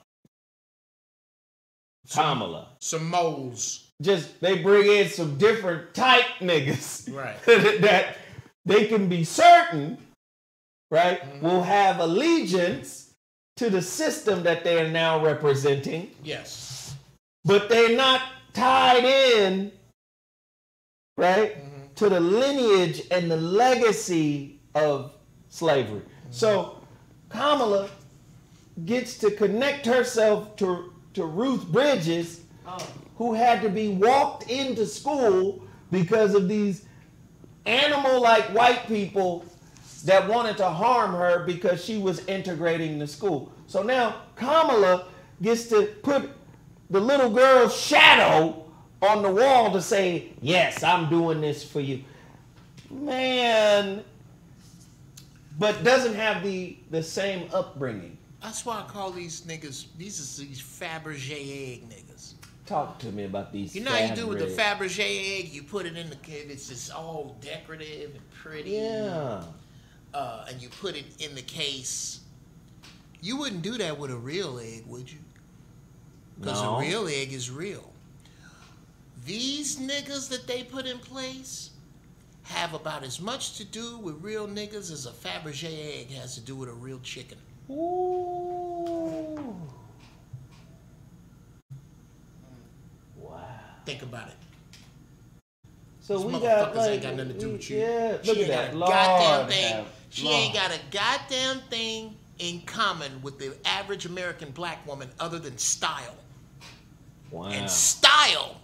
Kamala. Some moles. Just, they bring in some different type niggas. Right. that they can be certain, right, will have allegiance to the system that they are now representing. Yes. But they're not tied in, right, to the lineage and the legacy of slavery. So Kamala gets to connect herself to Ruth Bridges, who had to be walked into school because of these animal-like white people that wanted to harm her because she was integrating the school. So now Kamala gets to put the little girl's shadow on the wall to say, yes, I'm doing this for you. Man, but doesn't have the same upbringing. That's why I call these niggas, these Fabergé egg niggas. Talk to me about these. You know how you do with the Fabergé egg? You put it in the kid, it's just all decorative and pretty. Yeah. And you put it in the case. You wouldn't do that with a real egg, would you? Because a real egg is real. These niggas that they put in place, have about as much to do with real niggas as a Fabergé egg has to do with a real chicken. Ooh. Wow. Think about it. So These we got motherfuckers like, ain't got nothing to do with you. Yeah, She look ain't at that. got a goddamn Lord thing. have- She Lord. ain't got a goddamn thing in common with the average American black woman other than style. Wow. And style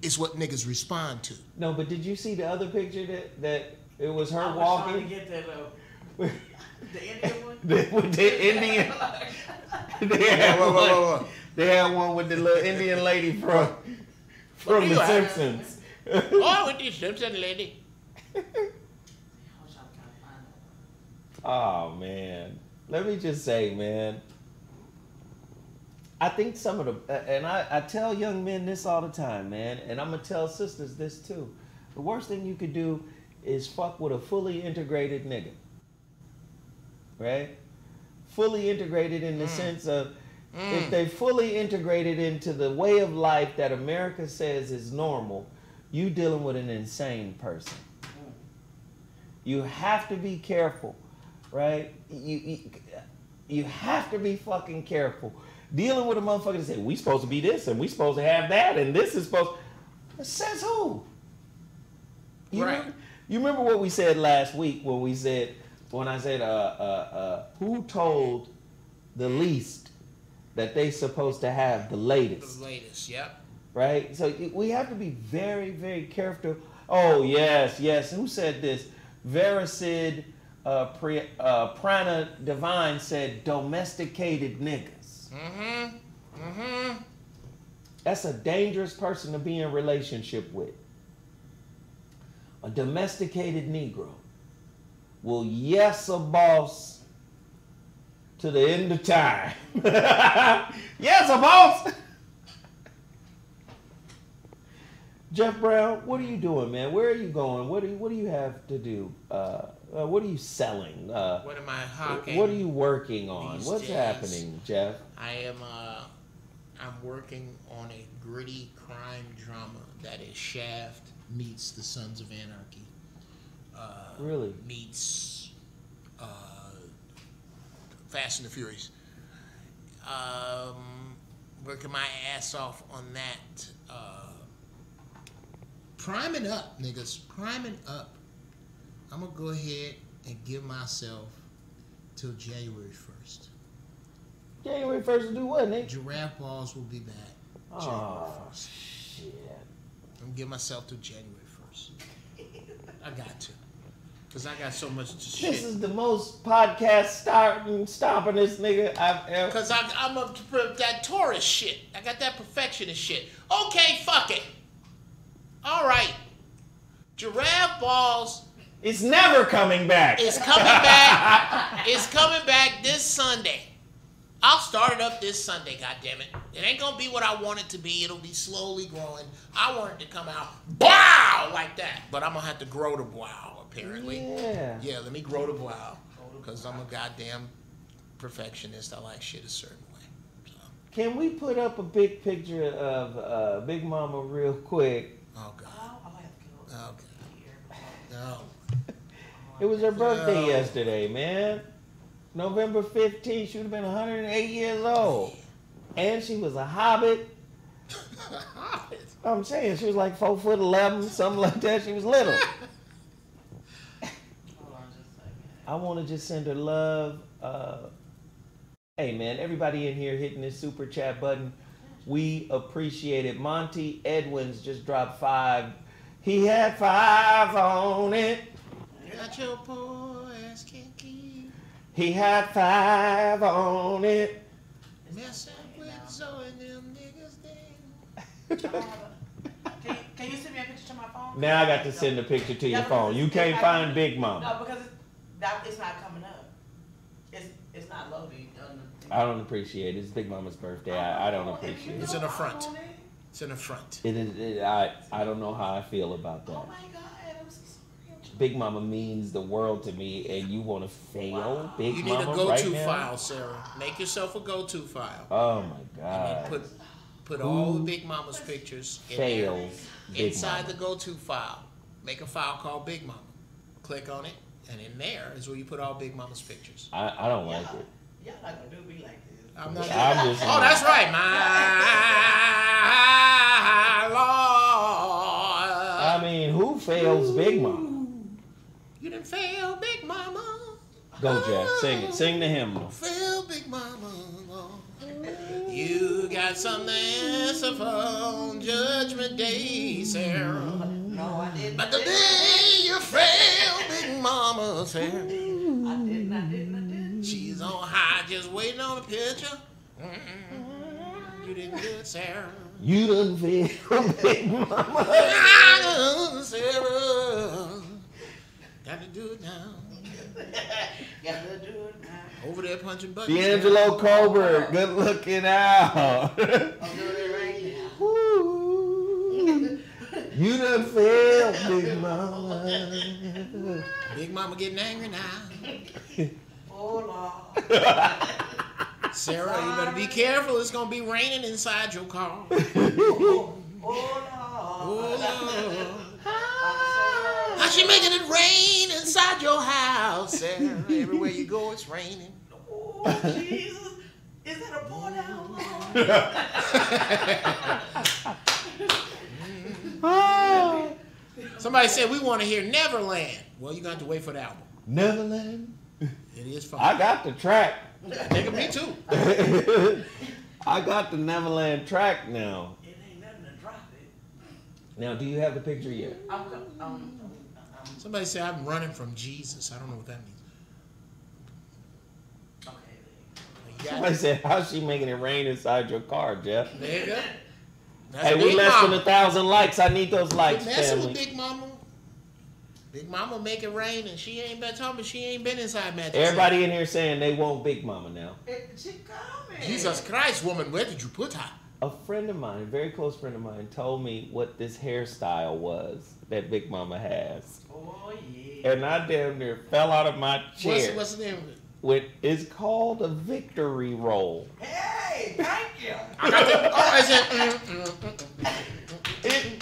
is what niggas respond to. No, but did you see the other picture that it was her I was walking? trying to get that the Indian one. With the Indian. They had one. They had one with the little Indian lady from you The have? Simpsons. Oh, with the Simpson lady. I wish I was trying to find that. Oh man, let me just say, man. I think some of the, and I tell young men this all the time, man, and I'm gonna tell sisters this too. The worst thing you could do is fuck with a fully integrated nigga, right? Fully integrated in the sense of if they fully integrated into the way of life that America says is normal, you dealing with an insane person. You have to be careful, right? You have to be fucking careful. Dealing with a motherfucker that say, we supposed to be this and we supposed to have that and this is supposed to... Says who? Right. You remember what we said last week when I said, who told the least that they supposed to have the latest? The latest, yep. Right? So we have to be very, very careful. Oh, yes. Who said this? Verisid Prana Divine said domesticated niggas. That's a dangerous person to be in relationship with. A domesticated Negro will yes a boss to the end of time. Yes a boss. Jeff Brown, what are you doing, man? Where are you going? What do you have to do? What are you selling? What am I hawking? What are you working on? these What's days? happening, Jeff? I am I'm working on a gritty crime drama that is Shaft meets the Sons of Anarchy. Really? Meets Fast and the Furious. Working my ass off on that. Priming up, niggas. Priming up. I'm going to go ahead and give myself till January 1st. January 1st to do what, Nick? Giraffe Balls will be back January 1st. Shit. I'm going to give myself till January 1st. I got to. Because I got so much shit. This is the most podcast stopping this nigga I've ever... Because I'm that Taurus shit. I got that perfectionist shit. Okay, fuck it. All right. Giraffe Balls It's never coming back. is coming back. It's coming back this Sunday. I'll start it up this Sunday, goddammit. It ain't gonna be what I want it to be. It'll be slowly growing. I want it to come out, wow, like that. But I'm gonna have to grow the wow, apparently. Yeah. Yeah, let me grow the wow. Because I'm a goddamn perfectionist. I like shit a certain way. So. Can we put up a big picture of Big Mama real quick? Oh, God. I'll have to go. Okay. No. It was her birthday No. yesterday, man. November 15th. She would have been 108 years old. And she was a hobbit. I'm saying she was like 4'11", something like that. She was little. Hold on just a second. I want to just send her love. Hey, man, everybody in here hitting this super chat button. We appreciate it. Monty Edwins just dropped 5. He had 5 on it. Got your poor ass kinky. He had 5 on it. Messing with Zoe and them niggas then. Can you send me a picture to my phone? Now I got to send a picture to your Yeah, phone. because You it's can't not find coming- Big Mama. No, because it's not coming up. It's not loading. I don't appreciate it. It's Big Mama's birthday. I don't appreciate It's it. an affront. It's an affront. I don't know how I feel about that. Oh my God, I'm so sorry. Big Mama means the world to me, and you want to fail Big You need a Mama go-to right now? file, Sarah. Make yourself a go-to file. Oh my And God. then put all the Big Mama's pictures in there. Fails Big Inside Mama. the go-to file. make a file called Big Mama. Click on it, and in there is where you put all Big Mama's pictures. I don't like it. Y'all not gonna do me like this. I'm not. I'm just Oh, that's right, my Lord. I mean, who fails Big Mama? You done fail Big Mama. Go, Jeff. Sing it. Sing the hymn. Fail Big Mama. You got something to answer for on Judgment Day, Sarah. No, I didn't. But the day you fail Big Mama, Sarah. I didn't. She's on high just waiting on a picture. You didn't do it, Sarah. You done fail Big Mama. Sarah. Got to do it now. Gotta do it now. Over there punching buttons. D'Angelo Colbert, good looking out. I'm doing it right now. Woo. You done failed, Big Mama. Big Mama getting angry now. Oh, Lord. Sarah, you better be careful. It's going to be raining inside your car. Oh, Lord. How she making it rain inside your house, Sarah? Everywhere you go, it's raining. Oh, Jesus. Is that a pour down, Lord? Somebody said we want to hear Neverland. Well, you're going to have to wait for the album. Neverland. It is fun. I got the track. Nigga, me too. I got the Neverland track now. It ain't nothing to drop it. Now, do you have the picture yet? Somebody said I'm running from Jesus. I don't know what that means. Okay. You got Somebody it? said, how's she making it rain inside your car, Jeff? There you go. That's Hey, we Big less Mama. than 1,000 likes. I need those likes, Quit messing with family. Big Mama. Big Mama make it rain, and she ain't been talking. She ain't been inside Magic. Everybody in here saying they want Big Mama now. She coming. Jesus Christ, woman, where did you put her? A friend of mine, a very close friend of mine, told me what this hairstyle was that Big Mama has. Oh, yeah. And I damn near fell out of my chair. What's the name of it? It's called a victory roll. Hey, thank you. I got the, oh, is it?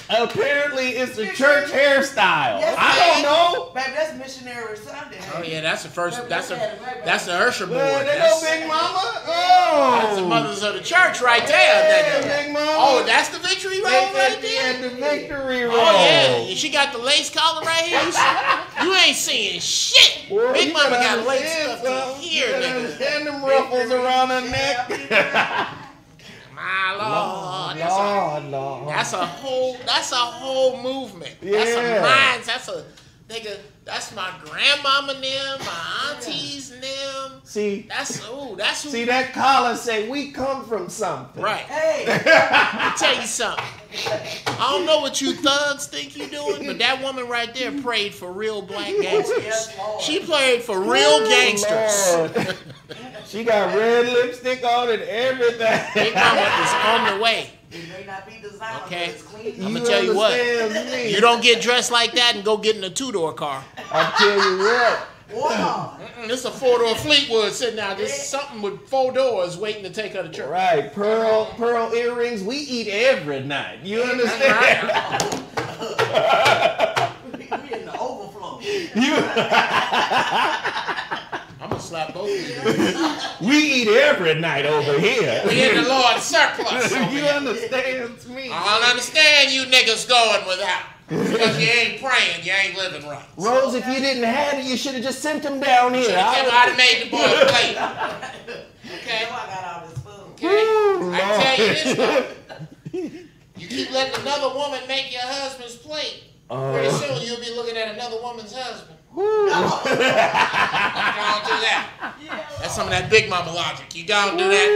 Apparently, it's a church hairstyle. Yes, I don't know. Baby, that's Missionary Sunday. Oh yeah, that's the first. Baby, That's baby, the Ursher board. Well, they know That's, Big Mama. that's the Oh, mothers of the church right there. yeah, nigga. Big Mama. Oh, that's the victory roll right there. The victory roll. Oh yeah, she got the lace collar right here. You ain't seeing shit. Boy, Big you Mama gotta got lace understand stuff to something. here, You gotta nigga. understand them ruffles around her neck. My Lord, Lord. that's a whole movement. That's a Yeah. mind. That's a nigga. That's my grandmama them, my aunties them. See, That's who. see that collar say we come from something. Right. Hey, Let me tell you something. I don't know what you thugs think you doing, but that woman right there prayed for real black gangsters. yes, Lord. She prayed for real gangsters. Lord. She got red lipstick on and everything. Big Mama is on the way. it may not be designed, Okay. but it's clean. I'ma tell you what. understand me. You don't get dressed like that and go get in a two-door car. I tell you what. Wow. This is a four-door Fleetwood sitting out. This is something with 4 doors waiting to take her to church. Right, pearl earrings. We eat every night. You understand? We in the overflow. I'm gonna slap both of you. We eat every night over here. We in the Lord's surplus. over You here. understand me? I don't understand you niggas going without. Because you ain't praying, you ain't living right. Rose, if you didn't have it, you should have just sent them down here. I'd have made the boy plate. Okay? I got all this food. Okay? I tell you this though. You keep letting another woman make your husband's plate. Pretty soon you'll be looking at another woman's husband. Don't do that. That's some of that Big Mama logic. You don't do that,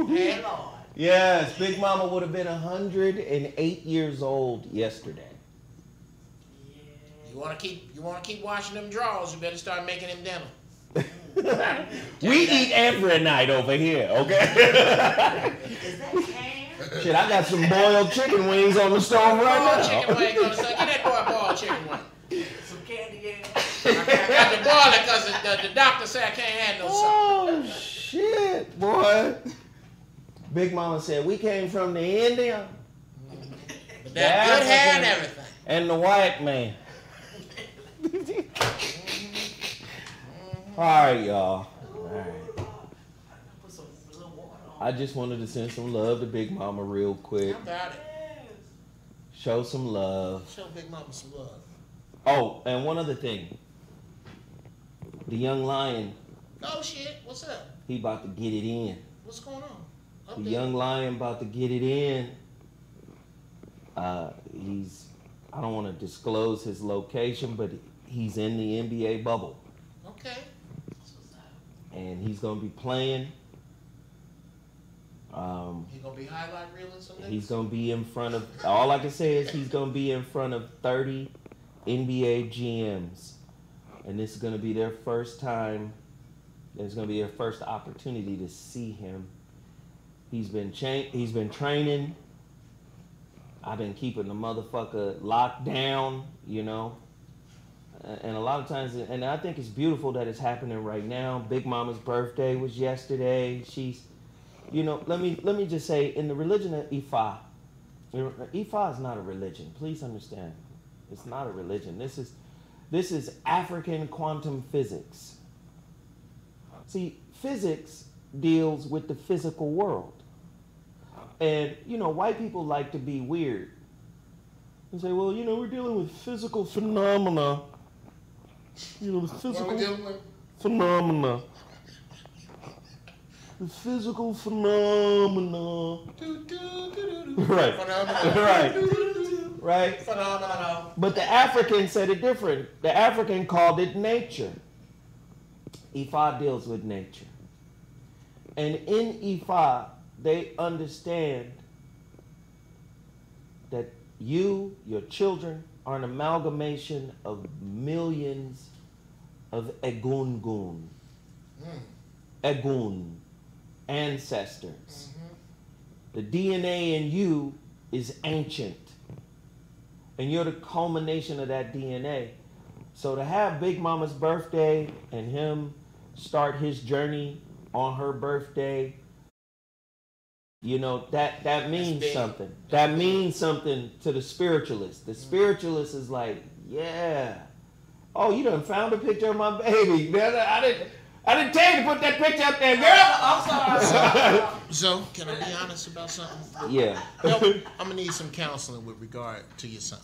Hey, Lord. Yes, Big Mama would have been 108 years old yesterday. You wanna keep washing them drawers, you better start making them denim. We eat every night over here, okay? Is that can? Shit, I got some boiled chicken wings on the stove Boiled right chicken now. wing on the side. Get that boy a boiled chicken wing. Some candy yams. I got to boil it because the doctor said I can't have no salt. Oh, shit, boy. Big Mama said, we came from the India. But that good hair and everything. and the white man. All right, y'all. All right. I just wanted to send some love to Big Mama real quick. How about it? Show some love. Show Big Mama some love. Oh, and one other thing. The young lion, Oh shit, what's up? he about to get it in. What's going on? The young lion about to get it in. I don't want to disclose his location, but he's in the NBA bubble. Okay. And he's going to be playing. He's going to be highlight reeling some niggas? He's going to be in front of, all I can say is he's going to be in front of 30 NBA GMs. And this is going to be their first time, it's going to be their first opportunity to see him. He's been training. I've been keeping the motherfucker locked down, you know. And a lot of times, and I think it's beautiful that it's happening right now. Big Mama's birthday was yesterday. She's, you know, let me just say, in the religion of Ifa, Ifa is not a religion. Please understand, it's not a religion. This is African quantum physics. See, physics deals with the physical world. And, you know, white people like to be weird. And say, well, you know, we're dealing with physical phenomena. You know, the physical phenomena. The physical phenomena. Right. Right. Phenomenal. But the African said it different. The African called it nature. Ifa deals with nature. And in Ifa, they understand that you, your children, are an amalgamation of millions of Egungun. Egun, ancestors. The DNA in you is ancient. And you're the culmination of that DNA. So to have Big Mama's birthday and him start his journey on her birthday, you know, that means something. That means something to the spiritualist. The spiritualist is like, yeah. Oh, you done found a picture of my baby. I didn't tell you to put that picture up there, girl. I'm sorry. So, can I be honest about something? Yeah. I'm gonna need some counseling with regard to your son.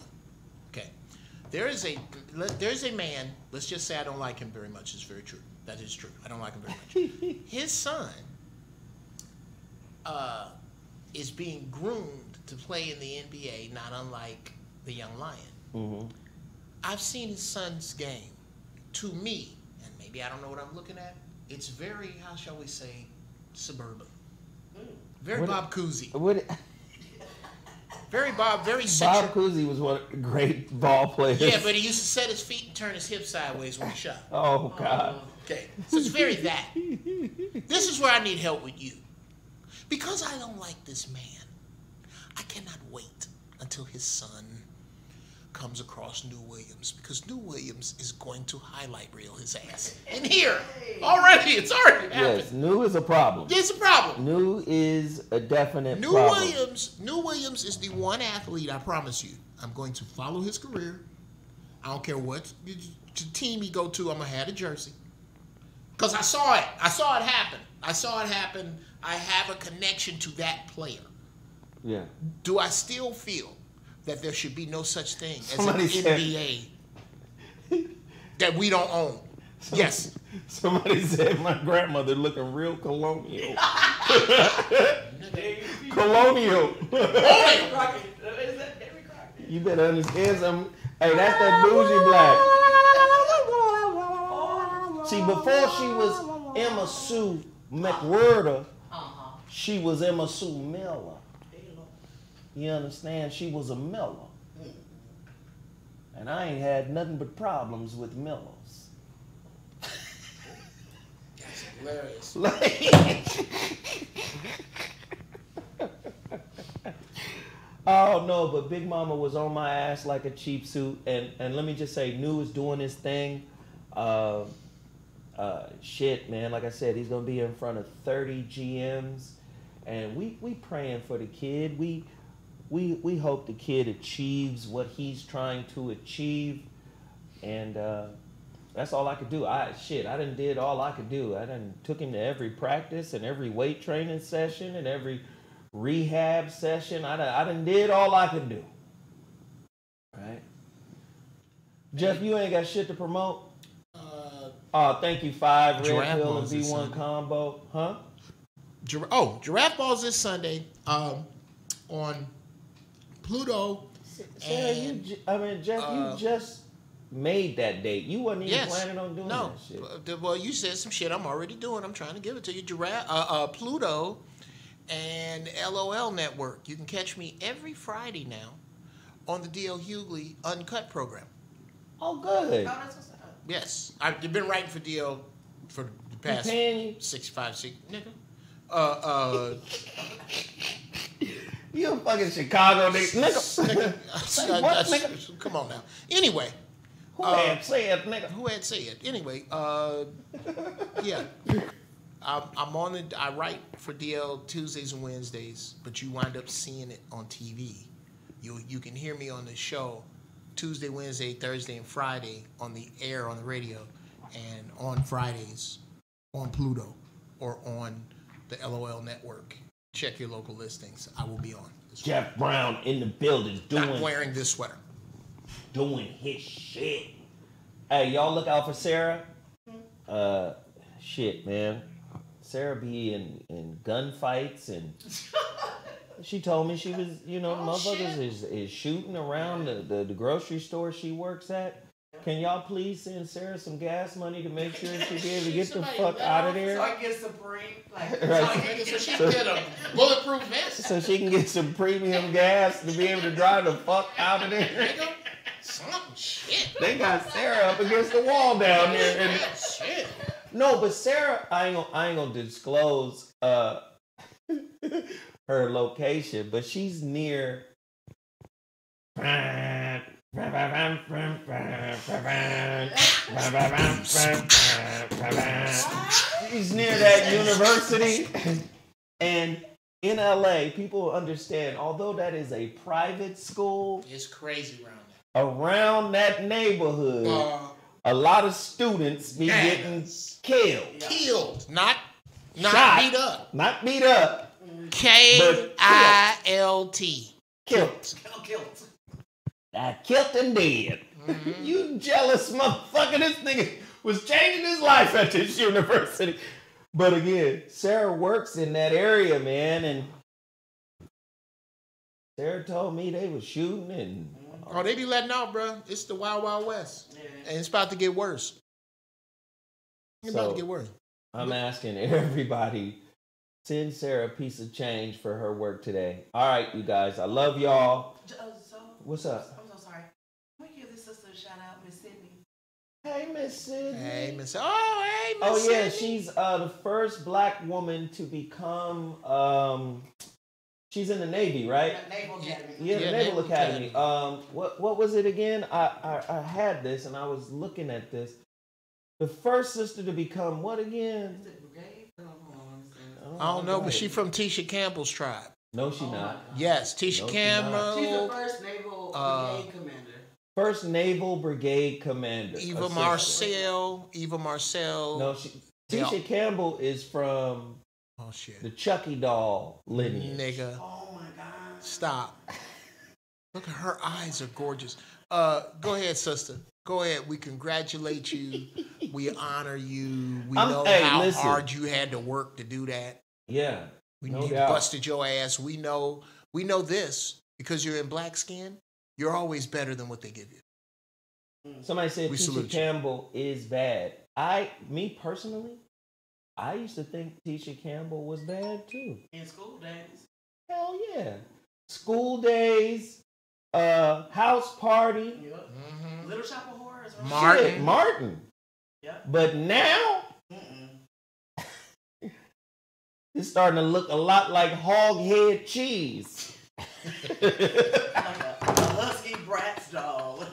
Okay. There's a man, let's just say I don't like him very much. It's very true. That is true. I don't like him very much. His son is being groomed to play in the NBA, not unlike the young lion. Mm-hmm. I've seen his son's game. To me, and maybe I don't know what I'm looking at, it's very, how shall we say, suburban. Very Bob Cousy. Very central. Bob Cousy was one great ball players. Yeah, but he used to set his feet and turn his hips sideways when he shot. Oh, God. Okay, so it's very that. This is where I need help with you. Because I don't like this man, I cannot wait until his son comes across New Williams, because New Williams is going to highlight reel his ass in here. Already, it's already happened. Yes, New is a problem. It's a problem. New is a definite problem. New Williams is the one athlete, I promise you, I'm going to follow his career. I don't care what team he go to, I'm going to have a jersey. Because I saw it. I saw it happen. I have a connection to that player. Yeah. Do I still feel that there should be no such thing as an NBA that we don't own? Yes. Somebody said my grandmother looking real colonial. Colonial. You better understand something. Hey, that's that bougie black. See, before she was Emma Sue McWhirter, she was Emma Sue Miller. You understand? She was a Miller. And I ain't had nothing but problems with Millers. That's hilarious. Oh no, but Big Mama was on my ass like a cheap suit. And let me just say, New is doing his thing. Shit, man, like I said, he's gonna be in front of 30 GMs. And we praying for the kid. we hope the kid achieves what he's trying to achieve, and that's all I could do. I done did all I could do. I done took him to every practice and every weight training session and every rehab session. I done did all I could do. Right? Jeff, you ain't got shit to promote? Thank you, 5 Red Pill and V1 combo. Huh? Giraffe Balls this Sunday on Pluto. Sarah, Jeff, you just made that date. You wasn't even planning on doing that shit. Well, you said some shit I'm already doing. I'm trying to give it to you. Pluto and LOL Network. You can catch me every Friday now on the D.L. Hughley Uncut program. Oh, good. Yes. I've been writing for D.L. for the past 65, nigga. You a fucking Chicago nigga. Nigga. Come on now. Anyway. Who had said, nigga? Who had said? Anyway, yeah. I'm on it. I write for DL Tuesdays and Wednesdays, but you wind up seeing it on TV. You can hear me on the show Tuesday, Wednesday, Thursday, and Friday on the air on the radio, and on Fridays on Pluto or on the LOL Network. Check your local listings. I will be on. Jeff Brown in the building Not wearing this sweater. Doing his shit. Hey, y'all look out for Sarah. Shit, man. Sarah be in gunfights, and she told me she was, motherfuckers is shooting around the grocery store she works at. Can y'all please send Sarah some gas money to make sure she be able to get the fuck out of there? So I get Supreme. So she can get a bulletproof vest. So she can get some premium gas to be able to drive the fuck out of there. Some shit. They got Sarah up against the wall down there. And shit. No, but Sarah, I ain't gonna disclose her location, but she's near. She's near that university, and in LA, people understand. Although that is a private school, it's crazy around there. Around that neighborhood, a lot of students be getting killed. Killed, not shot, beat up. Not beat up. Kilt. Killed. Killed and dead. Mm-hmm. You jealous motherfucker. This nigga was changing his life at this university. But again, Sarah works in that area, man, and Sarah told me they was shooting and... Oh, they be letting out, bro. It's the Wild Wild West. Yeah. And it's about to get worse. It's about to get worse. I'm asking everybody, send Sarah a piece of change for her work today. All right, you guys. I love y'all. What's up? I'm so sorry. Can we give this sister a shout out, Miss Sydney? Hey, Miss Sydney. Hey, Miss Sydney. Oh, yeah. She's the first black woman to become... she's in the Navy, right? Naval Academy. Yeah, the Naval Academy. What was it again? I had this and I was looking at this. The first sister to become what again? Is it brigade? I don't know, but she from Tisha Campbell's tribe. No, she not. Yes, Tisha Campbell. She's the first Naval Brigade commander. First Naval Brigade commander. Eva Marcel. No, Tisha Campbell is from... Oh, shit. The Chucky doll lineage. Nigga. Oh, my God. Stop. Look at her eyes are gorgeous. Go ahead, sister. Go ahead. We congratulate you. We honor you. We know how hard you had to work to do that. Yeah. You busted your ass. We know this because you're in black skin. You're always better than what they give you. Somebody said Tisha Campbell is bad. Me personally, I used to think Tisha Campbell was bad too. In school days. Hell yeah. School days, house party. Yep. Mm-hmm. Little Shop of Horrors. Right? Martin. Yep. But now, it's starting to look a lot like hog head cheese. Like a husky Bratz doll.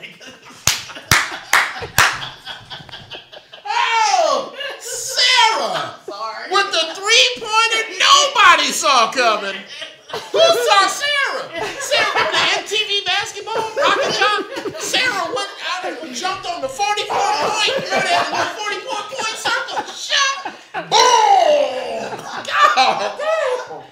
Oh, Sarah! Sorry. With the 3-pointer nobody saw coming. Who saw Sarah? Sarah from the MTV basketball, Rocket Jock. Sarah went out and jumped on the 44-point. Remember that 44-point circle? Shot. Boom! God damn.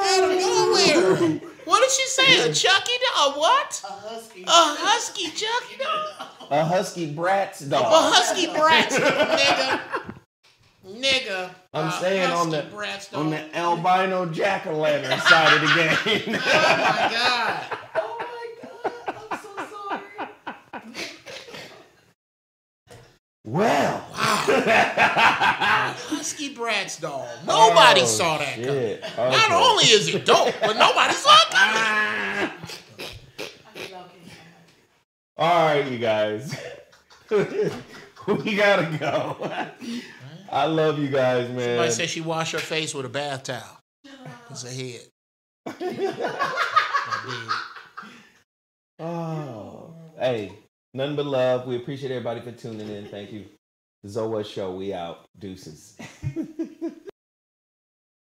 Out of nowhere. What did she say? A Chucky dog? A what? A husky. A husky Chucky dog? A husky Bratz dog. A husky Bratz, nigga. I'm saying on the albino jack-o'-lantern side of the game. Oh my God. Oh my God. I'm so sorry. Well. Wow. Husky Bratz doll. Nobody saw that coming. Shit. Okay. Not only is it dope, but nobody saw it coming. All right, you guys. We gotta go. I love you guys, man. Somebody said she washed her face with a bath towel. It's a head. Oh, hey, nothing but love. We appreciate everybody for tuning in. Thank you. ZoWhat Show. We out. Deuces.